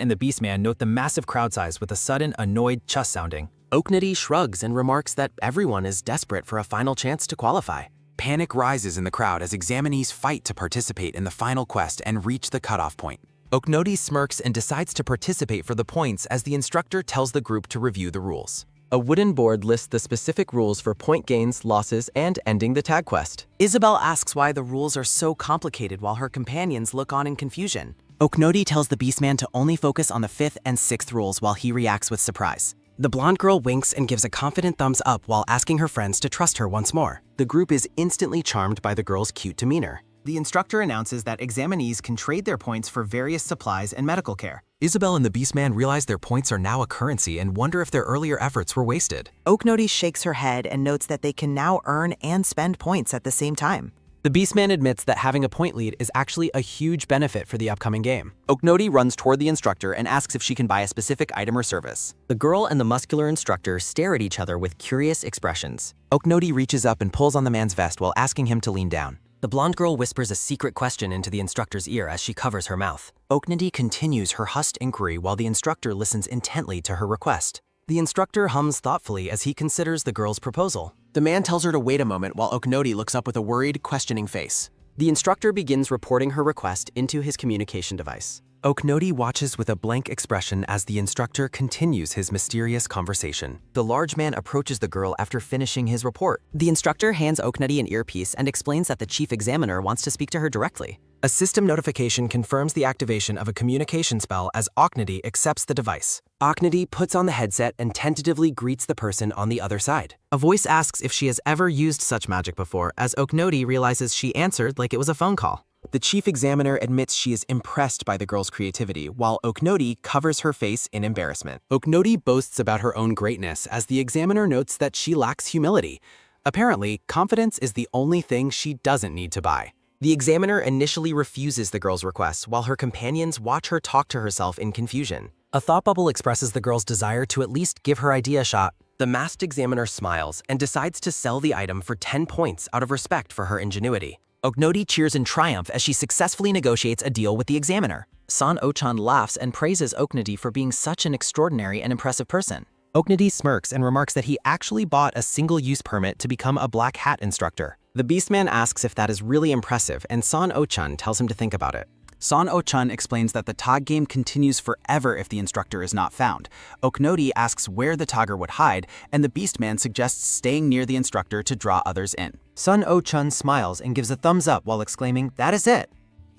and the Beastman note the massive crowd size with a sudden, annoyed chus sounding. Oknodi shrugs and remarks that everyone is desperate for a final chance to qualify. Panic rises in the crowd as examinees fight to participate in the final quest and reach the cutoff point. Oknodi smirks and decides to participate for the points as the instructor tells the group to review the rules. A wooden board lists the specific rules for point gains, losses, and ending the tag quest. Isabel asks why the rules are so complicated while her companions look on in confusion. Oknodi tells the beastman to only focus on the 5th and 6th rules while he reacts with surprise. The blonde girl winks and gives a confident thumbs up while asking her friends to trust her once more. The group is instantly charmed by the girl's cute demeanor. The instructor announces that examinees can trade their points for various supplies and medical care. Isabel and the Beastman realize their points are now a currency and wonder if their earlier efforts were wasted. Oknodi shakes her head and notes that they can now earn and spend points at the same time. The Beastman admits that having a point lead is actually a huge benefit for the upcoming game. Oknodi runs toward the instructor and asks if she can buy a specific item or service. The girl and the muscular instructor stare at each other with curious expressions. Oknodi reaches up and pulls on the man's vest while asking him to lean down. The blonde girl whispers a secret question into the instructor's ear as she covers her mouth. Oknodi continues her hushed inquiry while the instructor listens intently to her request. The instructor hums thoughtfully as he considers the girl's proposal. The man tells her to wait a moment while Oknodi looks up with a worried, questioning face. The instructor begins reporting her request into his communication device. Oknodi watches with a blank expression as the instructor continues his mysterious conversation. The large man approaches the girl after finishing his report. The instructor hands Oknodi an earpiece and explains that the chief examiner wants to speak to her directly. A system notification confirms the activation of a communication spell as Oknodi accepts the device. Oknodi puts on the headset and tentatively greets the person on the other side. A voice asks if she has ever used such magic before, as Oknodi realizes she answered like it was a phone call. The chief examiner admits she is impressed by the girl's creativity, while Oknodi covers her face in embarrassment. Oknodi boasts about her own greatness as the examiner notes that she lacks humility. Apparently, confidence is the only thing she doesn't need to buy. The examiner initially refuses the girl's request, while her companions watch her talk to herself in confusion. A thought bubble expresses the girl's desire to at least give her idea a shot. The masked examiner smiles and decides to sell the item for 10 points out of respect for her ingenuity. Oknodi cheers in triumph as she successfully negotiates a deal with the examiner. San O-chan laughs and praises Oknodi for being such an extraordinary and impressive person. Oknodi smirks and remarks that he actually bought a single-use permit to become a black hat instructor. The Beastman asks if that is really impressive, and San O-chan tells him to think about it. San O-chan explains that the tag game continues forever if the instructor is not found. Oknodi asks where the tagger would hide, and the Beastman suggests staying near the instructor to draw others in. San O-chan smiles and gives a thumbs up while exclaiming, "That is it!"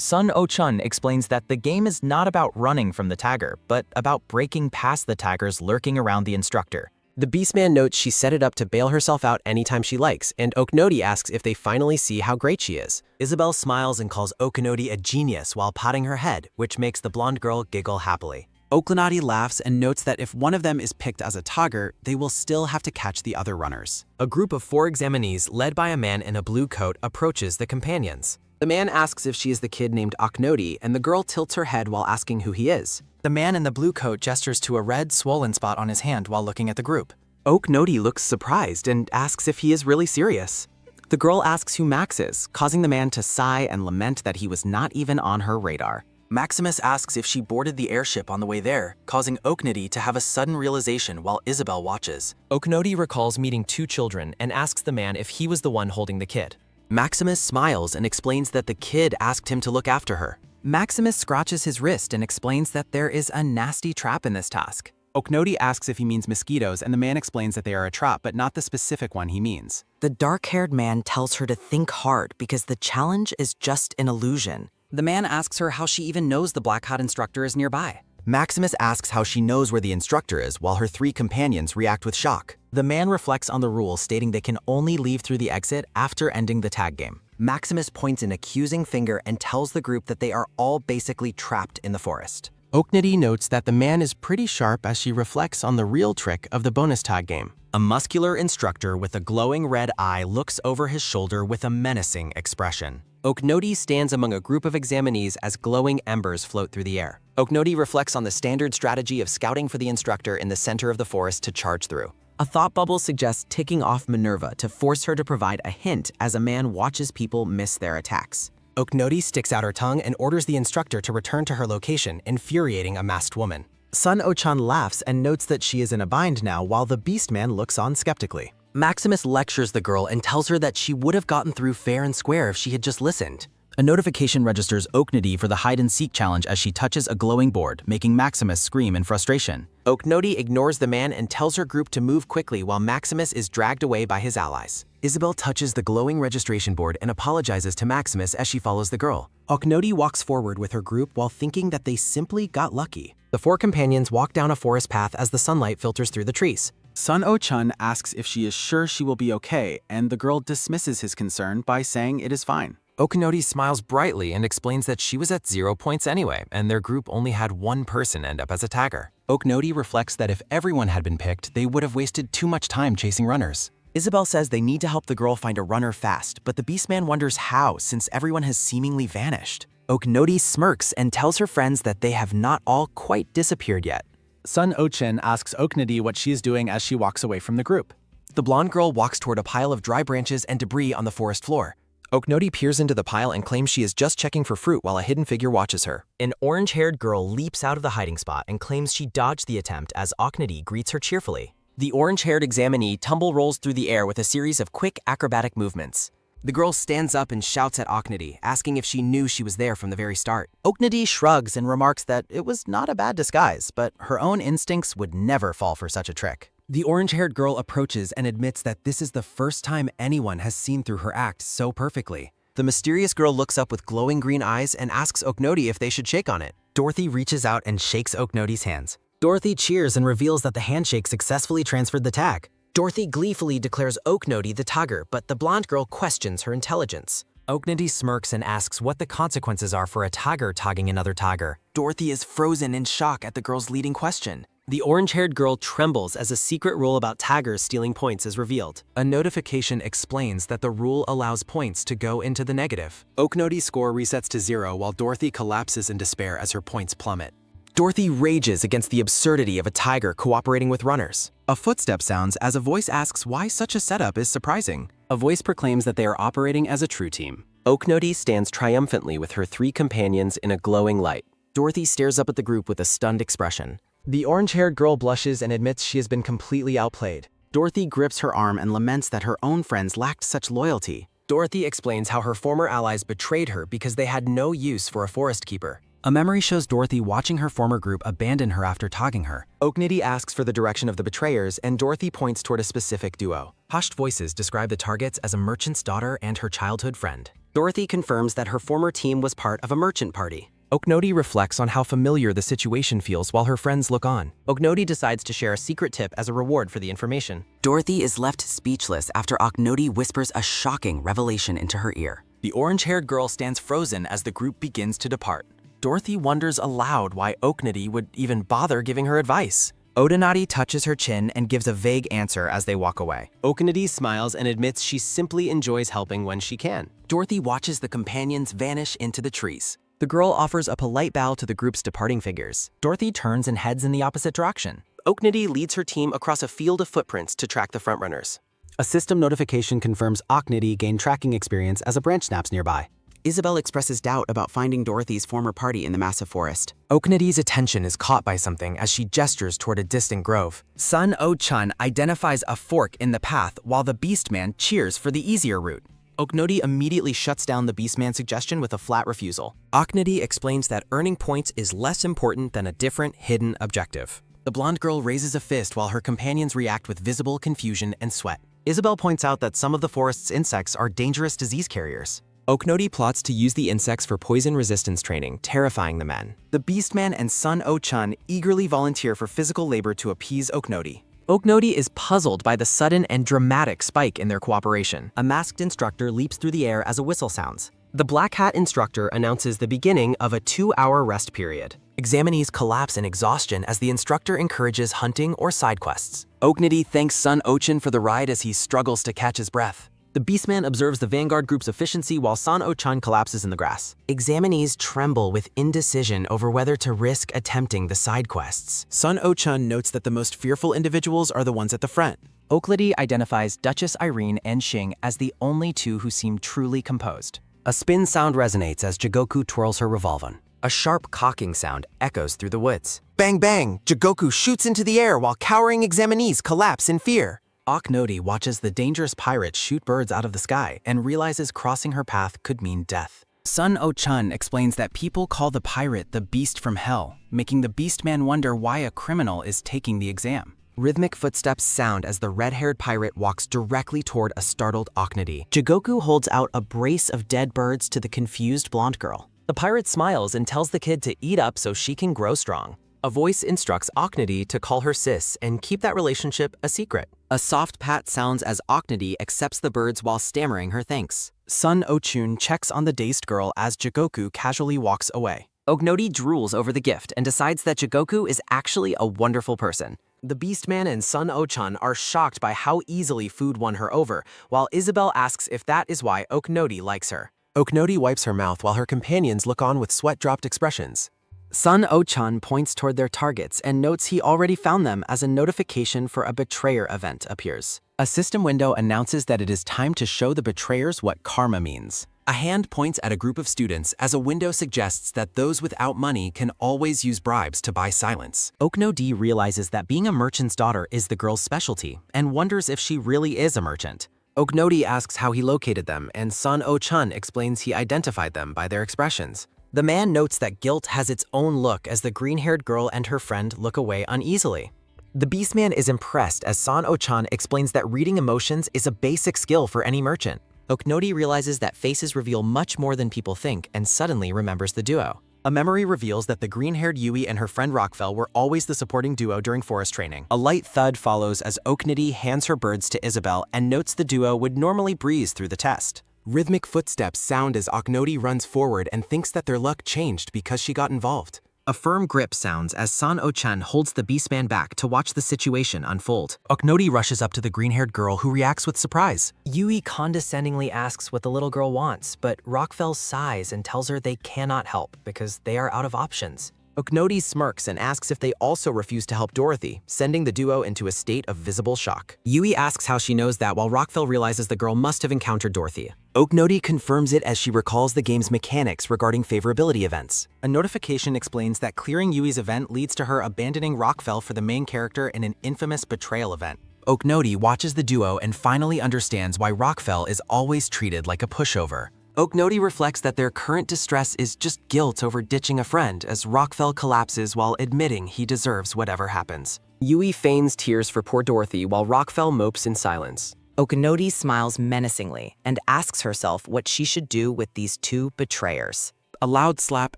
Sun Oh-chun explains that the game is not about running from the tagger, but about breaking past the taggers lurking around the instructor. The Beastman notes she set it up to bail herself out anytime she likes, and Oknoti asks if they finally see how great she is. Isabel smiles and calls Oknoti a genius while patting her head, which makes the blonde girl giggle happily. Oknoti laughs and notes that if one of them is picked as a tagger, they will still have to catch the other runners. A group of 4 examinees led by a man in a blue coat approaches the companions. The man asks if she is the kid named Oknoti, and the girl tilts her head while asking who he is. The man in the blue coat gestures to a red, swollen spot on his hand while looking at the group. Oknoti looks surprised and asks if he is really serious. The girl asks who Max is, causing the man to sigh and lament that he was not even on her radar. Maximus asks if she boarded the airship on the way there, causing Oknoti to have a sudden realization while Isabel watches. Oknoti recalls meeting 2 children and asks the man if he was the one holding the kid. Maximus smiles and explains that the kid asked him to look after her. Maximus scratches his wrist and explains that there is a nasty trap in this task. Oknoti asks if he means mosquitoes, and the man explains that they are a trap, but not the specific one he means. The dark-haired man tells her to think hard because the challenge is just an illusion. The man asks her how she even knows the Black Hat instructor is nearby. Maximus asks how she knows where the instructor is while her 3 companions react with shock. The man reflects on the rule stating they can only leave through the exit after ending the tag game. Maximus points an accusing finger and tells the group that they are all basically trapped in the forest. Oknoti notes that the man is pretty sharp as she reflects on the real trick of the bonus tag game. A muscular instructor with a glowing red eye looks over his shoulder with a menacing expression. Oknoti stands among a group of examinees as glowing embers float through the air. Oknoti reflects on the standard strategy of scouting for the instructor in the center of the forest to charge through. A thought bubble suggests ticking off Minerva to force her to provide a hint as a man watches people miss their attacks. Oknoti sticks out her tongue and orders the instructor to return to her location, infuriating a masked woman. Sun Oh-chun laughs and notes that she is in a bind now while the Beastman looks on skeptically. Maximus lectures the girl and tells her that she would have gotten through fair and square if she had just listened. A notification registers Oknoti for the hide-and-seek challenge as she touches a glowing board, making Maximus scream in frustration. Oknoti ignores the man and tells her group to move quickly while Maximus is dragged away by his allies. Isabel touches the glowing registration board and apologizes to Maximus as she follows the girl. Oknoti walks forward with her group while thinking that they simply got lucky. The 4 companions walk down a forest path as the sunlight filters through the trees. Sun Oh-chun asks if she is sure she will be okay, and the girl dismisses his concern by saying it is fine. Oknoti smiles brightly and explains that she was at 0 points anyway, and their group only had 1 person end up as a tagger. Oknoti reflects that if everyone had been picked, they would have wasted too much time chasing runners. Isabel says they need to help the girl find a runner fast, but the Beastman wonders how since everyone has seemingly vanished. Oknoti smirks and tells her friends that they have not all quite disappeared yet. Sun Oh-chun asks Oknoti what she is doing as she walks away from the group. The blonde girl walks toward a pile of dry branches and debris on the forest floor. Oknoti peers into the pile and claims she is just checking for fruit while a hidden figure watches her. An orange-haired girl leaps out of the hiding spot and claims she dodged the attempt as Oknoti greets her cheerfully. The orange-haired examinee tumble rolls through the air with a series of quick acrobatic movements. The girl stands up and shouts at Oknoti, asking if she knew she was there from the very start. Oknoti shrugs and remarks that it was not a bad disguise, but her own instincts would never fall for such a trick. The orange-haired girl approaches and admits that this is the first time anyone has seen through her act so perfectly. The mysterious girl looks up with glowing green eyes and asks Oknoti if they should shake on it. Dorothy reaches out and shakes Oknoti's hands. Dorothy cheers and reveals that the handshake successfully transferred the tag. Dorothy gleefully declares Oknoti the tagger, but the blonde girl questions her intelligence. Oknoti smirks and asks what the consequences are for a tagger tagging another tagger. Dorothy is frozen in shock at the girl's leading question. The orange-haired girl trembles as a secret rule about taggers stealing points is revealed. A notification explains that the rule allows points to go into the negative. Oknoti's score resets to 0 while Dorothy collapses in despair as her points plummet. Dorothy rages against the absurdity of a tiger cooperating with runners. A footstep sounds as a voice asks why such a setup is surprising. A voice proclaims that they are operating as a true team. Oknoti stands triumphantly with her 3 companions in a glowing light. Dorothy stares up at the group with a stunned expression. The orange-haired girl blushes and admits she has been completely outplayed. Dorothy grips her arm and laments that her own friends lacked such loyalty. Dorothy explains how her former allies betrayed her because they had no use for a forest keeper. A memory shows Dorothy watching her former group abandon her after tagging her. Oknoti asks for the direction of the betrayers, and Dorothy points toward a specific duo. Hushed voices describe the targets as a merchant's daughter and her childhood friend. Dorothy confirms that her former team was part of a merchant party. Oknoti reflects on how familiar the situation feels while her friends look on. Oknoti decides to share a secret tip as a reward for the information. Dorothy is left speechless after Oknoti whispers a shocking revelation into her ear. The orange-haired girl stands frozen as the group begins to depart. Dorothy wonders aloud why Oknoti would even bother giving her advice. Odanati touches her chin and gives a vague answer as they walk away. Oknoti smiles and admits she simply enjoys helping when she can. Dorothy watches the companions vanish into the trees. The girl offers a polite bow to the group's departing figures. Dorothy turns and heads in the opposite direction. Oknoti leads her team across a field of footprints to track the frontrunners. A system notification confirms Oknoti gained tracking experience as a branch snaps nearby. Isabel expresses doubt about finding Dorothy's former party in the massive forest. Oknoti's attention is caught by something as she gestures toward a distant grove. Sun O-chun identifies a fork in the path while the Beastman cheers for the easier route. Oknoti immediately shuts down the Beastman's suggestion with a flat refusal. Oknoti explains that earning points is less important than a different, hidden objective. The blonde girl raises a fist while her companions react with visible confusion and sweat. Isabel points out that some of the forest's insects are dangerous disease carriers. Oknoti plots to use the insects for poison resistance training, terrifying the men. The Beastman and Sun O-chun eagerly volunteer for physical labor to appease Oknoti. Oknoti is puzzled by the sudden and dramatic spike in their cooperation. A masked instructor leaps through the air as a whistle sounds. The black hat instructor announces the beginning of a 2-hour rest period. Examinees collapse in exhaustion as the instructor encourages hunting or side quests. Oknoti thanks Sun O-chun for the ride as he struggles to catch his breath. The Beastman observes the Vanguard group's efficiency while San O-chan collapses in the grass. Examinees tremble with indecision over whether to risk attempting the side quests. Sun O-chun notes that the most fearful individuals are the ones at the front. Oknoti identifies Duchess Irene and Xing as the only two who seem truly composed. A spin sound resonates as Jigoku twirls her revolver. A sharp cocking sound echoes through the woods. Bang bang! Jigoku shoots into the air while cowering examinees collapse in fear. Oknoti watches the dangerous pirate shoot birds out of the sky and realizes crossing her path could mean death. Sun O-chun explains that people call the pirate the beast from hell, making the Beastman wonder why a criminal is taking the exam. Rhythmic footsteps sound as the red-haired pirate walks directly toward a startled Oknoti. Jigoku holds out a brace of dead birds to the confused blonde girl. The pirate smiles and tells the kid to eat up so she can grow strong. A voice instructs Oknoti to call her sis and keep that relationship a secret. A soft pat sounds as Oknoti accepts the birds while stammering her thanks. Sun O-chun checks on the dazed girl as Jigoku casually walks away. Oknoti drools over the gift and decides that Jigoku is actually a wonderful person. The Beastman and Sun O-chan are shocked by how easily food won her over, while Isabel asks if that is why Oknoti likes her. Oknoti wipes her mouth while her companions look on with sweat-dropped expressions. Sun O-chan points toward their targets and notes he already found them as a notification for a betrayer event appears. A system window announces that it is time to show the betrayers what karma means. A hand points at a group of students as a window suggests that those without money can always use bribes to buy silence. Oknoti realizes that being a merchant's daughter is the girl's specialty and wonders if she really is a merchant. Oknoti asks how he located them, and Sun O-chun explains he identified them by their expressions. The man notes that guilt has its own look as the green-haired girl and her friend look away uneasily. The Beastman is impressed as San O-chan explains that reading emotions is a basic skill for any merchant. Oknoti realizes that faces reveal much more than people think and suddenly remembers the duo. A memory reveals that the green-haired Yui and her friend Rockfell were always the supporting duo during forest training. A light thud follows as Oknoti hands her birds to Isabel and notes the duo would normally breeze through the test. Rhythmic footsteps sound as Oknoti runs forward and thinks that their luck changed because she got involved. A firm grip sounds as San O-chan holds the Beastman back to watch the situation unfold. Oknoti rushes up to the green-haired girl who reacts with surprise. Yui condescendingly asks what the little girl wants, but Rockfell sighs and tells her they cannot help because they are out of options. Oknoti smirks and asks if they also refuse to help Dorothy, sending the duo into a state of visible shock. Yui asks how she knows that while Rockfell realizes the girl must have encountered Dorothy. Oknoti confirms it as she recalls the game's mechanics regarding favorability events. A notification explains that clearing Yui's event leads to her abandoning Rockfell for the main character in an infamous betrayal event. Oknoti watches the duo and finally understands why Rockfell is always treated like a pushover. Oknoti reflects that their current distress is just guilt over ditching a friend as Rockfell collapses while admitting he deserves whatever happens. Yui feigns tears for poor Dorothy while Rockfell mopes in silence. Okanodi smiles menacingly and asks herself what she should do with these two betrayers. A loud slap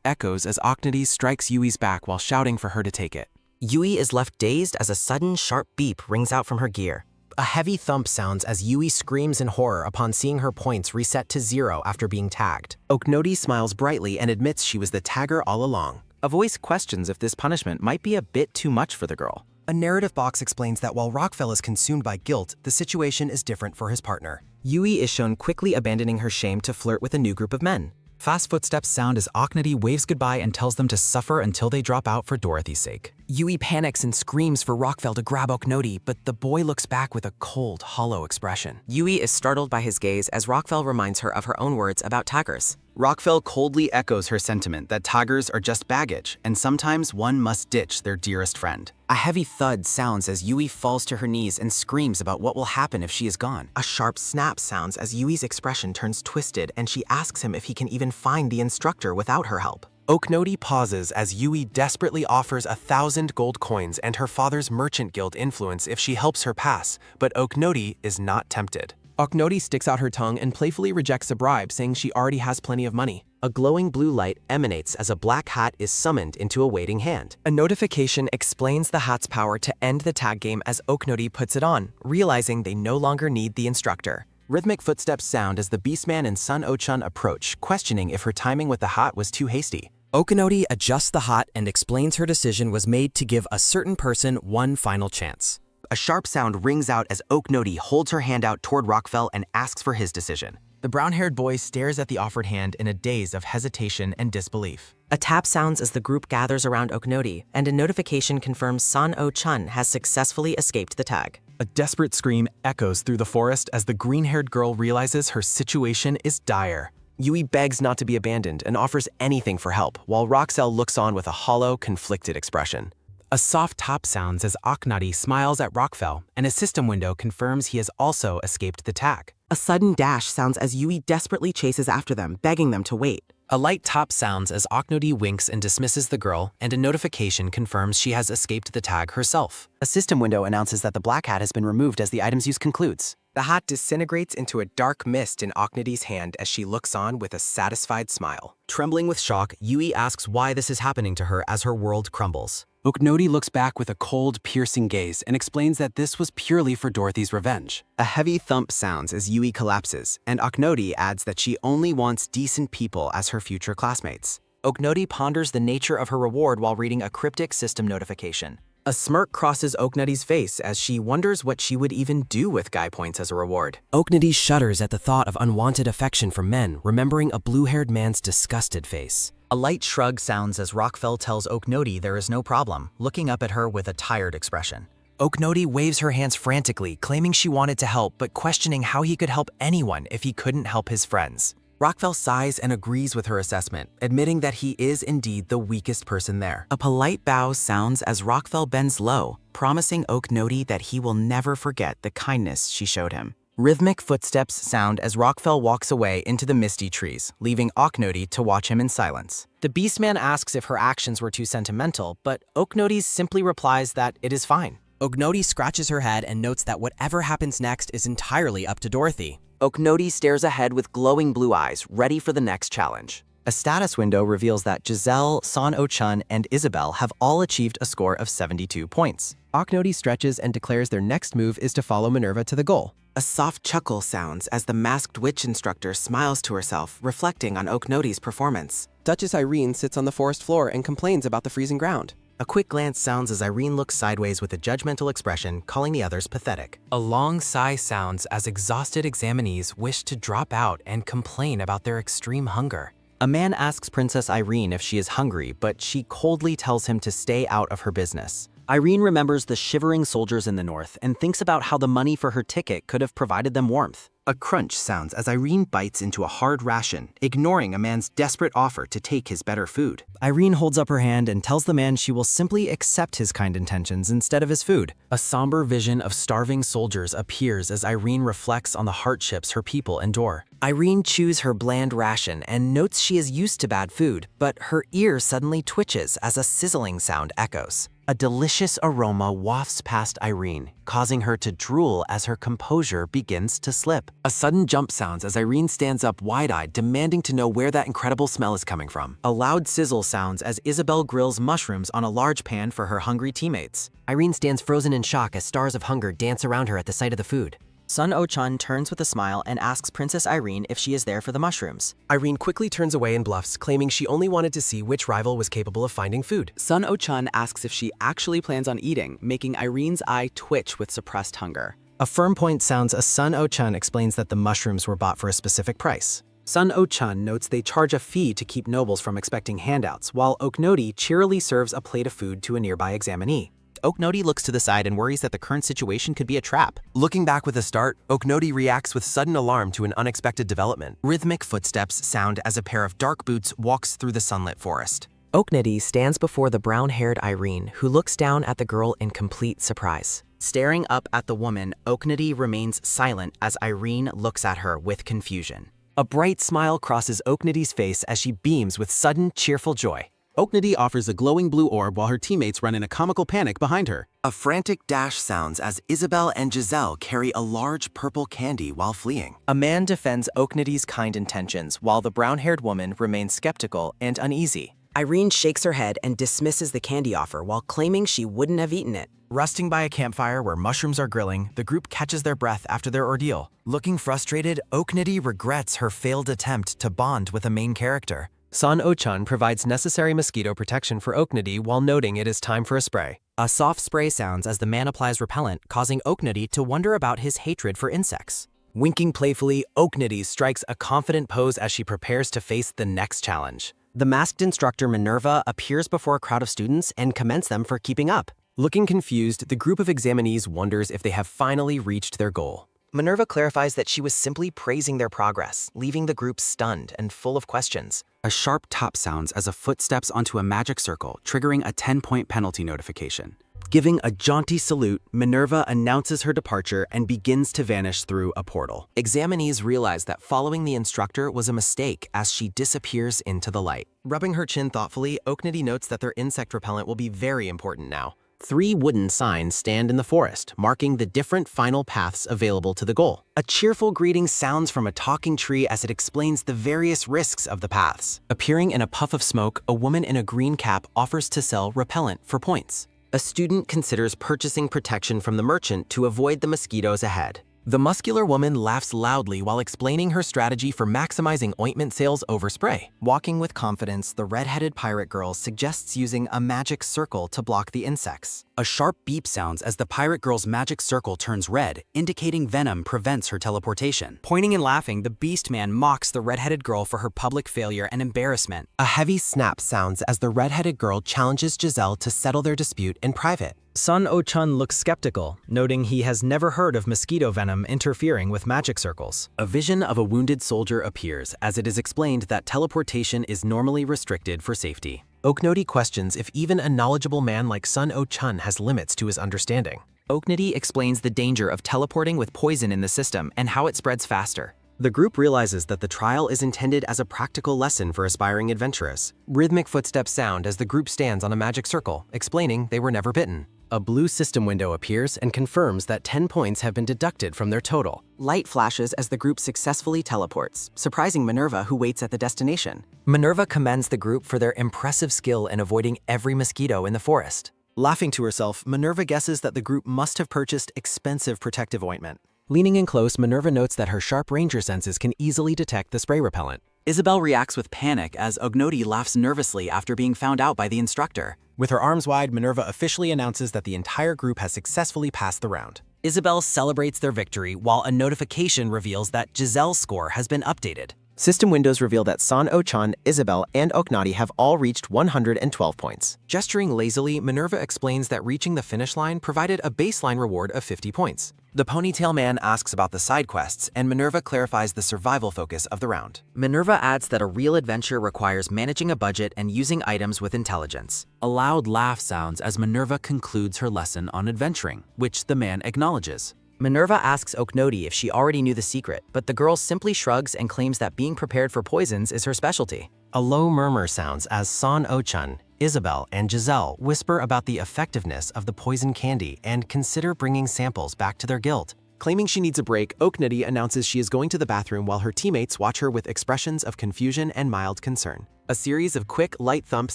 echoes as Oknody strikes Yui's back while shouting for her to take it. Yui is left dazed as a sudden sharp beep rings out from her gear. A heavy thump sounds as Yui screams in horror upon seeing her points reset to 0 after being tagged. Oknody smiles brightly and admits she was the tagger all along. A voice questions if this punishment might be a bit too much for the girl. A narrative box explains that while Rockfell is consumed by guilt, the situation is different for his partner. Yui is shown quickly abandoning her shame to flirt with a new group of men. Fast footsteps sound as Oknody waves goodbye and tells them to suffer until they drop out for Dorothy's sake. Yui panics and screams for Rockfell to grab Oknody, but the boy looks back with a cold, hollow expression. Yui is startled by his gaze as Rockfell reminds her of her own words about taggers. Rockfell coldly echoes her sentiment that taggers are just baggage, and sometimes one must ditch their dearest friend. A heavy thud sounds as Yui falls to her knees and screams about what will happen if she is gone. A sharp snap sounds as Yui's expression turns twisted and she asks him if he can even find the instructor without her help. Oknody pauses as Yui desperately offers 1,000 gold coins and her father's merchant guild influence if she helps her pass, but Oknody is not tempted. Oknody sticks out her tongue and playfully rejects a bribe, saying she already has plenty of money. A glowing blue light emanates as a black hat is summoned into a waiting hand. A notification explains the hat's power to end the tag game as Oknody puts it on, realizing they no longer need the instructor. Rhythmic footsteps sound as the Beastman and Sun O-chun approach, questioning if her timing with the hat was too hasty. Okanodi adjusts the hat and explains her decision was made to give a certain person one final chance. A sharp sound rings out as Oknody holds her hand out toward Rockfell and asks for his decision. The brown-haired boy stares at the offered hand in a daze of hesitation and disbelief. A tap sounds as the group gathers around Okanodi, and a notification confirms Sun O-chun has successfully escaped the tag. A desperate scream echoes through the forest as the green-haired girl realizes her situation is dire. Yui begs not to be abandoned and offers anything for help, while Roxelle looks on with a hollow, conflicted expression. A soft tap sounds as Oknody smiles at Rockfell, and a system window confirms he has also escaped the tag. A sudden dash sounds as Yui desperately chases after them, begging them to wait. A light tap sounds as Oknody winks and dismisses the girl, and a notification confirms she has escaped the tag herself. A system window announces that the black hat has been removed as the item's use concludes. The hat disintegrates into a dark mist in Oknody's hand as she looks on with a satisfied smile. Trembling with shock, Yui asks why this is happening to her as her world crumbles. Oknody looks back with a cold, piercing gaze and explains that this was purely for Dorothy's revenge. A heavy thump sounds as Yui collapses, and Oknody adds that she only wants decent people as her future classmates. Oknody ponders the nature of her reward while reading a cryptic system notification. A smirk crosses Oknody's face as she wonders what she would even do with guy points as a reward. Oknody shudders at the thought of unwanted affection from men, remembering a blue-haired man's disgusted face. A light shrug sounds as Rockfell tells Oknody there is no problem, looking up at her with a tired expression. Oknody waves her hands frantically, claiming she wanted to help, but questioning how he could help anyone if he couldn't help his friends. Rockfell sighs and agrees with her assessment, admitting that he is indeed the weakest person there. A polite bow sounds as Rockfell bends low, promising Oknody that he will never forget the kindness she showed him. Rhythmic footsteps sound as Rockfell walks away into the misty trees, leaving Oknody to watch him in silence. The Beastman asks if her actions were too sentimental, but Oknody simply replies that it is fine. Oknody scratches her head and notes that whatever happens next is entirely up to Dorothy. Oknody stares ahead with glowing blue eyes, ready for the next challenge. A status window reveals that Giselle, San O-chun, and Isabel have all achieved a score of 72 points. Oknody stretches and declares their next move is to follow Minerva to the goal. A soft chuckle sounds as the masked witch instructor smiles to herself, reflecting on Oknody's performance. Duchess Irene sits on the forest floor and complains about the freezing ground. A quick glance sounds as Irene looks sideways with a judgmental expression, calling the others pathetic. A long sigh sounds as exhausted examinees wish to drop out and complain about their extreme hunger. A man asks Princess Irene if she is hungry, but she coldly tells him to stay out of her business. Irene remembers the shivering soldiers in the north and thinks about how the money for her ticket could have provided them warmth. A crunch sounds as Irene bites into a hard ration, ignoring a man's desperate offer to take his better food. Irene holds up her hand and tells the man she will simply accept his kind intentions instead of his food. A somber vision of starving soldiers appears as Irene reflects on the hardships her people endure. Irene chews her bland ration and notes she is used to bad food, but her ear suddenly twitches as a sizzling sound echoes. A delicious aroma wafts past Irene, causing her to drool as her composure begins to slip. A sudden jump sounds as Irene stands up wide-eyed, demanding to know where that incredible smell is coming from. A loud sizzle sounds as Isabel grills mushrooms on a large pan for her hungry teammates. Irene stands frozen in shock as stars of hunger dance around her at the sight of the food. Sun Oh-chun turns with a smile and asks Princess Irene if she is there for the mushrooms. Irene quickly turns away and bluffs, claiming she only wanted to see which rival was capable of finding food. Sun Oh-chun asks if she actually plans on eating, making Irene's eye twitch with suppressed hunger. A firm point sounds as Sun Oh-chun explains that the mushrooms were bought for a specific price. Sun Oh-chun notes they charge a fee to keep nobles from expecting handouts, while Oknoti cheerily serves a plate of food to a nearby examinee. Oknoti looks to the side and worries that the current situation could be a trap. Looking back with a start, Oknoti reacts with sudden alarm to an unexpected development. Rhythmic footsteps sound as a pair of dark boots walks through the sunlit forest. Oknoti stands before the brown-haired Irene, who looks down at the girl in complete surprise. Staring up at the woman, Oknoti remains silent as Irene looks at her with confusion. A bright smile crosses Oknoti's face as she beams with sudden, cheerful joy. Oknoti offers a glowing blue orb while her teammates run in a comical panic behind her. A frantic dash sounds as Isabel and Giselle carry a large purple candy while fleeing. A man defends Oknoti's kind intentions while the brown-haired woman remains skeptical and uneasy. Irene shakes her head and dismisses the candy offer while claiming she wouldn't have eaten it. Resting by a campfire where mushrooms are grilling, the group catches their breath after their ordeal. Looking frustrated, Oknoti regrets her failed attempt to bond with a main character. Sun Oh-chun provides necessary mosquito protection for Oknoti while noting it is time for a spray. A soft spray sounds as the man applies repellent, causing Oknoti to wonder about his hatred for insects. Winking playfully, Oknoti strikes a confident pose as she prepares to face the next challenge. The masked instructor Minerva appears before a crowd of students and commends them for keeping up. Looking confused, the group of examinees wonders if they have finally reached their goal. Minerva clarifies that she was simply praising their progress, leaving the group stunned and full of questions. A sharp tap sounds as a foot steps onto a magic circle, triggering a 10-point penalty notification. Giving a jaunty salute, Minerva announces her departure and begins to vanish through a portal. Examinees realize that following the instructor was a mistake as she disappears into the light. Rubbing her chin thoughtfully, Oknoti notes that their insect repellent will be very important now. 3 wooden signs stand in the forest, marking the different final paths available to the goal. A cheerful greeting sounds from a talking tree as it explains the various risks of the paths. Appearing in a puff of smoke, a woman in a green cap offers to sell repellent for points. A student considers purchasing protection from the merchant to avoid the mosquitoes ahead. The muscular woman laughs loudly while explaining her strategy for maximizing ointment sales over spray. Walking with confidence, the red-headed pirate girl suggests using a magic circle to block the insects. A sharp beep sounds as the pirate girl's magic circle turns red, indicating venom prevents her teleportation. Pointing and laughing, the beast man mocks the red-headed girl for her public failure and embarrassment. A heavy snap sounds as the red-headed girl challenges Giselle to settle their dispute in private. Sun Oh-chun looks skeptical, noting he has never heard of mosquito venom interfering with magic circles. A vision of a wounded soldier appears as it is explained that teleportation is normally restricted for safety. Oknoti questions if even a knowledgeable man like Sun Oh-chun has limits to his understanding. Oknoti explains the danger of teleporting with poison in the system and how it spreads faster. The group realizes that the trial is intended as a practical lesson for aspiring adventurers. Rhythmic footsteps sound as the group stands on a magic circle, explaining they were never bitten. A blue system window appears and confirms that 10 points have been deducted from their total. Light flashes as the group successfully teleports, surprising Minerva, who waits at the destination. Minerva commends the group for their impressive skill in avoiding every mosquito in the forest. Laughing to herself, Minerva guesses that the group must have purchased expensive protective ointment. Leaning in close, Minerva notes that her sharp ranger senses can easily detect the spray repellent. Isabel reacts with panic as Oknoti laughs nervously after being found out by the instructor. With her arms wide, Minerva officially announces that the entire group has successfully passed the round. Isabel celebrates their victory while a notification reveals that Giselle's score has been updated. System windows reveal that Sun Oh-chun, Isabel, and Oknoti have all reached 112 points. Gesturing lazily, Minerva explains that reaching the finish line provided a baseline reward of 50 points. The ponytail man asks about the side quests, and Minerva clarifies the survival focus of the round. Minerva adds that a real adventure requires managing a budget and using items with intelligence. A loud laugh sounds as Minerva concludes her lesson on adventuring, which the man acknowledges. Minerva asks Oknoti if she already knew the secret, but the girl simply shrugs and claims that being prepared for poisons is her specialty. A low murmur sounds as Sun Oh-chun, Isabel and Giselle whisper about the effectiveness of the poison candy and consider bringing samples back to their guild. Claiming she needs a break, Oknody announces she is going to the bathroom while her teammates watch her with expressions of confusion and mild concern. A series of quick, light thumps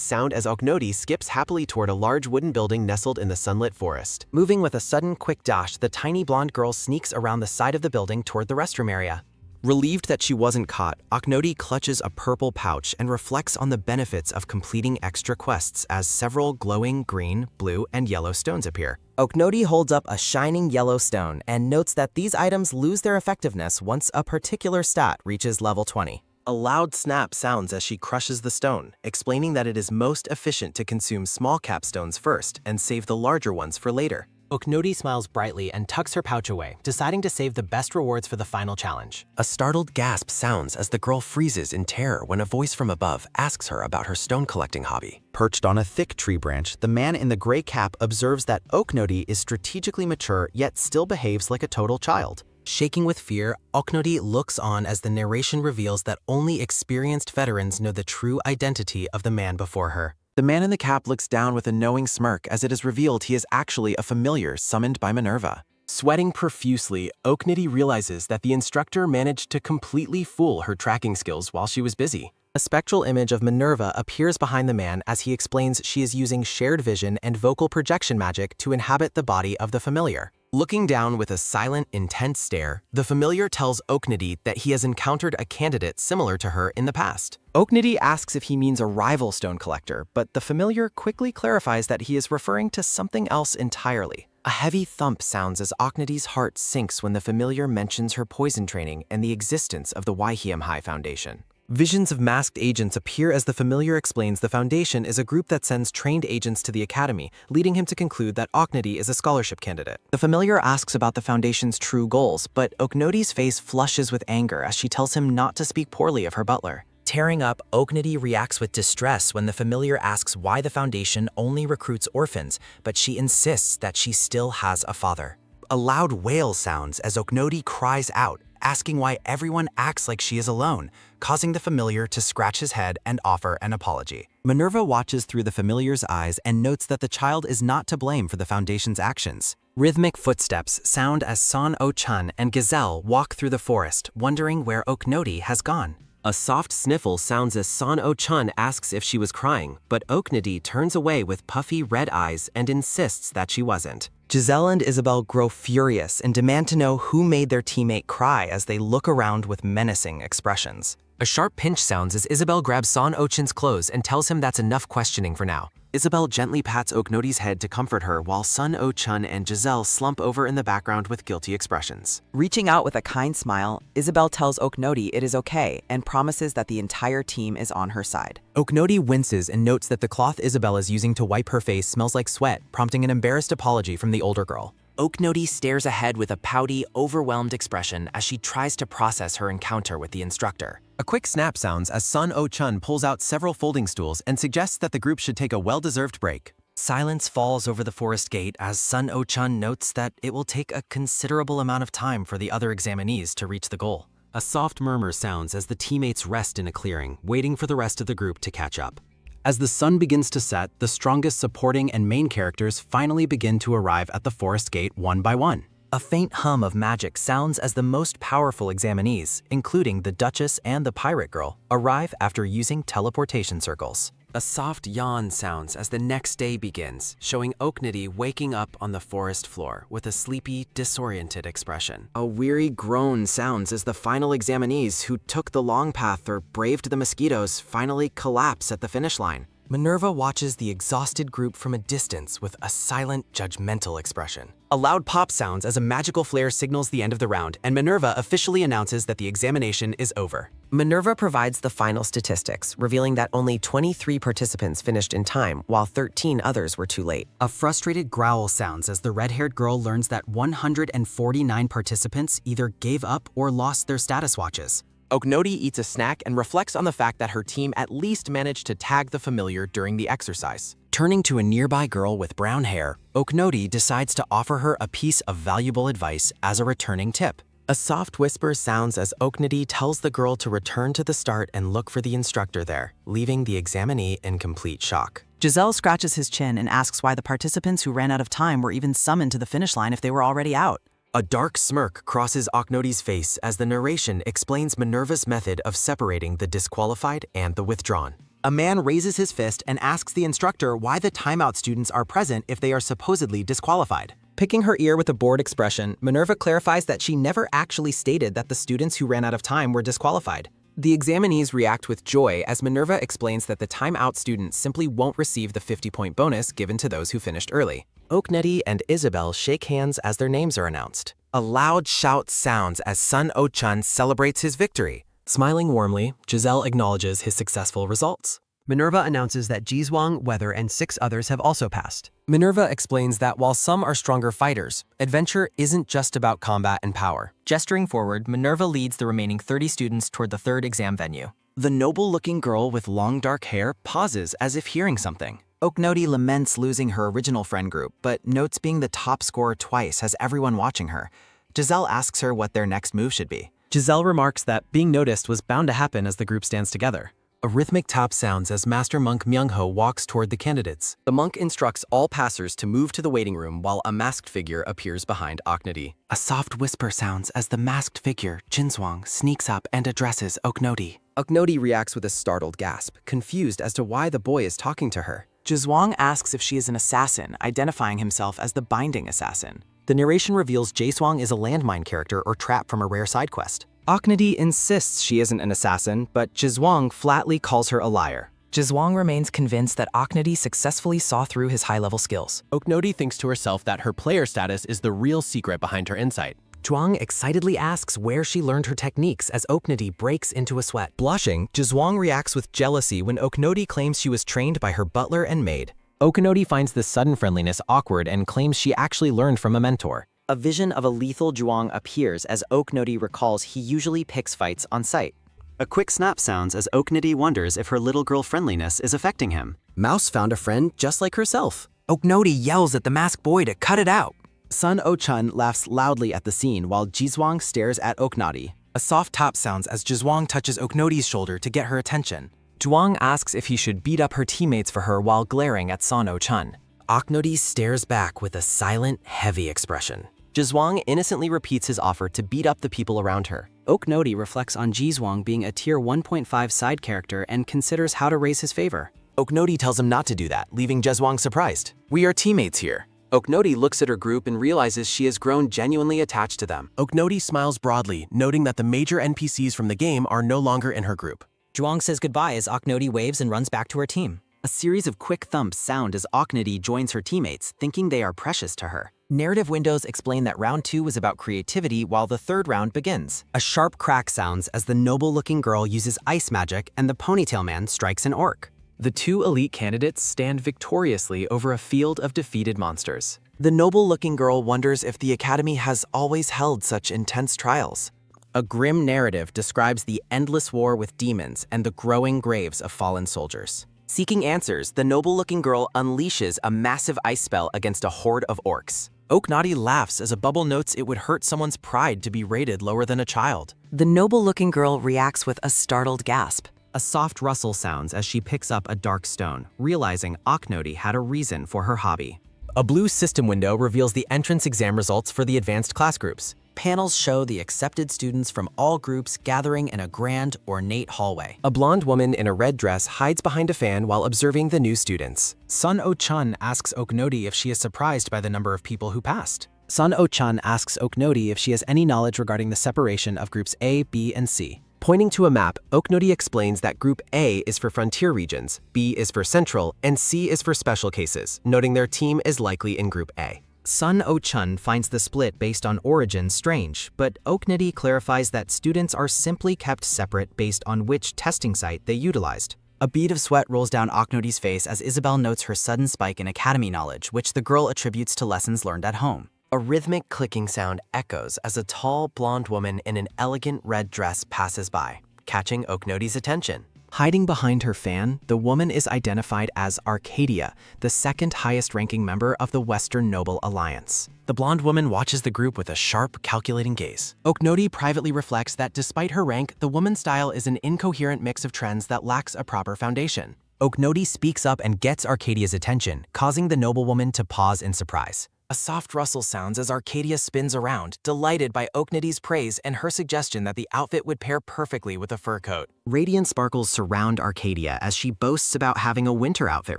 sound as Oknody skips happily toward a large wooden building nestled in the sunlit forest. Moving with a sudden, quick dash, the tiny blonde girl sneaks around the side of the building toward the restroom area. Relieved that she wasn't caught, Oknody clutches a purple pouch and reflects on the benefits of completing extra quests as several glowing green, blue, and yellow stones appear. Oknody holds up a shining yellow stone and notes that these items lose their effectiveness once a particular stat reaches level 20. A loud snap sounds as she crushes the stone, explaining that it is most efficient to consume small capstones first and save the larger ones for later. Oknody smiles brightly and tucks her pouch away, deciding to save the best rewards for the final challenge. A startled gasp sounds as the girl freezes in terror when a voice from above asks her about her stone collecting hobby. Perched on a thick tree branch, the man in the gray cap observes that Oknody is strategically mature yet still behaves like a total child. Shaking with fear, Oknody looks on as the narration reveals that only experienced veterans know the true identity of the man before her. The man in the cap looks down with a knowing smirk as it is revealed he is actually a familiar summoned by Minerva. Sweating profusely, Oknody realizes that the instructor managed to completely fool her tracking skills while she was busy. A spectral image of Minerva appears behind the man as he explains she is using shared vision and vocal projection magic to inhabit the body of the familiar. Looking down with a silent, intense stare, the familiar tells Oknody that he has encountered a candidate similar to her in the past. Oknody asks if he means a rival stone collector, but the familiar quickly clarifies that he is referring to something else entirely. A heavy thump sounds as Oknody's heart sinks when the familiar mentions her poison training and the existence of the Waihiam High Foundation. Visions of masked agents appear as the familiar explains the Foundation is a group that sends trained agents to the Academy, leading him to conclude that Oknody is a scholarship candidate. The familiar asks about the Foundation's true goals, but Oknody's face flushes with anger as she tells him not to speak poorly of her butler. Tearing up, Oknody reacts with distress when the familiar asks why the Foundation only recruits orphans, but she insists that she still has a father. A loud wail sounds as Oknody cries out, asking why everyone acts like she is alone, causing the familiar to scratch his head and offer an apology. Minerva watches through the familiar's eyes and notes that the child is not to blame for the Foundation's actions. Rhythmic footsteps sound as San O-chan and Gazelle walk through the forest, wondering where Oknody has gone. A soft sniffle sounds as San O-chan asks if she was crying, but Oknody turns away with puffy red eyes and insists that she wasn't. Giselle and Isabel grow furious and demand to know who made their teammate cry as they look around with menacing expressions. A sharp pinch sounds as Isabel grabs San O-chan's clothes and tells him that's enough questioning for now. Isabel gently pats Oknody's head to comfort her while San O-chan and Giselle slump over in the background with guilty expressions. Reaching out with a kind smile, Isabel tells Oknody it is okay and promises that the entire team is on her side. Oknody winces and notes that the cloth Isabel is using to wipe her face smells like sweat, prompting an embarrassed apology from the older girl. Oknody stares ahead with a pouty, overwhelmed expression as she tries to process her encounter with the instructor. A quick snap sounds as San O-chan pulls out several folding stools and suggests that the group should take a well-deserved break. Silence falls over the forest gate as San O-chan notes that it will take a considerable amount of time for the other examinees to reach the goal. A soft murmur sounds as the teammates rest in a clearing, waiting for the rest of the group to catch up. As the sun begins to set, the strongest supporting and main characters finally begin to arrive at the forest gate one by one. A faint hum of magic sounds as the most powerful examinees, including the Duchess and the Pirate Girl, arrive after using teleportation circles. A soft yawn sounds as the next day begins, showing Oknody waking up on the forest floor with a sleepy, disoriented expression. A weary groan sounds as the final examinees who took the long path or braved the mosquitoes finally collapse at the finish line. Minerva watches the exhausted group from a distance with a silent, judgmental expression. A loud pop sounds as a magical flare signals the end of the round, and Minerva officially announces that the examination is over. Minerva provides the final statistics, revealing that only 23 participants finished in time, while 13 others were too late. A frustrated growl sounds as the red-haired girl learns that 149 participants either gave up or lost their status watches. Oknody eats a snack and reflects on the fact that her team at least managed to tag the familiar during the exercise. Turning to a nearby girl with brown hair, Oknody decides to offer her a piece of valuable advice as a returning tip. A soft whisper sounds as Oknody tells the girl to return to the start and look for the instructor there, leaving the examinee in complete shock. Giselle scratches his chin and asks why the participants who ran out of time were even summoned to the finish line if they were already out. A dark smirk crosses Oknoti's face as the narration explains Minerva's method of separating the disqualified and the withdrawn. A man raises his fist and asks the instructor why the timeout students are present if they are supposedly disqualified. Picking her ear with a bored expression, Minerva clarifies that she never actually stated that the students who ran out of time were disqualified. The examinees react with joy as Minerva explains that the timeout students simply won't receive the 50-point bonus given to those who finished early. Oknoti and Isabel shake hands as their names are announced. A loud shout sounds as Sun Oh-chun celebrates his victory. Smiling warmly, Giselle acknowledges his successful results. Minerva announces that Jizwang, Weather, and 6 others have also passed. Minerva explains that while some are stronger fighters, adventure isn't just about combat and power. Gesturing forward, Minerva leads the remaining 30 students toward the third exam venue. The noble-looking girl with long dark hair pauses as if hearing something. Oknoti laments losing her original friend group, but notes being the top scorer twice has everyone watching her. Giselle asks her what their next move should be. Giselle remarks that being noticed was bound to happen as the group stands together. A rhythmic tap sounds as Master Monk Myung-ho walks toward the candidates. The monk instructs all passers to move to the waiting room while a masked figure appears behind Oknoti. A soft whisper sounds as the masked figure, Jinswang, sneaks up and addresses Oknoti. Oknoti reacts with a startled gasp, confused as to why the boy is talking to her. Jizwang asks if she is an assassin, identifying himself as the Binding Assassin. The narration reveals Jaeswang is a landmine character or trap from a rare side quest. Oknoti insists she isn't an assassin, but Jizwang flatly calls her a liar. Jizwang remains convinced that Oknoti successfully saw through his high-level skills. Oknoti thinks to herself that her player status is the real secret behind her insight. Zhuang excitedly asks where she learned her techniques as Oknoti breaks into a sweat. Blushing, Jizwang reacts with jealousy when Oknoti claims she was trained by her butler and maid. Oknoti finds this sudden friendliness awkward and claims she actually learned from a mentor. A vision of a lethal Zhuang appears as Oknoti recalls he usually picks fights on sight. A quick snap sounds as Oknoti wonders if her little girl friendliness is affecting him. Mouse found a friend just like herself. Oknoti yells at the masked boy to cut it out. Sun Oh-chun laughs loudly at the scene while Jizwang stares at Oknoti. A soft tap sounds as Jizwang touches Oknoti's shoulder to get her attention. Zhuang asks if he should beat up her teammates for her while glaring at Sun Oh-chun. Oknoti stares back with a silent, heavy expression. Jizwang innocently repeats his offer to beat up the people around her. Oknoti reflects on Jizwang being a tier 1.5 side character and considers how to raise his favor. Oknoti tells him not to do that, leaving Jizwang surprised. We are teammates here. Oknoti looks at her group and realizes she has grown genuinely attached to them. Oknoti smiles broadly, noting that the major NPCs from the game are no longer in her group. Zhuang says goodbye as Oknoti waves and runs back to her team. A series of quick thumps sound as Oknoti joins her teammates, thinking they are precious to her. Narrative windows explain that round 2 was about creativity while the third round begins. A sharp crack sounds as the noble-looking girl uses ice magic and the ponytail man strikes an orc. The 2 elite candidates stand victoriously over a field of defeated monsters. The noble-looking girl wonders if the Academy has always held such intense trials. A grim narrative describes the endless war with demons and the growing graves of fallen soldiers. Seeking answers, the noble-looking girl unleashes a massive ice spell against a horde of orcs. Oknoti laughs as a bubble notes it would hurt someone's pride to be rated lower than a child. The noble-looking girl reacts with a startled gasp. A soft rustle sounds as she picks up a dark stone, realizing Oknoti had a reason for her hobby. A blue system window reveals the entrance exam results for the advanced class groups. Panels show the accepted students from all groups gathering in a grand, ornate hallway. A blonde woman in a red dress hides behind a fan while observing the new students. Sun Oh-chun asks Oknoti if she is surprised by the number of people who passed. Sun Oh-chun asks Oknoti if she has any knowledge regarding the separation of groups A, B, and C. Pointing to a map, Oknoti explains that Group A is for frontier regions, B is for central, and C is for special cases, noting their team is likely in Group A. Sun Oh-chun finds the split based on origin strange, but Oknoti clarifies that students are simply kept separate based on which testing site they utilized. A bead of sweat rolls down Oknoti's face as Isabel notes her sudden spike in academy knowledge, which the girl attributes to lessons learned at home. A rhythmic clicking sound echoes as a tall, blonde woman in an elegant red dress passes by, catching Oknoti's attention. Hiding behind her fan, the woman is identified as Arcadia, the second highest ranking member of the Western Noble Alliance. The blonde woman watches the group with a sharp, calculating gaze. Oknoti privately reflects that despite her rank, the woman's style is an incoherent mix of trends that lacks a proper foundation. Oknoti speaks up and gets Arcadia's attention, causing the noblewoman to pause in surprise. A soft rustle sounds as Arcadia spins around, delighted by Oknoti's praise and her suggestion that the outfit would pair perfectly with a fur coat. Radiant sparkles surround Arcadia as she boasts about having a winter outfit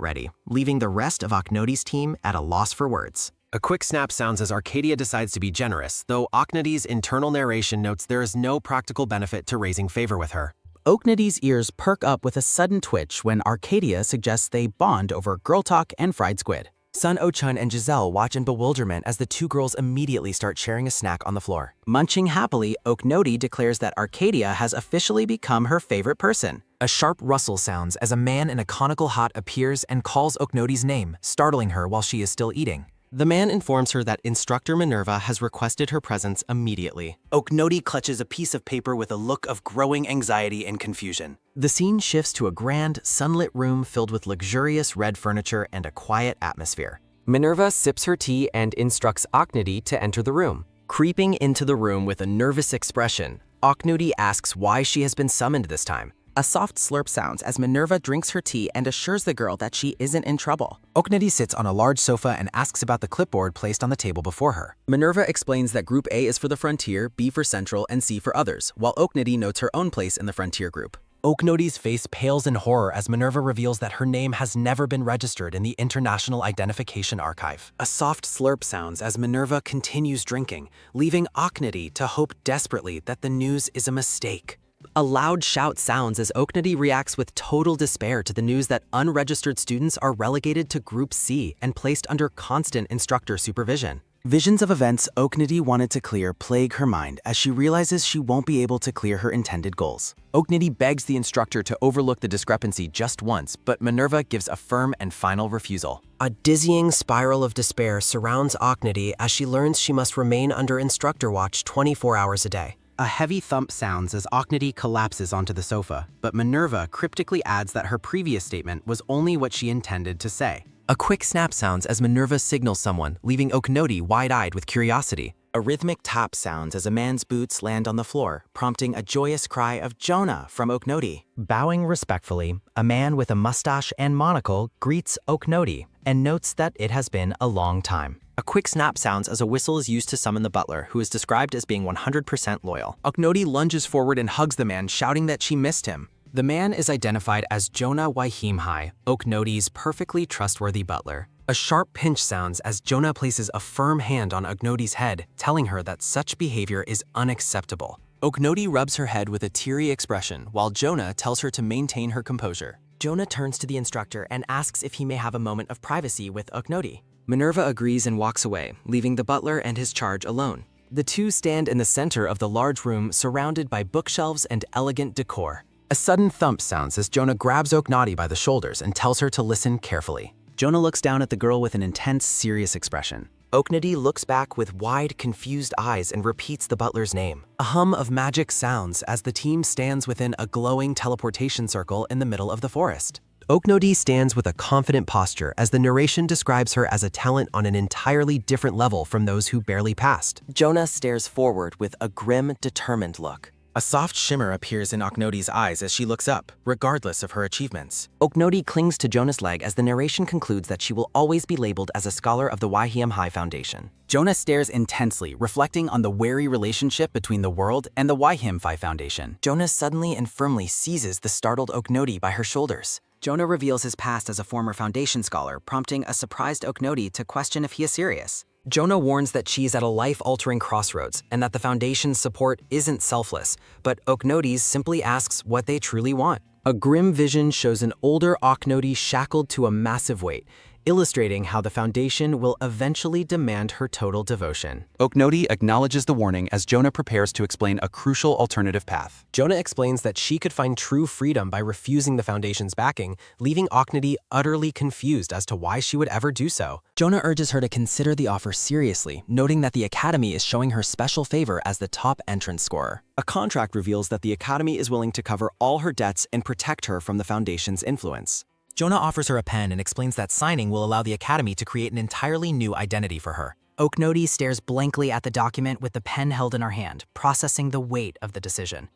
ready, leaving the rest of Oknoti's team at a loss for words. A quick snap sounds as Arcadia decides to be generous, though Oknoti's internal narration notes there is no practical benefit to raising favor with her. Oknoti's ears perk up with a sudden twitch when Arcadia suggests they bond over girl talk and fried squid. Sun Oh-chun and Giselle watch in bewilderment as the two girls immediately start sharing a snack on the floor. Munching happily, Oknoti declares that Arcadia has officially become her favorite person. A sharp rustle sounds as a man in a conical hat appears and calls Oknoti's name, startling her while she is still eating. The man informs her that Instructor Minerva has requested her presence immediately. Oknoti clutches a piece of paper with a look of growing anxiety and confusion. The scene shifts to a grand, sunlit room filled with luxurious red furniture and a quiet atmosphere. Minerva sips her tea and instructs Oknoti to enter the room. Creeping into the room with a nervous expression, Oknoti asks why she has been summoned this time. A soft slurp sounds as Minerva drinks her tea and assures the girl that she isn't in trouble. Oknoti sits on a large sofa and asks about the clipboard placed on the table before her. Minerva explains that Group A is for the Frontier, B for Central, and C for others, while Oknoti notes her own place in the Frontier group. Oknoti's face pales in horror as Minerva reveals that her name has never been registered in the International Identification Archive. A soft slurp sounds as Minerva continues drinking, leaving Oknoti to hope desperately that the news is a mistake. A loud shout sounds as Oknoti reacts with total despair to the news that unregistered students are relegated to Group C and placed under constant instructor supervision. Visions of events Oknoti wanted to clear plague her mind as she realizes she won't be able to clear her intended goals. Oknoti begs the instructor to overlook the discrepancy just once, but Minerva gives a firm and final refusal. A dizzying spiral of despair surrounds Oknoti as she learns she must remain under instructor watch 24 hours a day. A heavy thump sounds as Oknoti collapses onto the sofa, but Minerva cryptically adds that her previous statement was only what she intended to say. A quick snap sounds as Minerva signals someone, leaving Oknoti wide-eyed with curiosity. A rhythmic tap sounds as a man's boots land on the floor, prompting a joyous cry of Jonah from Oknoti. Bowing respectfully, a man with a mustache and monocle greets Oknoti and notes that it has been a long time. A quick snap sounds as a whistle is used to summon the butler, who is described as being 100% loyal. Oknoti lunges forward and hugs the man, shouting that she missed him. The man is identified as Jonah Waihimhai, Oknoti's perfectly trustworthy butler. A sharp pinch sounds as Jonah places a firm hand on Oknoti's head, telling her that such behavior is unacceptable. Oknoti rubs her head with a teary expression, while Jonah tells her to maintain her composure. Jonah turns to the instructor and asks if he may have a moment of privacy with Oknoti. Minerva agrees and walks away, leaving the butler and his charge alone. The two stand in the center of the large room, surrounded by bookshelves and elegant decor. A sudden thump sounds as Jonah grabs Oknoti by the shoulders and tells her to listen carefully. Jonah looks down at the girl with an intense, serious expression. Oknoti looks back with wide, confused eyes and repeats the butler's name. A hum of magic sounds as the team stands within a glowing teleportation circle in the middle of the forest. Oknoti stands with a confident posture as the narration describes her as a talent on an entirely different level from those who barely passed. Jonah stares forward with a grim, determined look. A soft shimmer appears in Oknoti's eyes as she looks up, regardless of her achievements. Oknoti clings to Jonah's leg as the narration concludes that she will always be labeled as a scholar of the Waihimhai Foundation. Jonah stares intensely, reflecting on the wary relationship between the world and the Waihimhai Foundation. Jonah suddenly and firmly seizes the startled Oknoti by her shoulders. Jonah reveals his past as a former Foundation scholar, prompting a surprised Oknoti to question if he is serious. Jonah warns that she's at a life-altering crossroads and that the Foundation's support isn't selfless, but Oknoti's simply asks what they truly want. A grim vision shows an older Oknoti shackled to a massive weight, illustrating how the Foundation will eventually demand her total devotion. Oknoti acknowledges the warning as Jonah prepares to explain a crucial alternative path. Jonah explains that she could find true freedom by refusing the Foundation's backing, leaving Oknoti utterly confused as to why she would ever do so. Jonah urges her to consider the offer seriously, noting that the Academy is showing her special favor as the top entrance scorer. A contract reveals that the Academy is willing to cover all her debts and protect her from the Foundation's influence. Jonah offers her a pen and explains that signing will allow the Academy to create an entirely new identity for her. Oknoti stares blankly at the document with the pen held in her hand, processing the weight of the decision.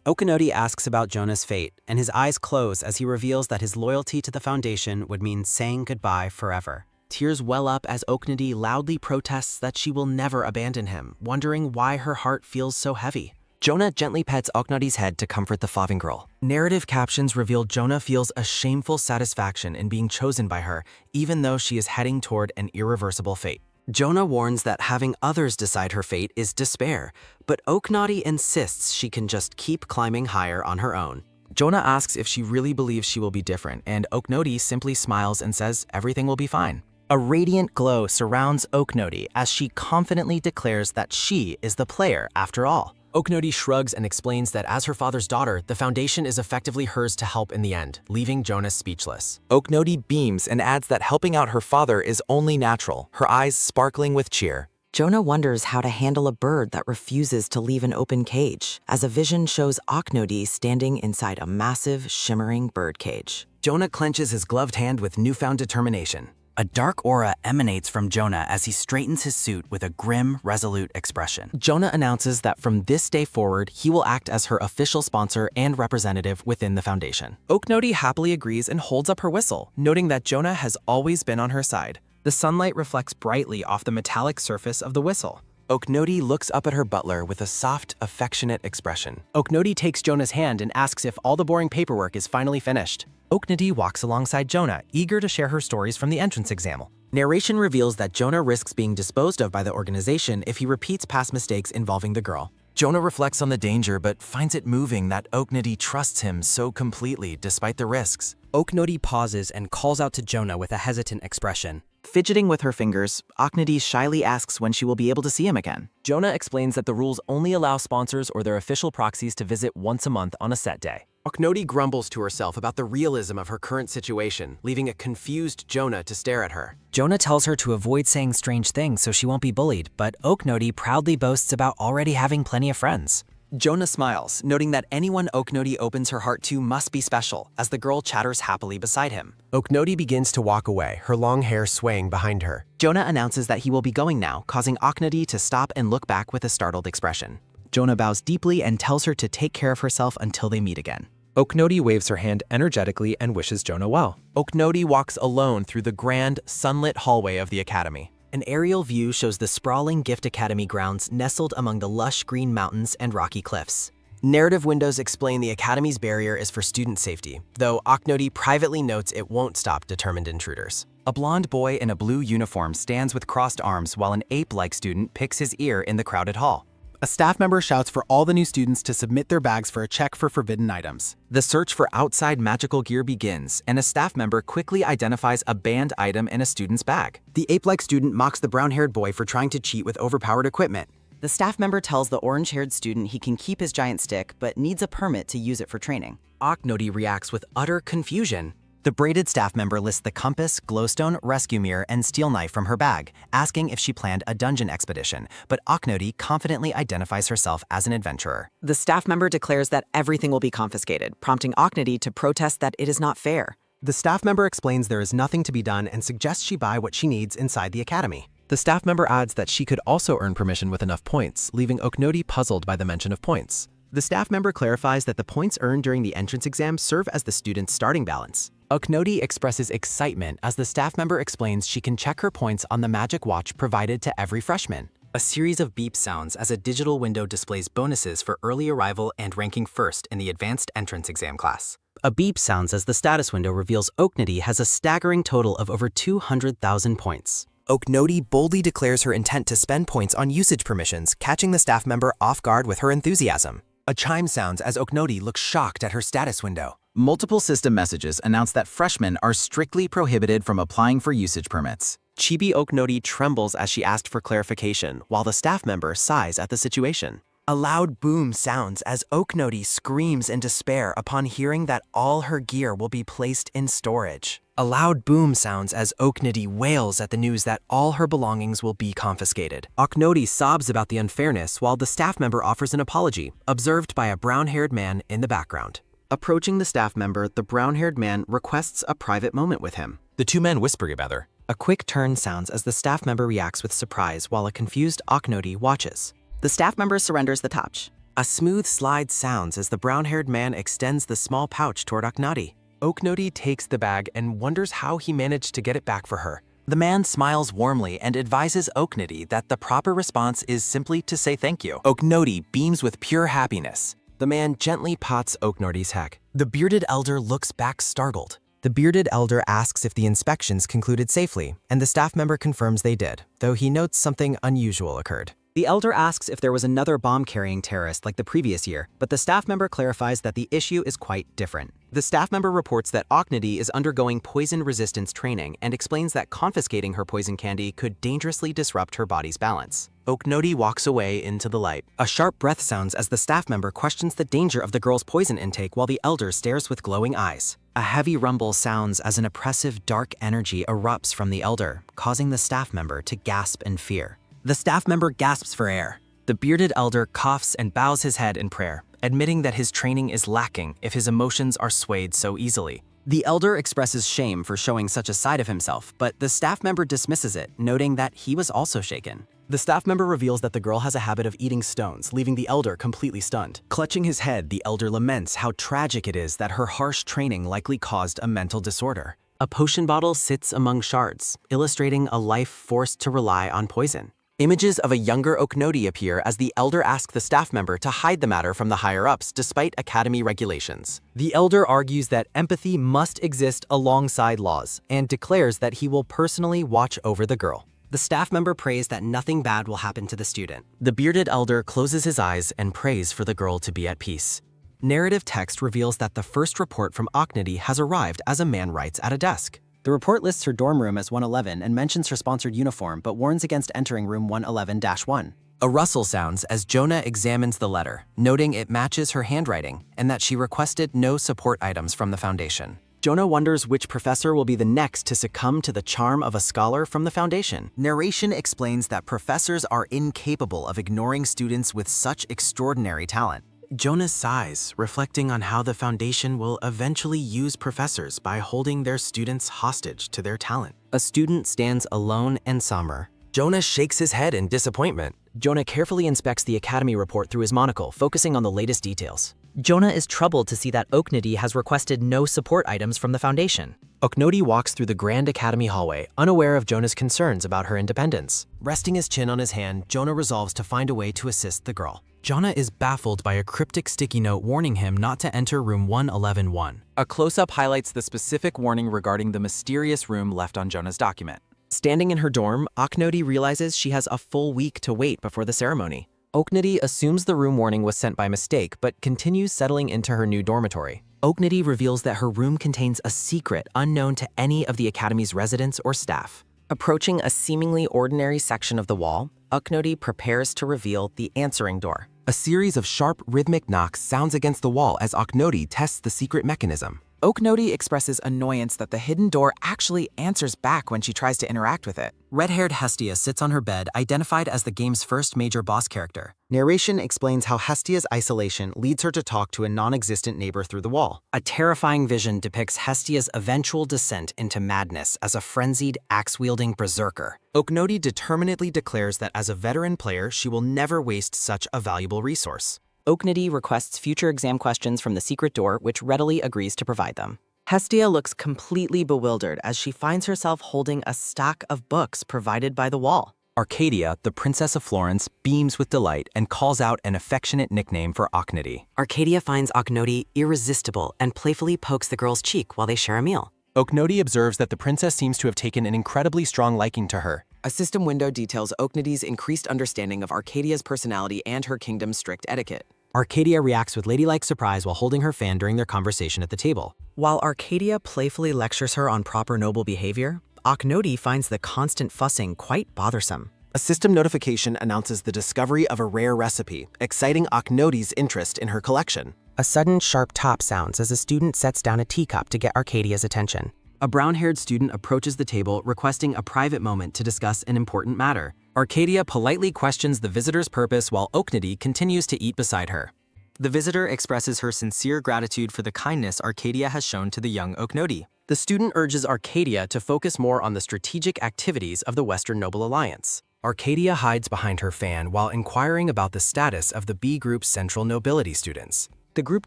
Okanodi asks about Jonah's fate, and his eyes close as he reveals that his loyalty to the Foundation would mean saying goodbye forever. Tears well up as Okanodi loudly protests that she will never abandon him, wondering why her heart feels so heavy. Jonah gently pets Oknodi's head to comfort the Faving girl. Narrative captions reveal Jonah feels a shameful satisfaction in being chosen by her, even though she is heading toward an irreversible fate. Jonah warns that having others decide her fate is despair, but Oknodi insists she can just keep climbing higher on her own. Jonah asks if she really believes she will be different, and Oknodi simply smiles and says everything will be fine. A radiant glow surrounds Oknodi as she confidently declares that she is the player after all. Oknodi shrugs and explains that as her father's daughter, the Foundation is effectively hers to help in the end, leaving Jonah speechless. Oknodi beams and adds that helping out her father is only natural, her eyes sparkling with cheer. Jonah wonders how to handle a bird that refuses to leave an open cage, as a vision shows Oknodi standing inside a massive, shimmering bird cage. Jonah clenches his gloved hand with newfound determination. A dark aura emanates from Jonah as he straightens his suit with a grim, resolute expression. Jonah announces that from this day forward, he will act as her official sponsor and representative within the Foundation. Oknodi happily agrees and holds up her whistle, noting that Jonah has always been on her side. The sunlight reflects brightly off the metallic surface of the whistle. Oknodi looks up at her butler with a soft, affectionate expression. Oknodi takes Jonah's hand and asks if all the boring paperwork is finally finished. Oknodi walks alongside Jonah, eager to share her stories from the entrance exam. Narration reveals that Jonah risks being disposed of by the organization if he repeats past mistakes involving the girl. Jonah reflects on the danger but finds it moving that Oknodi trusts him so completely despite the risks. Oknodi pauses and calls out to Jonah with a hesitant expression. Fidgeting with her fingers, Oknodi shyly asks when she will be able to see him again. Jonah explains that the rules only allow sponsors or their official proxies to visit once a month on a set day. Oknodi grumbles to herself about the realism of her current situation, leaving a confused Jonah to stare at her. Jonah tells her to avoid saying strange things so she won't be bullied, but Oknodi proudly boasts about already having plenty of friends. Jonah smiles, noting that anyone Oknodi opens her heart to must be special, as the girl chatters happily beside him. Oknodi begins to walk away, her long hair swaying behind her. Jonah announces that he will be going now, causing Oknodi to stop and look back with a startled expression. Jonah bows deeply and tells her to take care of herself until they meet again. Oknodi waves her hand energetically and wishes Jonah well. Oknodi walks alone through the grand, sunlit hallway of the academy. An aerial view shows the sprawling Gift Academy grounds nestled among the lush green mountains and rocky cliffs. Narrative windows explain the Academy's barrier is for student safety, though Oknodi privately notes it won't stop determined intruders. A blonde boy in a blue uniform stands with crossed arms while an ape-like student picks his ear in the crowded hall. A staff member shouts for all the new students to submit their bags for a check for forbidden items. The search for outside magical gear begins, and a staff member quickly identifies a banned item in a student's bag. The ape-like student mocks the brown-haired boy for trying to cheat with overpowered equipment. The staff member tells the orange-haired student he can keep his giant stick, but needs a permit to use it for training. Oknodi reacts with utter confusion. The braided staff member lists the compass, glowstone, rescue mirror, and steel knife from her bag, asking if she planned a dungeon expedition, but Oknodi confidently identifies herself as an adventurer. The staff member declares that everything will be confiscated, prompting Oknodi to protest that it is not fair. The staff member explains there is nothing to be done and suggests she buy what she needs inside the academy. The staff member adds that she could also earn permission with enough points, leaving Oknodi puzzled by the mention of points. The staff member clarifies that the points earned during the entrance exam serve as the student's starting balance. Oknodi expresses excitement as the staff member explains she can check her points on the magic watch provided to every freshman. A series of beep sounds as a digital window displays bonuses for early arrival and ranking first in the advanced entrance exam class. A beep sounds as the status window reveals Oknodi has a staggering total of over 200,000 points. Oknodi boldly declares her intent to spend points on usage permissions, catching the staff member off guard with her enthusiasm. A chime sounds as Oknodi looks shocked at her status window. Multiple system messages announce that freshmen are strictly prohibited from applying for usage permits. Chibi Oknodi trembles as she asked for clarification, while the staff member sighs at the situation. A loud boom sounds as Oknodi screams in despair upon hearing that all her gear will be placed in storage. A loud boom sounds as Oknodi wails at the news that all her belongings will be confiscated. Oknodi sobs about the unfairness while the staff member offers an apology, observed by a brown-haired man in the background. Approaching the staff member, the brown-haired man requests a private moment with him. The two men whisper together. A quick turn sounds as the staff member reacts with surprise while a confused Oknodi watches. The staff member surrenders the touch. A smooth slide sounds as the brown-haired man extends the small pouch toward Oknoti. Oknoti takes the bag and wonders how he managed to get it back for her. The man smiles warmly and advises Oknoti that the proper response is simply to say thank you. Oknoti beams with pure happiness. The man gently pats Oknoti's head. The bearded elder looks back startled. The bearded elder asks if the inspections concluded safely, and the staff member confirms they did, though he notes something unusual occurred. The elder asks if there was another bomb-carrying terrorist like the previous year, but the staff member clarifies that the issue is quite different. The staff member reports that Oknoti is undergoing poison resistance training and explains that confiscating her poison candy could dangerously disrupt her body's balance. Oknoti walks away into the light. A sharp breath sounds as the staff member questions the danger of the girl's poison intake while the elder stares with glowing eyes. A heavy rumble sounds as an oppressive dark energy erupts from the elder, causing the staff member to gasp in fear. The staff member gasps for air. The bearded elder coughs and bows his head in prayer, admitting that his training is lacking if his emotions are swayed so easily. The elder expresses shame for showing such a side of himself, but the staff member dismisses it, noting that he was also shaken. The staff member reveals that the girl has a habit of eating stones, leaving the elder completely stunned. Clutching his head, the elder laments how tragic it is that her harsh training likely caused a mental disorder. A potion bottle sits among shards, illustrating a life forced to rely on poison. Images of a younger Oknoti appear as the elder asks the staff member to hide the matter from the higher-ups despite academy regulations. The elder argues that empathy must exist alongside laws and declares that he will personally watch over the girl. The staff member prays that nothing bad will happen to the student. The bearded elder closes his eyes and prays for the girl to be at peace. Narrative text reveals that the first report from Oknoti has arrived as a man writes at a desk. The report lists her dorm room as 111 and mentions her sponsored uniform, but warns against entering room 111-1. A rustle sounds as Jonah examines the letter, noting it matches her handwriting and that she requested no support items from the Foundation. Jonah wonders which professor will be the next to succumb to the charm of a scholar from the Foundation. Narration explains that professors are incapable of ignoring students with such extraordinary talent. Jonah sighs, reflecting on how the Foundation will eventually use professors by holding their students hostage to their talent. A student stands alone and somber. Jonah shakes his head in disappointment. Jonah carefully inspects the academy report through his monocle, focusing on the latest details. Jonah is troubled to see that Oknoti has requested no support items from the Foundation. Oknoti walks through the Grand Academy hallway, unaware of Jonah's concerns about her independence. Resting his chin on his hand, Jonah resolves to find a way to assist the girl. Jonah is baffled by a cryptic sticky note warning him not to enter room 111-1. A close-up highlights the specific warning regarding the mysterious room left on Jonah's document. Standing in her dorm, Oknoti realizes she has a full week to wait before the ceremony. Oknoti assumes the room warning was sent by mistake, but continues settling into her new dormitory. Oknoti reveals that her room contains a secret unknown to any of the Academy's residents or staff. Approaching a seemingly ordinary section of the wall, Oknoti prepares to reveal the answering door. A series of sharp, rhythmic knocks sounds against the wall as Oknoti tests the secret mechanism. Oknoti expresses annoyance that the hidden door actually answers back when she tries to interact with it. Red-haired Hestia sits on her bed, identified as the game's first major boss character. Narration explains how Hestia's isolation leads her to talk to a non-existent neighbor through the wall. A terrifying vision depicts Hestia's eventual descent into madness as a frenzied, axe-wielding berserker. Oknoti determinedly declares that as a veteran player, she will never waste such a valuable resource. Oknoti requests future exam questions from the secret door, which readily agrees to provide them. Hestia looks completely bewildered as she finds herself holding a stack of books provided by the wall. Arcadia, the Princess of Florence, beams with delight and calls out an affectionate nickname for Oknoti. Arcadia finds Oknoti irresistible and playfully pokes the girl's cheek while they share a meal. Oknoti observes that the princess seems to have taken an incredibly strong liking to her. A system window details Oknoti's increased understanding of Arcadia's personality and her kingdom's strict etiquette. Arcadia reacts with ladylike surprise while holding her fan during their conversation at the table. While Arcadia playfully lectures her on proper noble behavior, Oknoti finds the constant fussing quite bothersome. A system notification announces the discovery of a rare recipe, exciting Oknoti's interest in her collection. A sudden sharp top sounds as a student sets down a teacup to get Arcadia's attention. A brown-haired student approaches the table requesting a private moment to discuss an important matter. Arcadia politely questions the visitor's purpose while Oknoti continues to eat beside her. The visitor expresses her sincere gratitude for the kindness Arcadia has shown to the young Oknoti. The student urges Arcadia to focus more on the strategic activities of the Western Noble Alliance. Arcadia hides behind her fan while inquiring about the status of the B Group's central nobility students. The group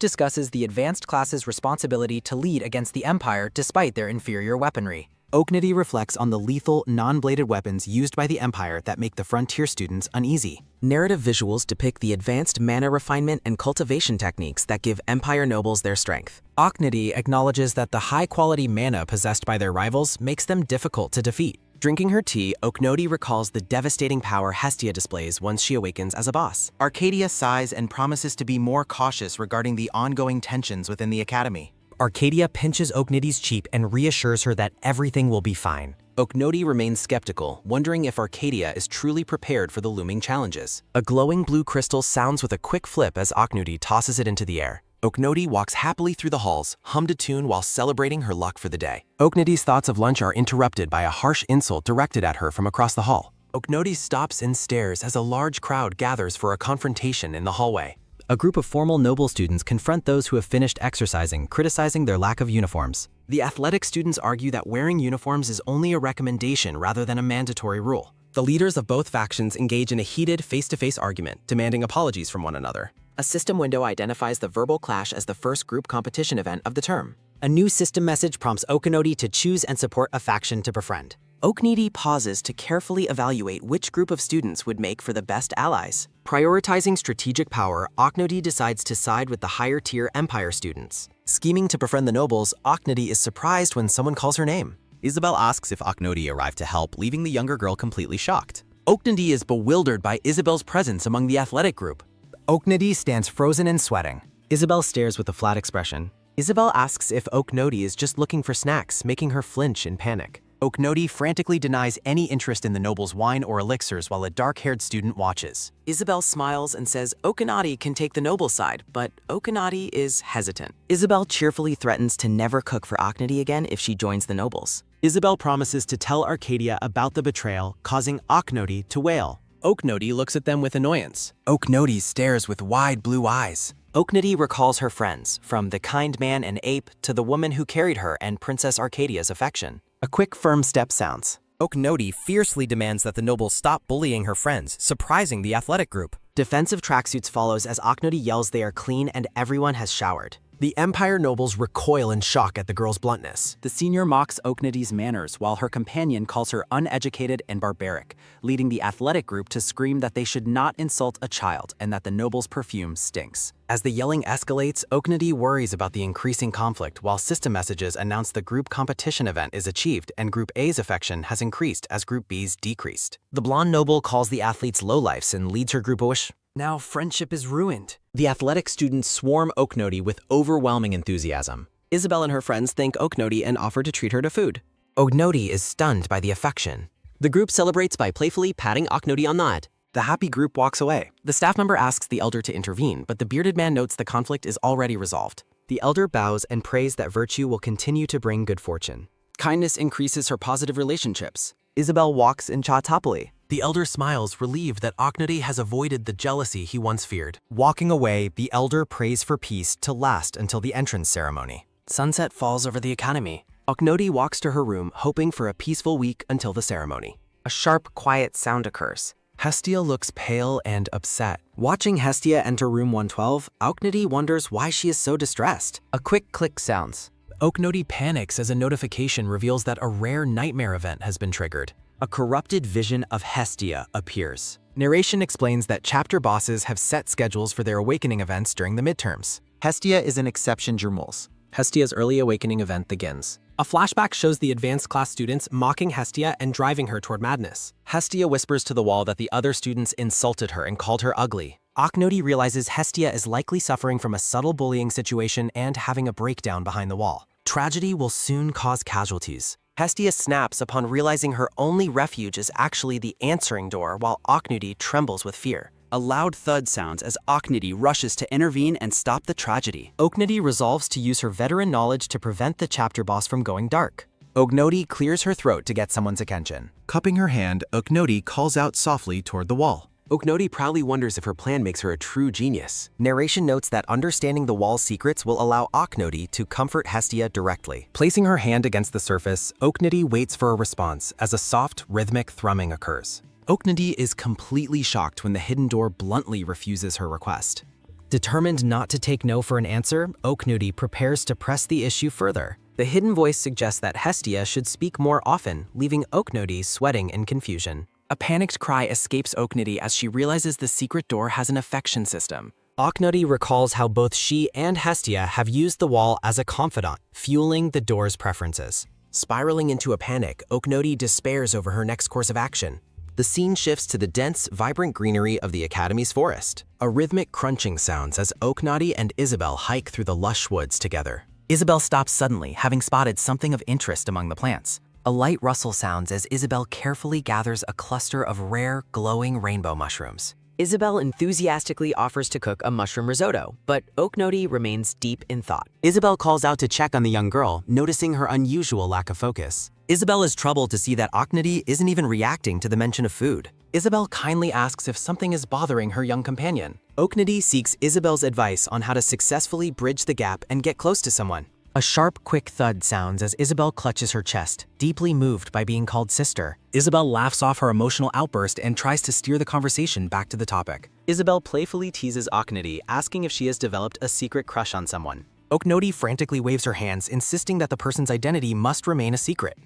discusses the advanced class's responsibility to lead against the Empire despite their inferior weaponry. Oknody reflects on the lethal, non-bladed weapons used by the Empire that make the frontier students uneasy. Narrative visuals depict the advanced mana refinement and cultivation techniques that give Empire nobles their strength. Oknody acknowledges that the high-quality mana possessed by their rivals makes them difficult to defeat. Drinking her tea, Oknody recalls the devastating power Hestia displays once she awakens as a boss. Arcadia sighs and promises to be more cautious regarding the ongoing tensions within the Academy. Arcadia pinches Oknody's cheek and reassures her that everything will be fine. Oknody remains skeptical, wondering if Arcadia is truly prepared for the looming challenges. A glowing blue crystal sounds with a quick flip as Oknody tosses it into the air. Oknody walks happily through the halls, hummed a tune while celebrating her luck for the day. Oknody's thoughts of lunch are interrupted by a harsh insult directed at her from across the hall. Oknody stops and stares as a large crowd gathers for a confrontation in the hallway. A group of formal noble students confront those who have finished exercising, criticizing their lack of uniforms. The athletic students argue that wearing uniforms is only a recommendation rather than a mandatory rule. The leaders of both factions engage in a heated face-to-face argument, demanding apologies from one another. A system window identifies the verbal clash as the first group competition event of the term. A new system message prompts Oknody to choose and support a faction to befriend. Oknody pauses to carefully evaluate which group of students would make for the best allies. Prioritizing strategic power, Oknody decides to side with the higher-tier Empire students. Scheming to befriend the nobles, Oknody is surprised when someone calls her name. Isabel asks if Oknody arrived to help, leaving the younger girl completely shocked. Oknody is bewildered by Isabel's presence among the athletic group. Oknody stands frozen and sweating. Isabel stares with a flat expression. Isabel asks if Oknody is just looking for snacks, making her flinch in panic. Oknody frantically denies any interest in the noble's wine or elixirs while a dark-haired student watches. Isabel smiles and says Oknody can take the noble side, but Oknody is hesitant. Isabel cheerfully threatens to never cook for Oknody again if she joins the nobles. Isabel promises to tell Arcadia about the betrayal, causing Oknody to wail. Oknody looks at them with annoyance. Oknody stares with wide blue eyes. Oknody recalls her friends, from the kind man and ape to the woman who carried her and Princess Arcadia's affection. A quick, firm step sounds. Oknody fiercely demands that the nobles stop bullying her friends, surprising the athletic group. Defensive tracksuits follows as Oknody yells they are clean and everyone has showered. The Empire nobles recoil in shock at the girl's bluntness. The senior mocks Oknody's manners while her companion calls her uneducated and barbaric, leading the athletic group to scream that they should not insult a child and that the noble's perfume stinks. As the yelling escalates, Oknody worries about the increasing conflict while system messages announce the group competition event is achieved and Group A's affection has increased as Group B's decreased. The blonde noble calls the athletes lowlifes and leads her group a wish. Now friendship is ruined. The athletic students swarm Oknody with overwhelming enthusiasm. Isabel and her friends thank Oknody and offer to treat her to food. Oknody is stunned by the affection. The group celebrates by playfully patting Oknody on the head. The happy group walks away. The staff member asks the elder to intervene, but the bearded man notes the conflict is already resolved. The elder bows and prays that virtue will continue to bring good fortune. Kindness increases her positive relationships. Isabel walks in chats happily. The elder smiles, relieved that Oknody has avoided the jealousy he once feared. Walking away, the elder prays for peace to last until the entrance ceremony. Sunset falls over the academy. Oknody walks to her room, hoping for a peaceful week until the ceremony. A sharp, quiet sound occurs. Hestia looks pale and upset. Watching Hestia enter room 112, Oknody wonders why she is so distressed. A quick click sounds. Oknody panics as a notification reveals that a rare nightmare event has been triggered. A corrupted vision of Hestia appears. Narration explains that chapter bosses have set schedules for their awakening events during the midterms. Hestia is an exception, Jurmals. Hestia's early awakening event begins. A flashback shows the advanced class students mocking Hestia and driving her toward madness. Hestia whispers to the wall that the other students insulted her and called her ugly. Oknody realizes Hestia is likely suffering from a subtle bullying situation and having a breakdown behind the wall. Tragedy will soon cause casualties. Hestia snaps upon realizing her only refuge is actually the answering door while Oknody trembles with fear. A loud thud sounds as Oknody rushes to intervene and stop the tragedy. Oknody resolves to use her veteran knowledge to prevent the chapter boss from going dark. Oknody clears her throat to get someone's attention. Cupping her hand, Oknody calls out softly toward the wall. Oknody proudly wonders if her plan makes her a true genius. Narration notes that understanding the wall's secrets will allow Oknody to comfort Hestia directly. Placing her hand against the surface, Oknody waits for a response as a soft, rhythmic thrumming occurs. Oknody is completely shocked when the hidden door bluntly refuses her request. Determined not to take no for an answer, Oknody prepares to press the issue further. The hidden voice suggests that Hestia should speak more often, leaving Oknody sweating in confusion. A panicked cry escapes Oknody as she realizes the secret door has an affection system. Oknody recalls how both she and Hestia have used the wall as a confidant, fueling the door's preferences. Spiraling into a panic, Oknody despairs over her next course of action. The scene shifts to the dense, vibrant greenery of the Academy's forest. A rhythmic crunching sounds as Oknody and Isabel hike through the lush woods together. Isabel stops suddenly, having spotted something of interest among the plants. A light rustle sounds as Isabel carefully gathers a cluster of rare, glowing rainbow mushrooms. Isabel enthusiastically offers to cook a mushroom risotto, but Oknody remains deep in thought. Isabel calls out to check on the young girl, noticing her unusual lack of focus. Isabel is troubled to see that Oknody isn't even reacting to the mention of food. Isabel kindly asks if something is bothering her young companion. Oknody seeks Isabel's advice on how to successfully bridge the gap and get close to someone. A sharp, quick thud sounds as Isabel clutches her chest, deeply moved by being called sister. Isabel laughs off her emotional outburst and tries to steer the conversation back to the topic. Isabel playfully teases Oknody, asking if she has developed a secret crush on someone. Oknody frantically waves her hands, insisting that the person's identity must remain a secret.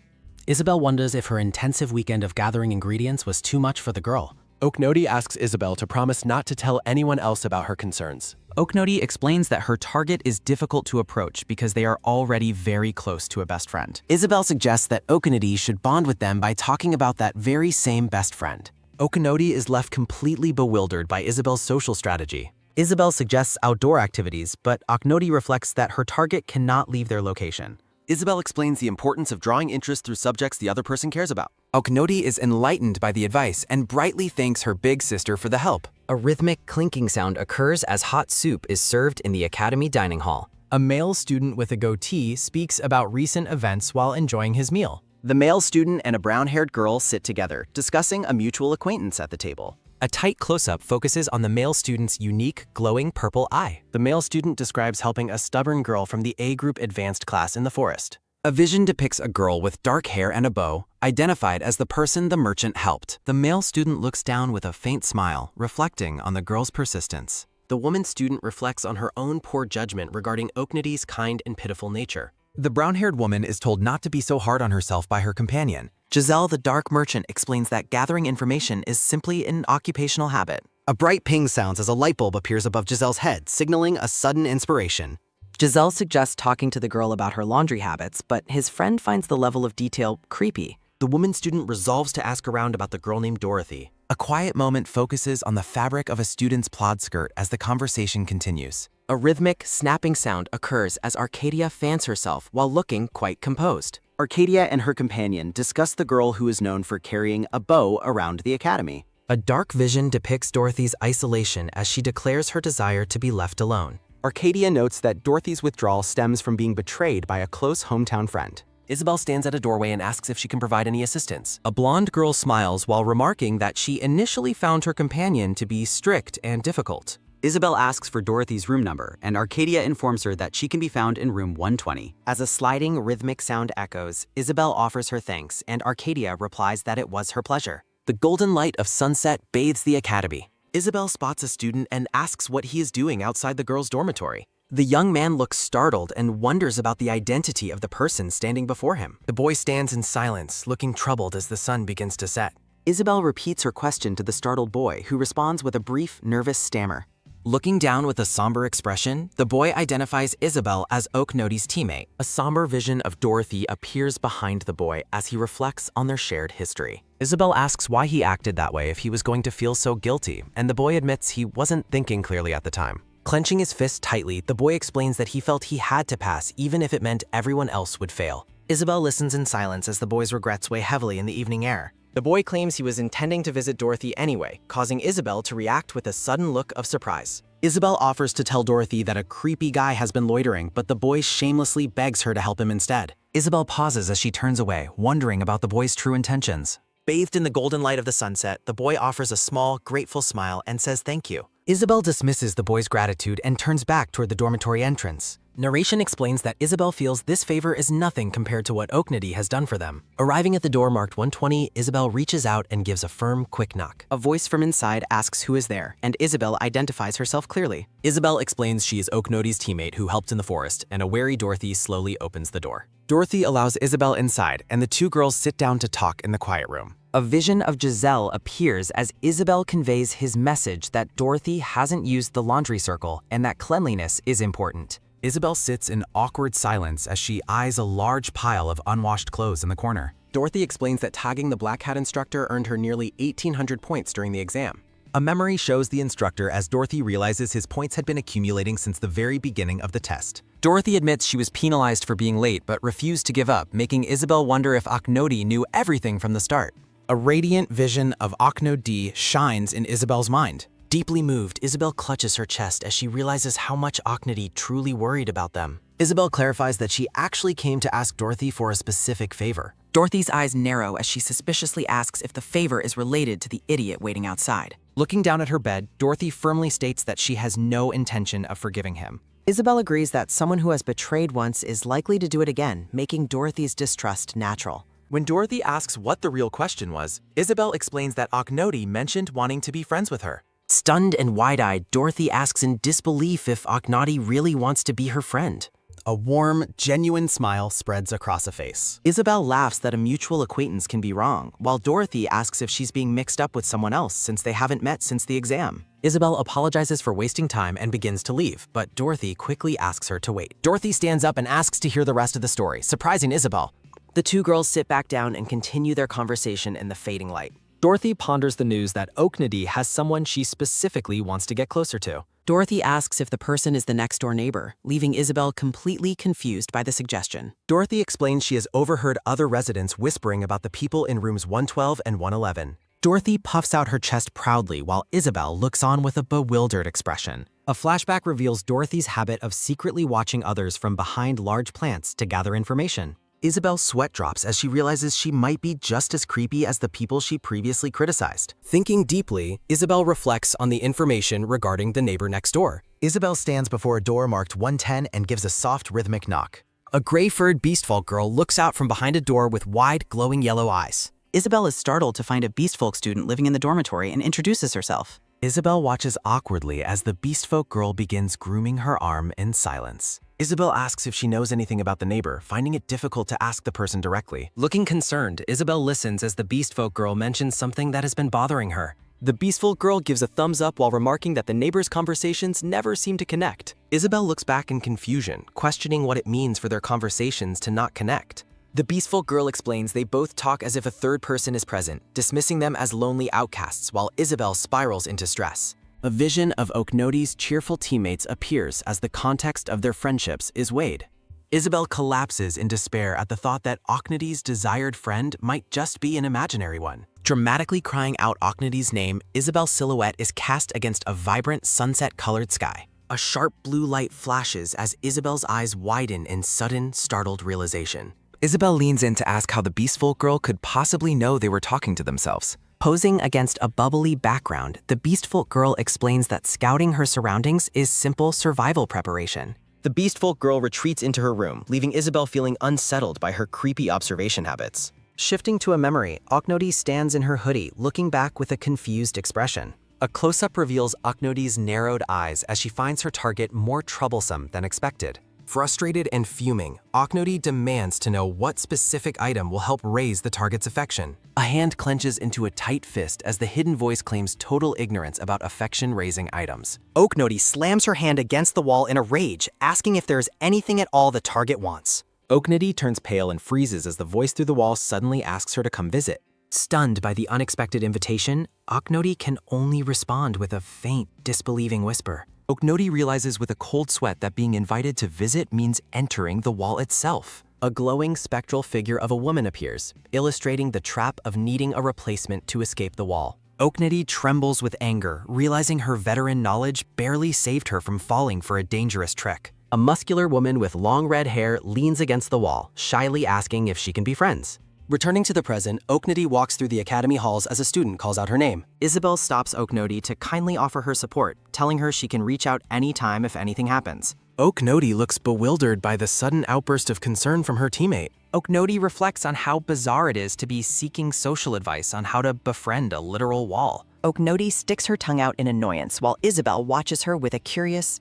Isabel wonders if her intensive weekend of gathering ingredients was too much for the girl. Oknody asks Isabel to promise not to tell anyone else about her concerns. Oknody explains that her target is difficult to approach because they are already very close to a best friend. Isabel suggests that Oknody should bond with them by talking about that very same best friend. Oknody is left completely bewildered by Isabel's social strategy. Isabel suggests outdoor activities, but Oknody reflects that her target cannot leave their location. Isabel explains the importance of drawing interest through subjects the other person cares about. Oknody is enlightened by the advice and brightly thanks her big sister for the help. A rhythmic clinking sound occurs as hot soup is served in the Academy dining hall. A male student with a goatee speaks about recent events while enjoying his meal. The male student and a brown-haired girl sit together, discussing a mutual acquaintance at the table. A tight close-up focuses on the male student's unique, glowing purple eye. The male student describes helping a stubborn girl from the A-group advanced class in the forest. A vision depicts a girl with dark hair and a bow, identified as the person the merchant helped. The male student looks down with a faint smile, reflecting on the girl's persistence. The woman student reflects on her own poor judgment regarding Oknody's kind and pitiful nature. The brown-haired woman is told not to be so hard on herself by her companion. Giselle, the dark merchant, explains that gathering information is simply an occupational habit. A bright ping sounds as a light bulb appears above Giselle's head, signaling a sudden inspiration. Giselle suggests talking to the girl about her laundry habits, but his friend finds the level of detail creepy. The woman student resolves to ask around about the girl named Dorothy. A quiet moment focuses on the fabric of a student's plaid skirt as the conversation continues. A rhythmic, snapping sound occurs as Arcadia fans herself while looking quite composed. Arcadia and her companion discuss the girl who is known for carrying a bow around the academy. A dark vision depicts Dorothy's isolation as she declares her desire to be left alone. Arcadia notes that Dorothy's withdrawal stems from being betrayed by a close hometown friend. Isabel stands at a doorway and asks if she can provide any assistance. A blonde girl smiles while remarking that she initially found her companion to be strict and difficult. Isabel asks for Dorothy's room number, and Arcadia informs her that she can be found in room 120. As a sliding, rhythmic sound echoes, Isabel offers her thanks, and Arcadia replies that it was her pleasure. The golden light of sunset bathes the academy. Isabel spots a student and asks what he is doing outside the girls' dormitory. The young man looks startled and wonders about the identity of the person standing before him. The boy stands in silence, looking troubled as the sun begins to set. Isabel repeats her question to the startled boy, who responds with a brief, nervous stammer. Looking down with a somber expression, the boy identifies Isabel as Oknody's teammate. A somber vision of Dorothy appears behind the boy as he reflects on their shared history. Isabel asks why he acted that way if he was going to feel so guilty, and the boy admits he wasn't thinking clearly at the time. Clenching his fist tightly, the boy explains that he felt he had to pass even if it meant everyone else would fail. Isabel listens in silence as the boy's regrets weigh heavily in the evening air. The boy claims he was intending to visit Dorothy anyway, causing Isabel to react with a sudden look of surprise. Isabel offers to tell Dorothy that a creepy guy has been loitering, but the boy shamelessly begs her to help him instead. Isabel pauses as she turns away, wondering about the boy's true intentions. Bathed in the golden light of the sunset, the boy offers a small, grateful smile and says thank you. Isabel dismisses the boy's gratitude and turns back toward the dormitory entrance. Narration explains that Isabel feels this favor is nothing compared to what Oknody has done for them. Arriving at the door marked 120, Isabel reaches out and gives a firm, quick knock. A voice from inside asks who is there, and Isabel identifies herself clearly. Isabel explains she is Oknody's teammate who helped in the forest, and a wary Dorothy slowly opens the door. Dorothy allows Isabel inside, and the two girls sit down to talk in the quiet room. A vision of Giselle appears as Isabel conveys his message that Dorothy hasn't used the laundry circle and that cleanliness is important. Isabel sits in awkward silence as she eyes a large pile of unwashed clothes in the corner. Dorothy explains that tagging the Black Hat instructor earned her nearly 1,800 points during the exam. A memory shows the instructor as Dorothy realizes his points had been accumulating since the very beginning of the test. Dorothy admits she was penalized for being late but refused to give up, making Isabel wonder if Oknody knew everything from the start. A radiant vision of Oknody shines in Isabel's mind. Deeply moved, Isabel clutches her chest as she realizes how much Oknody truly worried about them. Isabel clarifies that she actually came to ask Dorothy for a specific favor. Dorothy's eyes narrow as she suspiciously asks if the favor is related to the idiot waiting outside. Looking down at her bed, Dorothy firmly states that she has no intention of forgiving him. Isabel agrees that someone who has betrayed once is likely to do it again, making Dorothy's distrust natural. When Dorothy asks what the real question was, Isabel explains that Oknody mentioned wanting to be friends with her. Stunned and wide-eyed, Dorothy asks in disbelief if Oknody really wants to be her friend. A warm, genuine smile spreads across a face. Isabel laughs that a mutual acquaintance can be wrong, while Dorothy asks if she's being mixed up with someone else since they haven't met since the exam. Isabel apologizes for wasting time and begins to leave, but Dorothy quickly asks her to wait. Dorothy stands up and asks to hear the rest of the story, surprising Isabel. The two girls sit back down and continue their conversation in the fading light. Dorothy ponders the news that Oknody has someone she specifically wants to get closer to. Dorothy asks if the person is the next-door neighbor, leaving Isabel completely confused by the suggestion. Dorothy explains she has overheard other residents whispering about the people in rooms 112 and 111. Dorothy puffs out her chest proudly while Isabel looks on with a bewildered expression. A flashback reveals Dorothy's habit of secretly watching others from behind large plants to gather information. Isabel's sweat drops as she realizes she might be just as creepy as the people she previously criticized. Thinking deeply, Isabel reflects on the information regarding the neighbor next door. Isabel stands before a door marked 110 and gives a soft, rhythmic knock. A gray-furred beastfolk girl looks out from behind a door with wide, glowing yellow eyes. Isabel is startled to find a beastfolk student living in the dormitory and introduces herself. Isabel watches awkwardly as the beastfolk girl begins grooming her arm in silence. Isabel asks if she knows anything about the neighbor, finding it difficult to ask the person directly. Looking concerned, Isabel listens as the beastfolk girl mentions something that has been bothering her. The beastfolk girl gives a thumbs up while remarking that the neighbors' conversations never seem to connect. Isabel looks back in confusion, questioning what it means for their conversations to not connect. The beastfolk girl explains they both talk as if a third person is present, dismissing them as lonely outcasts while Isabel spirals into stress. A vision of Oknody's cheerful teammates appears as the context of their friendships is weighed. Isabel collapses in despair at the thought that Oknody's desired friend might just be an imaginary one. Dramatically crying out Oknody's name, Isabel's silhouette is cast against a vibrant sunset-colored sky. A sharp blue light flashes as Isabel's eyes widen in sudden, startled realization. Isabel leans in to ask how the beastfolk girl could possibly know they were talking to themselves. Posing against a bubbly background, the beastfolk girl explains that scouting her surroundings is simple survival preparation. The beastfolk girl retreats into her room, leaving Isabel feeling unsettled by her creepy observation habits. Shifting to a memory, Oknody stands in her hoodie, looking back with a confused expression. A close-up reveals Oknody's narrowed eyes as she finds her target more troublesome than expected. Frustrated and fuming, Oknody demands to know what specific item will help raise the target's affection. A hand clenches into a tight fist as the hidden voice claims total ignorance about affection-raising items. Oknody slams her hand against the wall in a rage, asking if there is anything at all the target wants. Oknody turns pale and freezes as the voice through the wall suddenly asks her to come visit. Stunned by the unexpected invitation, Oknody can only respond with a faint, disbelieving whisper. Oknody realizes with a cold sweat that being invited to visit means entering the wall itself. A glowing spectral figure of a woman appears, illustrating the trap of needing a replacement to escape the wall. Oknody trembles with anger, realizing her veteran knowledge barely saved her from falling for a dangerous trick. A muscular woman with long red hair leans against the wall, shyly asking if she can be friends. Returning to the present, Oknody walks through the academy halls as a student calls out her name. Isabel stops Oknody to kindly offer her support, telling her she can reach out anytime if anything happens. Oknoti looks bewildered by the sudden outburst of concern from her teammate. Oknoti reflects on how bizarre it is to be seeking social advice on how to befriend a literal wall. Oknoti sticks her tongue out in annoyance while Isabel watches her with a curious,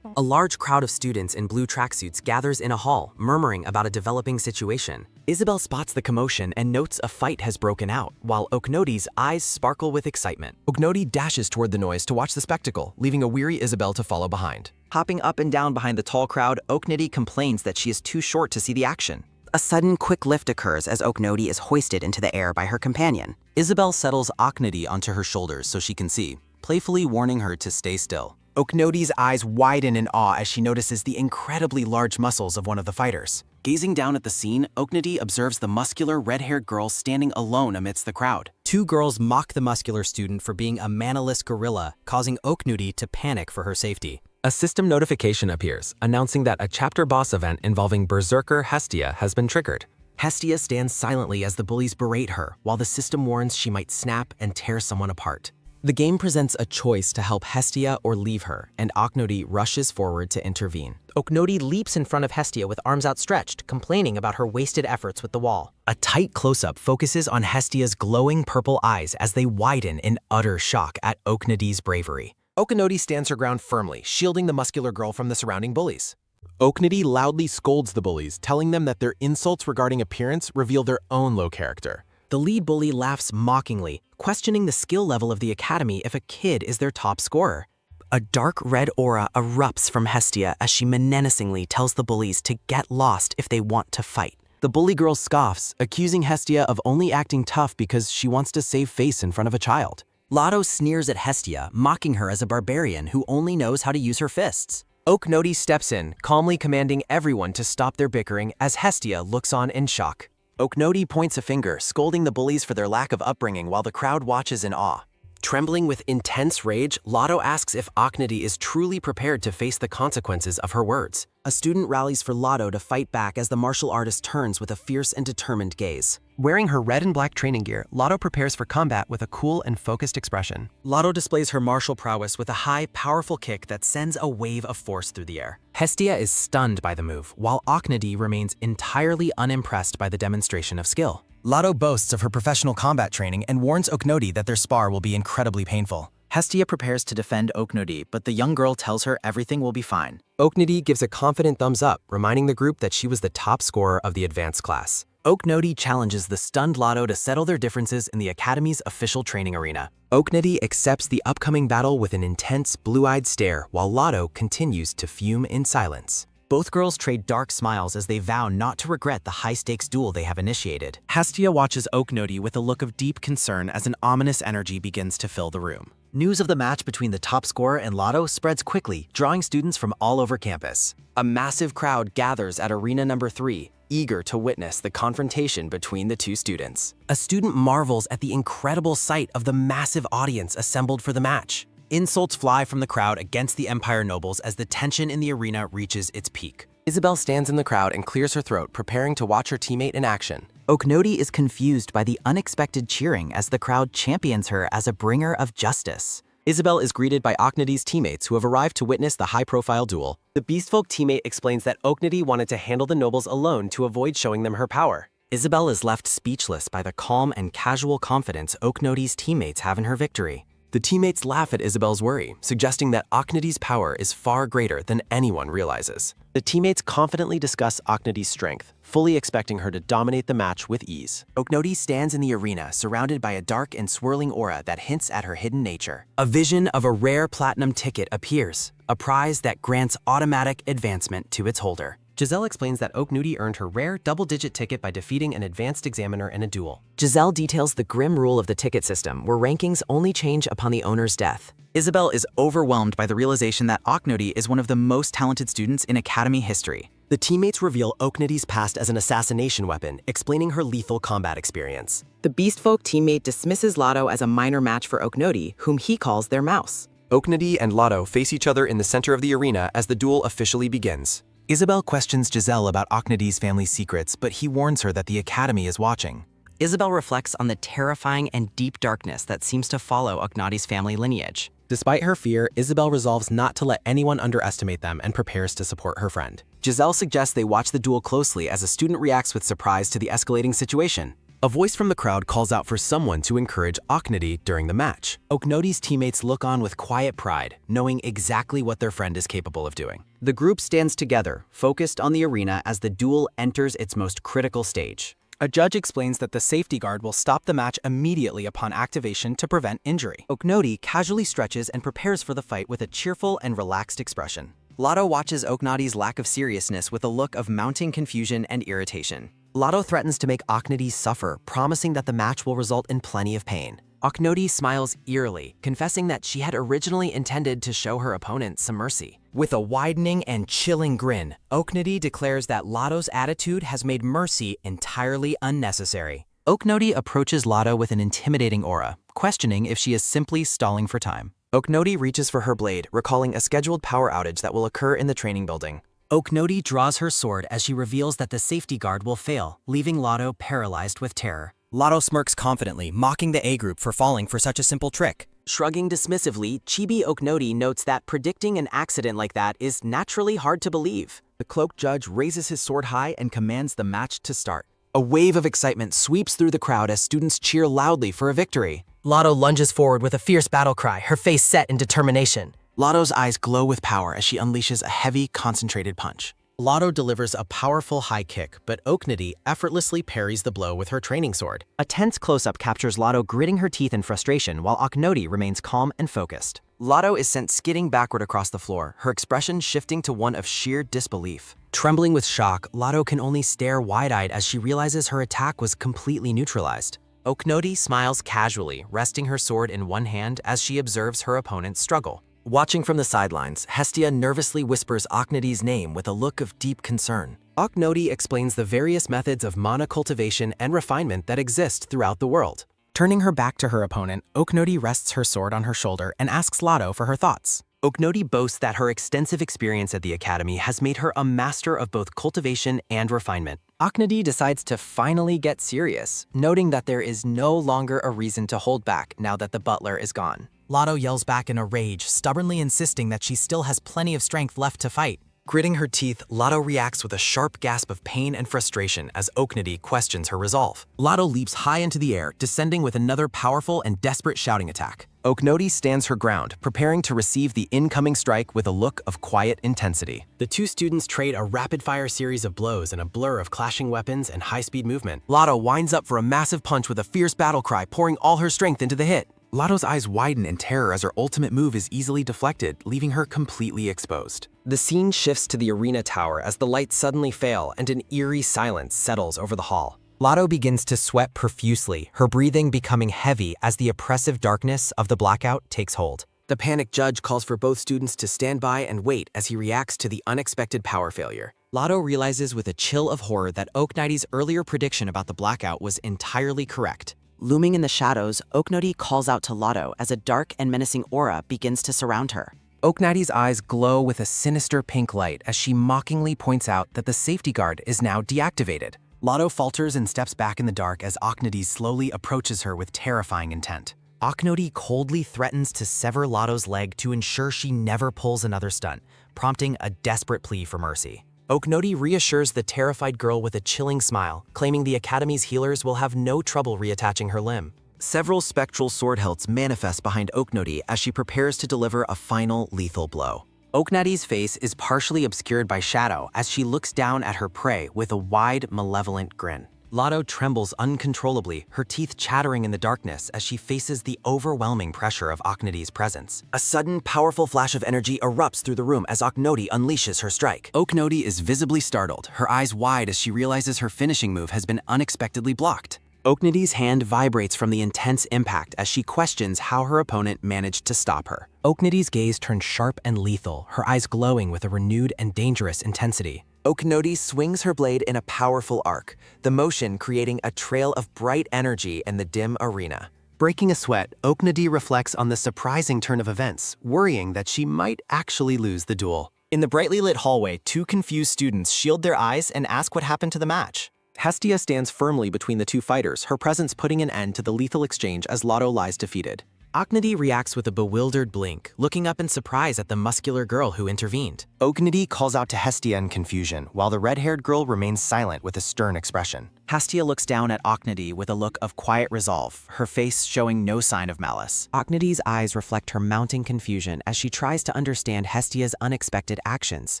A large crowd of students in blue tracksuits gathers in a hall, murmuring about a developing situation. Isabel spots the commotion and notes a fight has broken out, while Oknoti's eyes sparkle with excitement. Oknoti dashes toward the noise to watch the spectacle, leaving a weary Isabel to follow behind. Hopping up and down behind the tall crowd, Oknoti complains that she is too short to see the action. A sudden quick lift occurs as Oknoti is hoisted into the air by her companion. Isabel settles Oknoti onto her shoulders so she can see, playfully warning her to stay still. Oknoti's eyes widen in awe as she notices the incredibly large muscles of one of the fighters. Gazing down at the scene, Oknoti observes the muscular red-haired girl standing alone amidst the crowd. Two girls mock the muscular student for being a manaless gorilla, causing Oknoti to panic for her safety. A system notification appears, announcing that a chapter boss event involving Berserker Hestia has been triggered. Hestia stands silently as the bullies berate her, while the system warns she might snap and tear someone apart. The game presents a choice to help Hestia or leave her, and Oknoti rushes forward to intervene. Oknoti leaps in front of Hestia with arms outstretched, complaining about her wasted efforts with the wall. A tight close-up focuses on Hestia's glowing purple eyes as they widen in utter shock at Oknoti's bravery. Oknoti stands her ground firmly, shielding the muscular girl from the surrounding bullies. Oknoti loudly scolds the bullies, telling them that their insults regarding appearance reveal their own low character. The lead bully laughs mockingly, questioning the skill level of the academy if a kid is their top scorer. A dark red aura erupts from Hestia as she menacingly tells the bullies to get lost if they want to fight. The bully girl scoffs, accusing Hestia of only acting tough because she wants to save face in front of a child. Lotto sneers at Hestia, mocking her as a barbarian who only knows how to use her fists. Oknoti steps in, calmly commanding everyone to stop their bickering as Hestia looks on in shock. Oknoti points a finger, scolding the bullies for their lack of upbringing while the crowd watches in awe. Trembling with intense rage, Lotto asks if Oknoti is truly prepared to face the consequences of her words. A student rallies for Lotto to fight back as the martial artist turns with a fierce and determined gaze. Wearing her red and black training gear, Lotto prepares for combat with a cool and focused expression. Lotto displays her martial prowess with a high, powerful kick that sends a wave of force through the air. Hestia is stunned by the move, while Oknoti remains entirely unimpressed by the demonstration of skill. Lotto boasts of her professional combat training and warns Oknoti that their spar will be incredibly painful. Hestia prepares to defend Oknoti, but the young girl tells her everything will be fine. Oknoti gives a confident thumbs up, reminding the group that she was the top scorer of the advanced class. Oknoti challenges the stunned Lotto to settle their differences in the Academy's official training arena. Oknoti accepts the upcoming battle with an intense, blue-eyed stare, while Lotto continues to fume in silence. Both girls trade dark smiles as they vow not to regret the high-stakes duel they have initiated. Hestia watches Oknoti with a look of deep concern as an ominous energy begins to fill the room. News of the match between the top scorer and Lotto spreads quickly, drawing students from all over campus. A massive crowd gathers at Arena Number 3, eager to witness the confrontation between the two students. A student marvels at the incredible sight of the massive audience assembled for the match. Insults fly from the crowd against the Empire nobles as the tension in the arena reaches its peak. Isabel stands in the crowd and clears her throat, preparing to watch her teammate in action. Oknoti is confused by the unexpected cheering as the crowd champions her as a bringer of justice. Isabel is greeted by Oknoti's teammates who have arrived to witness the high-profile duel. The Beastfolk teammate explains that Oknoti wanted to handle the nobles alone to avoid showing them her power. Isabel is left speechless by the calm and casual confidence Oknoti's teammates have in her victory. The teammates laugh at Isabel's worry, suggesting that Oknoti's power is far greater than anyone realizes. The teammates confidently discuss Oknoti's strength, fully expecting her to dominate the match with ease. Oknoti stands in the arena, surrounded by a dark and swirling aura that hints at her hidden nature. A vision of a rare platinum ticket appears, a prize that grants automatic advancement to its holder. Giselle explains that Oknoti earned her rare double-digit ticket by defeating an advanced examiner in a duel. Giselle details the grim rule of the ticket system, where rankings only change upon the owner's death. Isabel is overwhelmed by the realization that Oknoti is one of the most talented students in Academy history. The teammates reveal Oknoti's past as an assassination weapon, explaining her lethal combat experience. The Beastfolk teammate dismisses Lotto as a minor match for Oknoti, whom he calls their mouse. Oknoti and Lotto face each other in the center of the arena as the duel officially begins. Isabel questions Giselle about Oknoti's family secrets, but he warns her that the Academy is watching. Isabel reflects on the terrifying and deep darkness that seems to follow Oknoti's family lineage. Despite her fear, Isabel resolves not to let anyone underestimate them and prepares to support her friend. Giselle suggests they watch the duel closely as a student reacts with surprise to the escalating situation. A voice from the crowd calls out for someone to encourage Oknody during the match. Oknody's teammates look on with quiet pride, knowing exactly what their friend is capable of doing. The group stands together, focused on the arena as the duel enters its most critical stage. A judge explains that the safety guard will stop the match immediately upon activation to prevent injury. Oknody casually stretches and prepares for the fight with a cheerful and relaxed expression. Lotto watches Oknody's lack of seriousness with a look of mounting confusion and irritation. Lotto threatens to make Oknody suffer, promising that the match will result in plenty of pain. Oknody smiles eerily, confessing that she had originally intended to show her opponent some mercy. With a widening and chilling grin, Oknody declares that Lotto's attitude has made mercy entirely unnecessary. Oknody approaches Lotto with an intimidating aura, questioning if she is simply stalling for time. Oknody reaches for her blade, recalling a scheduled power outage that will occur in the training building. Oknody draws her sword as she reveals that the safety guard will fail, leaving Lotto paralyzed with terror. Lotto smirks confidently, mocking the A group for falling for such a simple trick. Shrugging dismissively, Chibi Oknody notes that predicting an accident like that is naturally hard to believe. The cloaked judge raises his sword high and commands the match to start. A wave of excitement sweeps through the crowd as students cheer loudly for a victory. Lotto lunges forward with a fierce battle cry, her face set in determination. Lotto's eyes glow with power as she unleashes a heavy, concentrated punch. Lotto delivers a powerful high kick, but Oknody effortlessly parries the blow with her training sword. A tense close-up captures Lotto gritting her teeth in frustration while Oknody remains calm and focused. Lotto is sent skidding backward across the floor, her expression shifting to one of sheer disbelief. Trembling with shock, Lotto can only stare wide-eyed as she realizes her attack was completely neutralized. Oknody smiles casually, resting her sword in one hand as she observes her opponent's struggle. Watching from the sidelines, Hestia nervously whispers Oknody's name with a look of deep concern. Oknody explains the various methods of mana cultivation and refinement that exist throughout the world. Turning her back to her opponent, Oknody rests her sword on her shoulder and asks Lotto for her thoughts. Oknody boasts that her extensive experience at the academy has made her a master of both cultivation and refinement. Oknody decides to finally get serious, noting that there is no longer a reason to hold back now that the butler is gone. Lotto yells back in a rage, stubbornly insisting that she still has plenty of strength left to fight. Gritting her teeth, Lotto reacts with a sharp gasp of pain and frustration as Oknody questions her resolve. Lotto leaps high into the air, descending with another powerful and desperate shouting attack. Oknody stands her ground, preparing to receive the incoming strike with a look of quiet intensity. The two students trade a rapid-fire series of blows in a blur of clashing weapons and high-speed movement. Lotto winds up for a massive punch with a fierce battle cry, pouring all her strength into the hit. Lotto's eyes widen in terror as her ultimate move is easily deflected, leaving her completely exposed. The scene shifts to the arena tower as the lights suddenly fail and an eerie silence settles over the hall. Lotto begins to sweat profusely, her breathing becoming heavy as the oppressive darkness of the blackout takes hold. The panicked judge calls for both students to stand by and wait as he reacts to the unexpected power failure. Lotto realizes with a chill of horror that Oknody's earlier prediction about the blackout was entirely correct. Looming in the shadows, Oknody calls out to Lotto as a dark and menacing aura begins to surround her. Oknody's eyes glow with a sinister pink light as she mockingly points out that the safety guard is now deactivated. Lotto falters and steps back in the dark as Oknody slowly approaches her with terrifying intent. Oknody coldly threatens to sever Lotto's leg to ensure she never pulls another stunt, prompting a desperate plea for mercy. Oknody reassures the terrified girl with a chilling smile, claiming the Academy's healers will have no trouble reattaching her limb. Several spectral sword hilts manifest behind Oknody as she prepares to deliver a final lethal blow. Oknody's face is partially obscured by shadow as she looks down at her prey with a wide, malevolent grin. Lotto trembles uncontrollably, her teeth chattering in the darkness as she faces the overwhelming pressure of Oknody's presence. A sudden, powerful flash of energy erupts through the room as Oknody unleashes her strike. Oknody is visibly startled, her eyes wide as she realizes her finishing move has been unexpectedly blocked. Oknody's hand vibrates from the intense impact as she questions how her opponent managed to stop her. Oknody's gaze turns sharp and lethal, her eyes glowing with a renewed and dangerous intensity. Oknody swings her blade in a powerful arc, the motion creating a trail of bright energy in the dim arena. Breaking a sweat, Oknody reflects on the surprising turn of events, worrying that she might actually lose the duel. In the brightly lit hallway, two confused students shield their eyes and ask what happened to the match. Hestia stands firmly between the two fighters, her presence putting an end to the lethal exchange as Lotto lies defeated. Oknody reacts with a bewildered blink, looking up in surprise at the muscular girl who intervened. Oknody calls out to Hestia in confusion, while the red-haired girl remains silent with a stern expression. Hestia looks down at Oknody with a look of quiet resolve, her face showing no sign of malice. Oknody's eyes reflect her mounting confusion as she tries to understand Hestia's unexpected actions.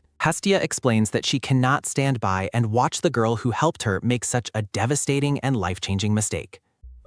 Hestia explains that she cannot stand by and watch the girl who helped her make such a devastating and life-changing mistake.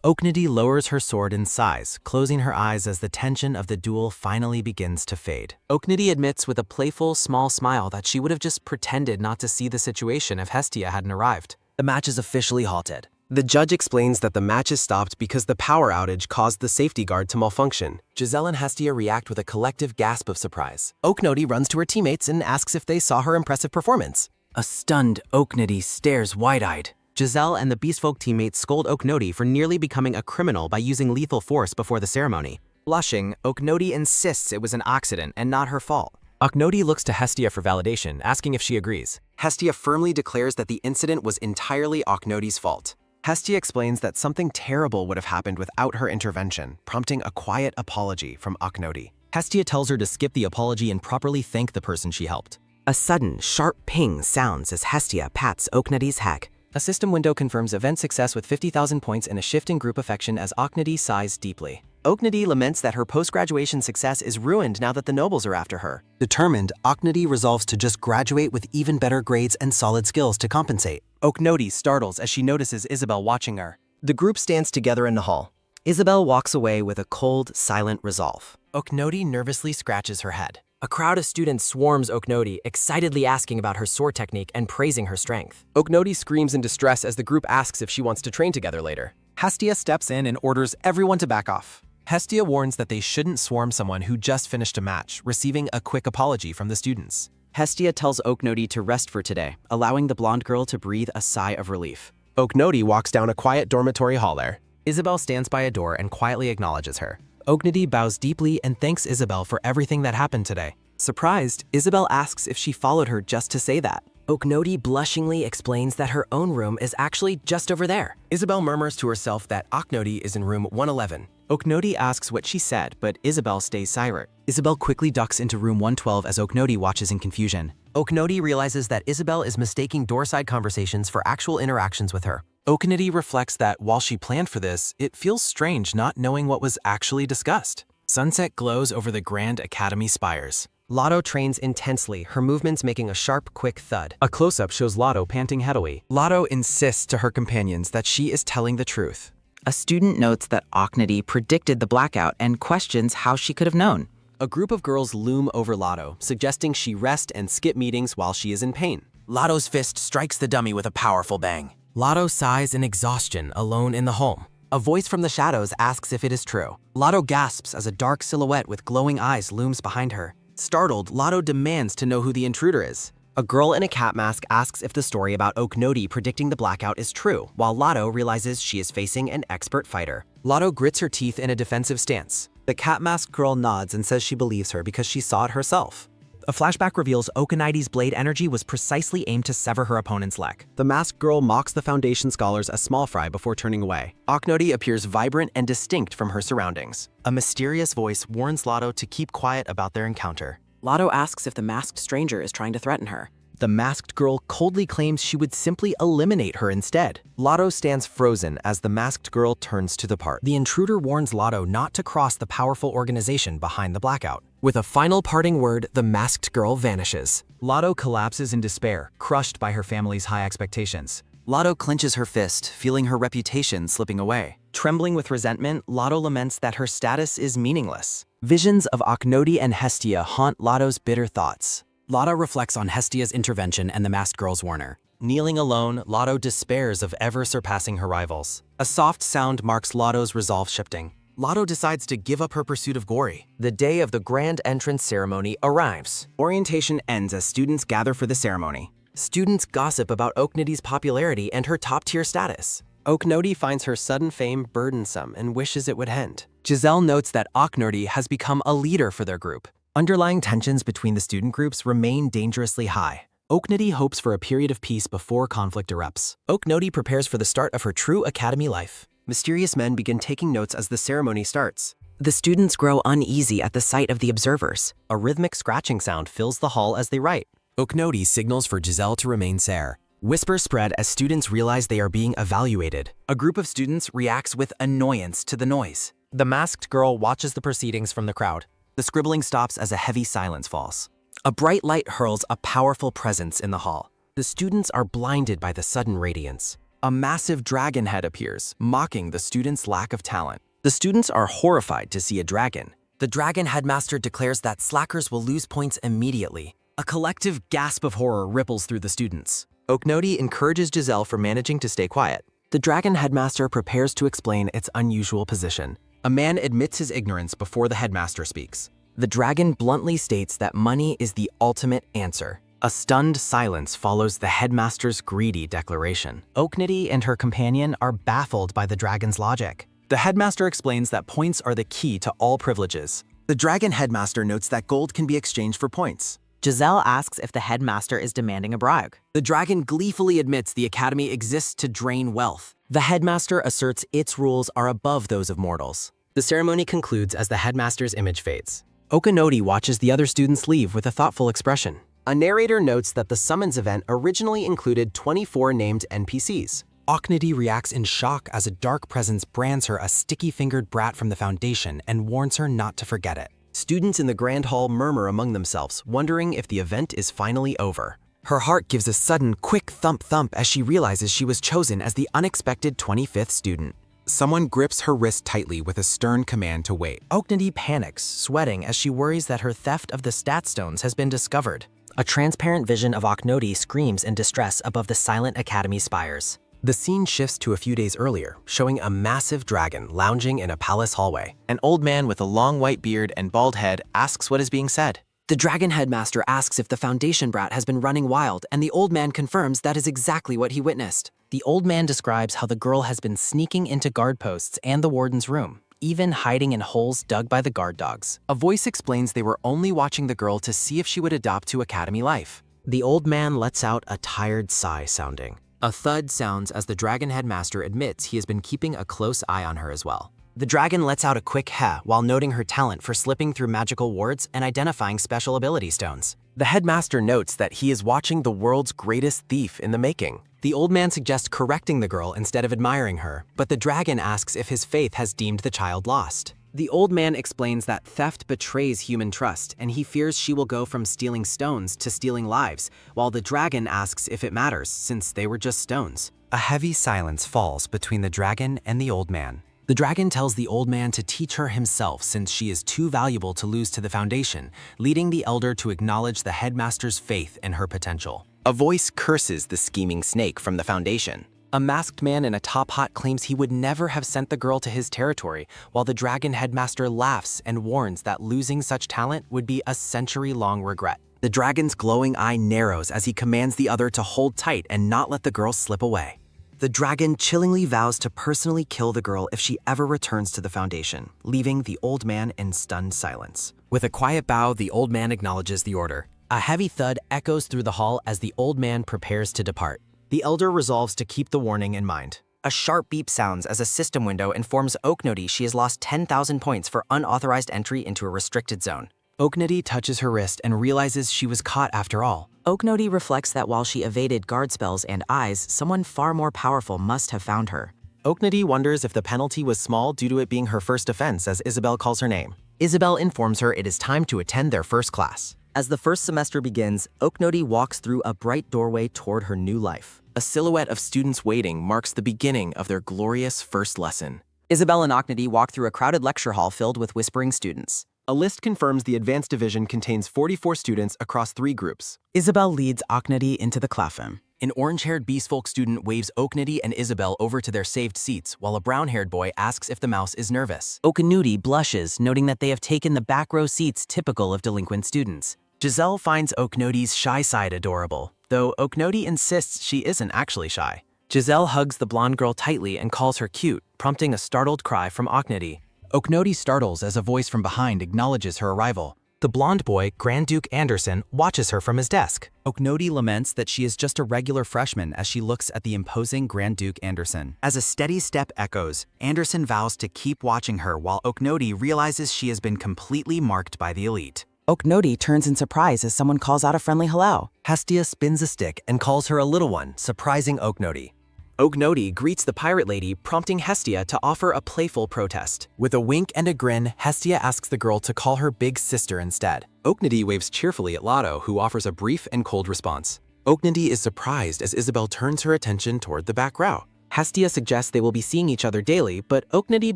Oknody lowers her sword in size, closing her eyes as the tension of the duel finally begins to fade. Oknody admits with a playful, small smile that she would have just pretended not to see the situation if Hestia hadn't arrived. The match is officially halted. The judge explains that the match is stopped because the power outage caused the safety guard to malfunction. Giselle and Hestia react with a collective gasp of surprise. Oknody runs to her teammates and asks if they saw her impressive performance. A stunned Oknody stares wide-eyed. Giselle and the Beastfolk teammates scold Oknody for nearly becoming a criminal by using lethal force before the ceremony. Blushing, Oknody insists it was an accident and not her fault. Oknody looks to Hestia for validation, asking if she agrees. Hestia firmly declares that the incident was entirely Oknody's fault. Hestia explains that something terrible would have happened without her intervention, prompting a quiet apology from Oknody. Hestia tells her to skip the apology and properly thank the person she helped. A sudden, sharp ping sounds as Hestia pats Oknody's head. A system window confirms event success with 50,000 points and a shift in group affection as Oknody sighs deeply. Oknody laments that her post-graduation success is ruined now that the nobles are after her. Determined, Oknody resolves to just graduate with even better grades and solid skills to compensate. Oknody startles as she notices Isabel watching her. The group stands together in the hall. Isabel walks away with a cold, silent resolve. Oknody nervously scratches her head. A crowd of students swarms Oknody, excitedly asking about her sword technique and praising her strength. Oknody screams in distress as the group asks if she wants to train together later. Hestia steps in and orders everyone to back off. Hestia warns that they shouldn't swarm someone who just finished a match, receiving a quick apology from the students. Hestia tells Oknody to rest for today, allowing the blonde girl to breathe a sigh of relief. Oknody walks down a quiet dormitory hall there. Isabel stands by a door and quietly acknowledges her. Oknody bows deeply and thanks Isabel for everything that happened today. Surprised, Isabel asks if she followed her just to say that. Oknody blushingly explains that her own room is actually just over there. Isabel murmurs to herself that Oknody is in room 111. Oknody asks what she said, but Isabel stays silent. Isabel quickly ducks into room 112 as Oknody watches in confusion. Oknody realizes that Isabel is mistaking doorside conversations for actual interactions with her. Oknody reflects that while she planned for this, it feels strange not knowing what was actually discussed. Sunset glows over the Grand Academy spires. Lotto trains intensely, her movements making a sharp, quick thud. A close-up shows Lotto panting heavily. Lotto insists to her companions that she is telling the truth. A student notes that Oknody predicted the blackout and questions how she could have known. A group of girls loom over Lotto, suggesting she rest and skip meetings while she is in pain. Lotto's fist strikes the dummy with a powerful bang. Lotto sighs in exhaustion, alone in the home. A voice from the shadows asks if it is true. Lotto gasps as a dark silhouette with glowing eyes looms behind her. Startled, Lotto demands to know who the intruder is. A girl in a cat mask asks if the story about Oknody predicting the blackout is true, while Lotto realizes she is facing an expert fighter. Lotto grits her teeth in a defensive stance. The cat mask girl nods and says she believes her because she saw it herself. A flashback reveals Oknody's blade energy was precisely aimed to sever her opponent's leg. The masked girl mocks the Foundation scholars as small fry before turning away. Oknody appears vibrant and distinct from her surroundings. A mysterious voice warns Lotto to keep quiet about their encounter. Lotto asks if the masked stranger is trying to threaten her. The masked girl coldly claims she would simply eliminate her instead. Lotto stands frozen as the masked girl turns to depart. The intruder warns Lotto not to cross the powerful organization behind the blackout. With a final parting word, the masked girl vanishes. Lotto collapses in despair, crushed by her family's high expectations. Lotto clenches her fist, feeling her reputation slipping away. Trembling with resentment, Lotto laments that her status is meaningless. Visions of Oknody and Hestia haunt Lotto's bitter thoughts. Lotto reflects on Hestia's intervention and the masked girl's warner. Kneeling alone, Lotto despairs of ever surpassing her rivals. A soft sound marks Lotto's resolve shifting. Lotto decides to give up her pursuit of Gory. The day of the grand entrance ceremony arrives. Orientation ends as students gather for the ceremony. Students gossip about Oknody's popularity and her top-tier status. Oknody finds her sudden fame burdensome and wishes it would end. Giselle notes that Oknody has become a leader for their group. Underlying tensions between the student groups remain dangerously high. Oknody hopes for a period of peace before conflict erupts. Oknody prepares for the start of her true academy life. Mysterious men begin taking notes as the ceremony starts. The students grow uneasy at the sight of the observers. A rhythmic scratching sound fills the hall as they write. Oknoti signals for Giselle to remain sere. Whispers spread as students realize they are being evaluated. A group of students reacts with annoyance to the noise. The masked girl watches the proceedings from the crowd. The scribbling stops as a heavy silence falls. A bright light hurls a powerful presence in the hall. The students are blinded by the sudden radiance. A massive dragon head appears, mocking the students' lack of talent. The students are horrified to see a dragon. The dragon headmaster declares that slackers will lose points immediately. A collective gasp of horror ripples through the students. Oknoti encourages Giselle for managing to stay quiet. The dragon headmaster prepares to explain its unusual position. A man admits his ignorance before the headmaster speaks. The dragon bluntly states that money is the ultimate answer. A stunned silence follows the headmaster's greedy declaration. Oknoti and her companion are baffled by the dragon's logic. The headmaster explains that points are the key to all privileges. The dragon headmaster notes that gold can be exchanged for points. Giselle asks if the headmaster is demanding a bribe. The dragon gleefully admits the academy exists to drain wealth. The headmaster asserts its rules are above those of mortals. The ceremony concludes as the headmaster's image fades. Oknoti watches the other students leave with a thoughtful expression. A narrator notes that the summons event originally included 24 named NPCs. Oknoti reacts in shock as a dark presence brands her a sticky-fingered brat from the Foundation and warns her not to forget it. Students in the grand hall murmur among themselves, wondering if the event is finally over. Her heart gives a sudden, quick thump-thump as she realizes she was chosen as the unexpected 25th student. Someone grips her wrist tightly with a stern command to wait. Oknoti panics, sweating as she worries that her theft of the stat stones has been discovered. A transparent vision of Oknoti screams in distress above the silent academy spires. The scene shifts to a few days earlier, showing a massive dragon lounging in a palace hallway. An old man with a long white beard and bald head asks what is being said. The dragon headmaster asks if the Foundation brat has been running wild, and the old man confirms that is exactly what he witnessed. The old man describes how the girl has been sneaking into guard posts and the warden's room, even hiding in holes dug by the guard dogs. A voice explains they were only watching the girl to see if she would adopt to academy life. The old man lets out a tired sigh sounding. A thud sounds as the dragon headmaster admits he has been keeping a close eye on her as well. The dragon lets out a quick heh while noting her talent for slipping through magical wards and identifying special ability stones. The headmaster notes that he is watching the world's greatest thief in the making. The old man suggests correcting the girl instead of admiring her, but the dragon asks if his faith has deemed the child lost. The old man explains that theft betrays human trust, and he fears she will go from stealing stones to stealing lives, while the dragon asks if it matters, since they were just stones. A heavy silence falls between the dragon and the old man. The dragon tells the old man to teach her himself since she is too valuable to lose to the Foundation, leading the elder to acknowledge the headmaster's faith in her potential. A voice curses the scheming snake from the Foundation. A masked man in a top hat claims he would never have sent the girl to his territory, while the dragon headmaster laughs and warns that losing such talent would be a century-long regret. The dragon's glowing eye narrows as he commands the other to hold tight and not let the girl slip away. The dragon chillingly vows to personally kill the girl if she ever returns to the Foundation, leaving the old man in stunned silence. With a quiet bow, the old man acknowledges the order. A heavy thud echoes through the hall as the old man prepares to depart. The elder resolves to keep the warning in mind. A sharp beep sounds as a system window informs Oknoti she has lost 10,000 points for unauthorized entry into a restricted zone. Oknoti touches her wrist and realizes she was caught after all. Oknoti reflects that while she evaded guard spells and eyes, someone far more powerful must have found her. Oknoti wonders if the penalty was small due to it being her first offense, as Isabel calls her name. Isabel informs her it is time to attend their first class. As the first semester begins, Oknoti walks through a bright doorway toward her new life. A silhouette of students waiting marks the beginning of their glorious first lesson. Isabel and Oknoti walk through a crowded lecture hall filled with whispering students. A list confirms the advanced division contains 44 students across 3 groups. Isabel leads Oknoti into the classroom. An orange-haired beastfolk student waves Oknoti and Isabel over to their saved seats, while a brown-haired boy asks if the mouse is nervous. Oknoti blushes, noting that they have taken the back row seats typical of delinquent students. Giselle finds Oknoti's shy side adorable, though Oknoti insists she isn't actually shy. Giselle hugs the blonde girl tightly and calls her cute, prompting a startled cry from Oknoti. Oknoti startles as a voice from behind acknowledges her arrival. The blonde boy, Grand Duke Anderson, watches her from his desk. Oknoti laments that she is just a regular freshman as she looks at the imposing Grand Duke Anderson. As a steady step echoes, Anderson vows to keep watching her while Oknoti realizes she has been completely marked by the elite. Oknoti turns in surprise as someone calls out a friendly hello. Hestia spins a stick and calls her a little one, surprising Oknoti. Oknoti greets the pirate lady, prompting Hestia to offer a playful protest. With a wink and a grin, Hestia asks the girl to call her big sister instead. Oknoti waves cheerfully at Lotto, who offers a brief and cold response. Oknoti is surprised as Isabel turns her attention toward the back row. Hestia suggests they will be seeing each other daily, but Oknoti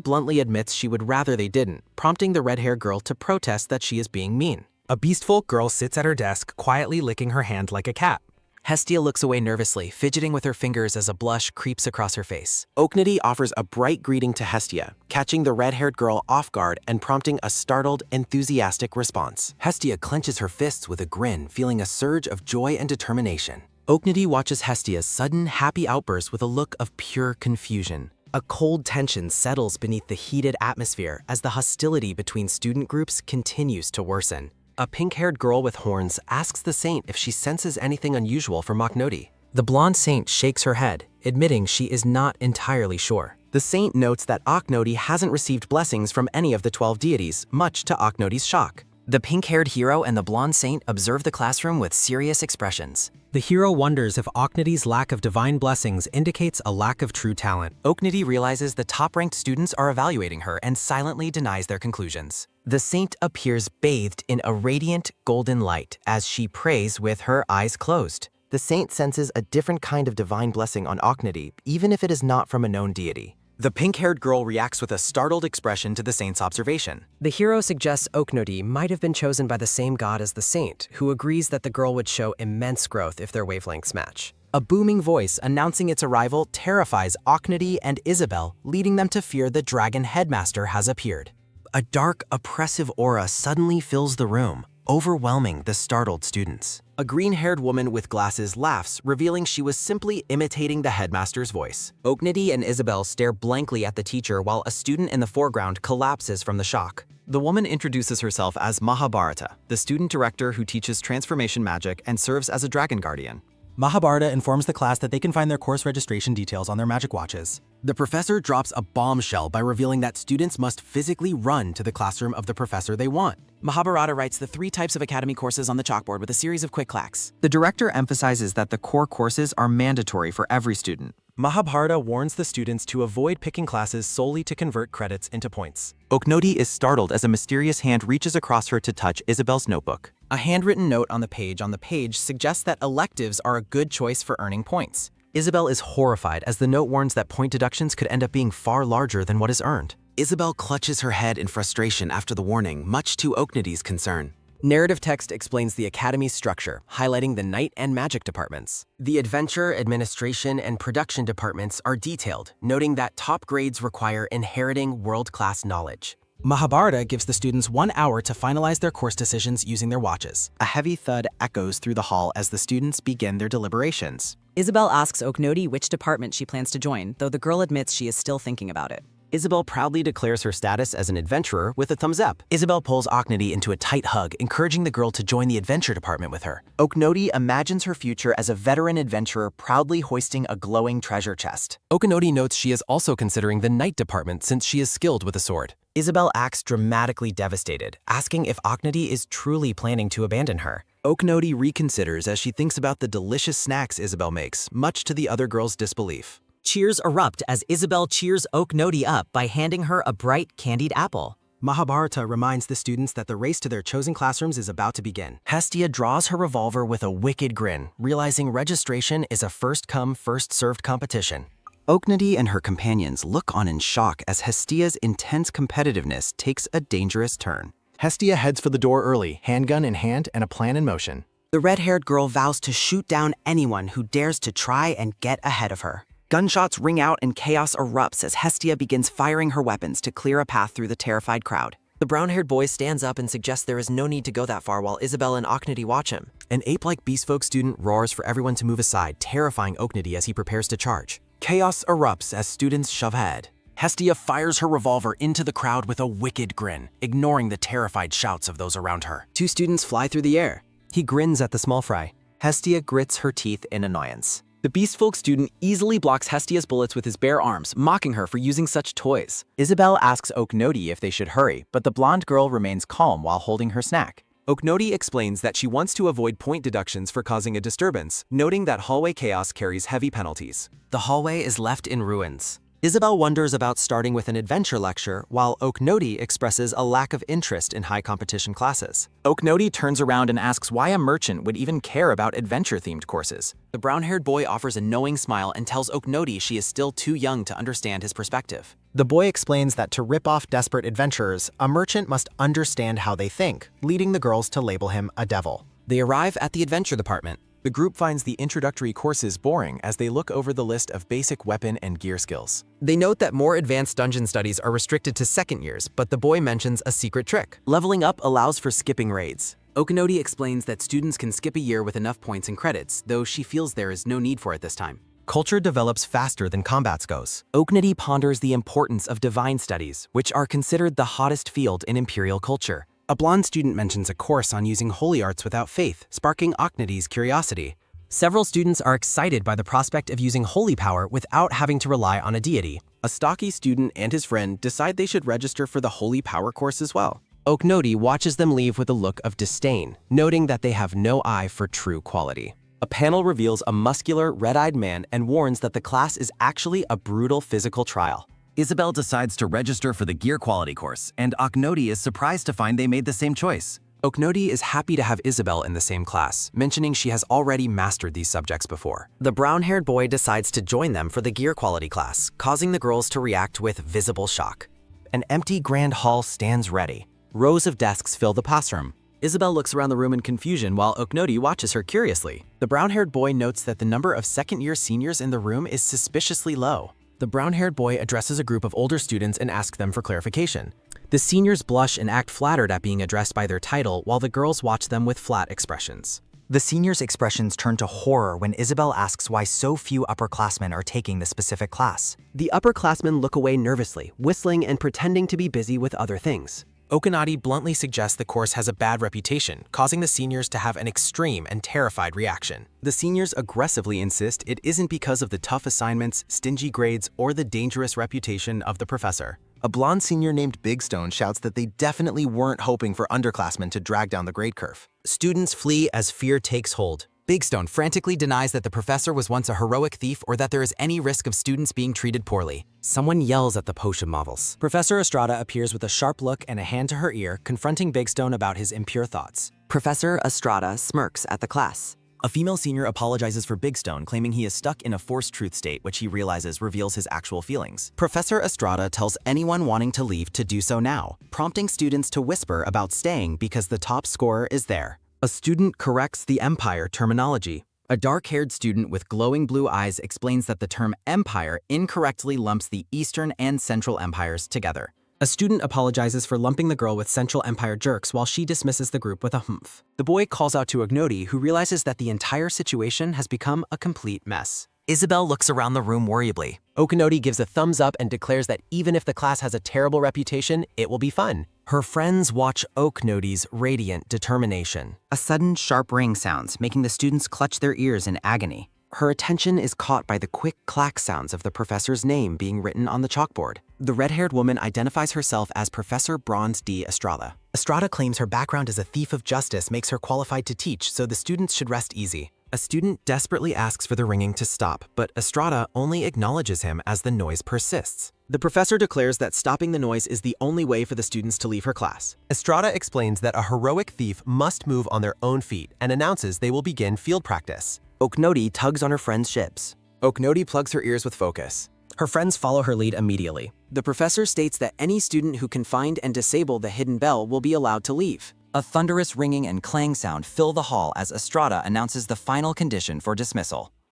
bluntly admits she would rather they didn't, prompting the red-haired girl to protest that she is being mean. A beastfolk girl sits at her desk, quietly licking her hand like a cat. Hestia looks away nervously, fidgeting with her fingers as a blush creeps across her face. Oknoti offers a bright greeting to Hestia, catching the red-haired girl off guard and prompting a startled, enthusiastic response. Hestia clenches her fists with a grin, feeling a surge of joy and determination. Oknoti watches Hestia's sudden, happy outburst with a look of pure confusion. A cold tension settles beneath the heated atmosphere as the hostility between student groups continues to worsen. A pink-haired girl with horns asks the saint if she senses anything unusual from Oknoti. The blonde saint shakes her head, admitting she is not entirely sure. The saint notes that Oknoti hasn't received blessings from any of the 12 deities, much to Oknoti's shock. The pink-haired hero and the blonde saint observe the classroom with serious expressions. The hero wonders if Oknoti's lack of divine blessings indicates a lack of true talent. Oknoti realizes the top-ranked students are evaluating her and silently denies their conclusions. The saint appears bathed in a radiant golden light as she prays with her eyes closed. The saint senses a different kind of divine blessing on Oknoti, even if it is not from a known deity. The pink-haired girl reacts with a startled expression to the saint's observation. The hero suggests Oknoti might have been chosen by the same god as the saint, who agrees that the girl would show immense growth if their wavelengths match. A booming voice announcing its arrival terrifies Oknoti and Isabel, leading them to fear the dragon headmaster has appeared. A dark, oppressive aura suddenly fills the room, overwhelming the startled students. A green-haired woman with glasses laughs, revealing she was simply imitating the headmaster's voice. Oknoti and Isabel stare blankly at the teacher while a student in the foreground collapses from the shock. The woman introduces herself as Mahabharata, the student director who teaches transformation magic and serves as a dragon guardian. Mahabharata informs the class that they can find their course registration details on their magic watches. The professor drops a bombshell by revealing that students must physically run to the classroom of the professor they want. Mahabharata writes the 3 types of academy courses on the chalkboard with a series of quick clacks. The director emphasizes that the core courses are mandatory for every student. Mahabharata warns the students to avoid picking classes solely to convert credits into points. Oknoti is startled as a mysterious hand reaches across her to touch Isabel's notebook. A handwritten note on the page suggests that electives are a good choice for earning points. Isabel is horrified as the note warns that point deductions could end up being far larger than what is earned. Isabel clutches her head in frustration after the warning, much to Oknoti's concern. Narrative text explains the Academy's structure, highlighting the night and magic departments. The adventure, administration, and production departments are detailed, noting that top grades require inheriting world-class knowledge. Mahabharata gives the students 1 hour to finalize their course decisions using their watches. A heavy thud echoes through the hall as the students begin their deliberations. Isabel asks Oknoti which department she plans to join, though the girl admits she is still thinking about it. Isabel proudly declares her status as an adventurer with a thumbs up. Isabel pulls Oknoti into a tight hug, encouraging the girl to join the adventure department with her. Oknoti imagines her future as a veteran adventurer proudly hoisting a glowing treasure chest. Oknoti notes she is also considering the night department since she is skilled with a sword. Isabel acts dramatically devastated, asking if Oknoti is truly planning to abandon her. Oknoti reconsiders as she thinks about the delicious snacks Isabel makes, much to the other girl's disbelief. Cheers erupt as Isabel cheers Oknoti up by handing her a bright, candied apple. Mahabharata reminds the students that the race to their chosen classrooms is about to begin. Hestia draws her revolver with a wicked grin, realizing registration is a first-come, first-served competition. Oknoti and her companions look on in shock as Hestia's intense competitiveness takes a dangerous turn. Hestia heads for the door early, handgun in hand and a plan in motion. The red-haired girl vows to shoot down anyone who dares to try and get ahead of her. Gunshots ring out and chaos erupts as Hestia begins firing her weapons to clear a path through the terrified crowd. The brown-haired boy stands up and suggests there is no need to go that far while Isabel and Oknoti watch him. An ape-like beastfolk student roars for everyone to move aside, terrifying Oknoti as he prepares to charge. Chaos erupts as students shove ahead. Hestia fires her revolver into the crowd with a wicked grin, ignoring the terrified shouts of those around her. Two students fly through the air. He grins at the small fry. Hestia grits her teeth in annoyance. The Beastfolk student easily blocks Hestia's bullets with his bare arms, mocking her for using such toys. Isabel asks Oknoti if they should hurry, but the blonde girl remains calm while holding her snack. Oknoti explains that she wants to avoid point deductions for causing a disturbance, noting that hallway chaos carries heavy penalties. The hallway is left in ruins. Isabel wonders about starting with an adventure lecture, while Oknoti expresses a lack of interest in high competition classes. Oknoti turns around and asks why a merchant would even care about adventure-themed courses. The brown-haired boy offers a knowing smile and tells Oknoti she is still too young to understand his perspective. The boy explains that to rip off desperate adventurers, a merchant must understand how they think, leading the girls to label him a devil. They arrive at the adventure department. The group finds the introductory courses boring as they look over the list of basic weapon and gear skills. They note that more advanced dungeon studies are restricted to second years, but the boy mentions a secret trick. Leveling up allows for skipping raids. Oknoti explains that students can skip a year with enough points and credits, though she feels there is no need for it this time. Culture develops faster than combats goes. Oknoti ponders the importance of divine studies, which are considered the hottest field in imperial culture. A blonde student mentions a course on using holy arts without faith, sparking Oknoti's curiosity. Several students are excited by the prospect of using holy power without having to rely on a deity. A stocky student and his friend decide they should register for the holy power course as well. Oknoti watches them leave with a look of disdain, noting that they have no eye for true quality. A panel reveals a muscular, red-eyed man and warns that the class is actually a brutal physical trial. Isabel decides to register for the gear quality course, and Oknoti is surprised to find they made the same choice. Oknoti is happy to have Isabel in the same class, mentioning she has already mastered these subjects before. The brown-haired boy decides to join them for the gear quality class, causing the girls to react with visible shock. An empty grand hall stands ready. Rows of desks fill the classroom. Isabel looks around the room in confusion while Oknoti watches her curiously. The brown-haired boy notes that the number of second-year seniors in the room is suspiciously low. The brown-haired boy addresses a group of older students and asks them for clarification. The seniors blush and act flattered at being addressed by their title, while the girls watch them with flat expressions. The seniors' expressions turn to horror when Isabel asks why so few upperclassmen are taking the specific class. The upperclassmen look away nervously, whistling and pretending to be busy with other things. Oknoti bluntly suggests the course has a bad reputation, causing the seniors to have an extreme and terrified reaction. The seniors aggressively insist it isn't because of the tough assignments, stingy grades, or the dangerous reputation of the professor. A blonde senior named Big Stone shouts that they definitely weren't hoping for underclassmen to drag down the grade curve. Students flee as fear takes hold. Big Stone frantically denies that the professor was once a heroic thief or that there is any risk of students being treated poorly. Someone yells at the potion models. Professor Estrada appears with a sharp look and a hand to her ear, confronting Big Stone about his impure thoughts. Professor Estrada smirks at the class. A female senior apologizes for Big Stone, claiming he is stuck in a forced truth state, which he realizes reveals his actual feelings. Professor Estrada tells anyone wanting to leave to do so now, prompting students to whisper about staying because the top scorer is there. A student corrects the Empire terminology. A dark-haired student with glowing blue eyes explains that the term Empire incorrectly lumps the Eastern and Central Empires together. A student apologizes for lumping the girl with Central Empire jerks while she dismisses the group with a humph. The boy calls out to Oknoti, who realizes that the entire situation has become a complete mess. Isabel looks around the room worriedly. Oknoti gives a thumbs up and declares that even if the class has a terrible reputation, it will be fun. Her friends watch Oknoti's radiant determination. A sudden sharp ring sounds, making the students clutch their ears in agony. Her attention is caught by the quick clack sounds of the professor's name being written on the chalkboard. The red-haired woman identifies herself as Professor Bronze D. Estrada. Estrada claims her background as a thief of justice makes her qualified to teach, so the students should rest easy. A student desperately asks for the ringing to stop, but Estrada only acknowledges him as the noise persists. The professor declares that stopping the noise is the only way for the students to leave her class. Estrada explains that a heroic thief must move on their own feet and announces they will begin field practice. Oknoti tugs on her friend's shibs. Oknoti plugs her ears with focus. Her friends follow her lead immediately. The professor states that any student who can find and disable the hidden bell will be allowed to leave. A thunderous ringing and clang sound fill the hall as Estrada announces the final condition for dismissal.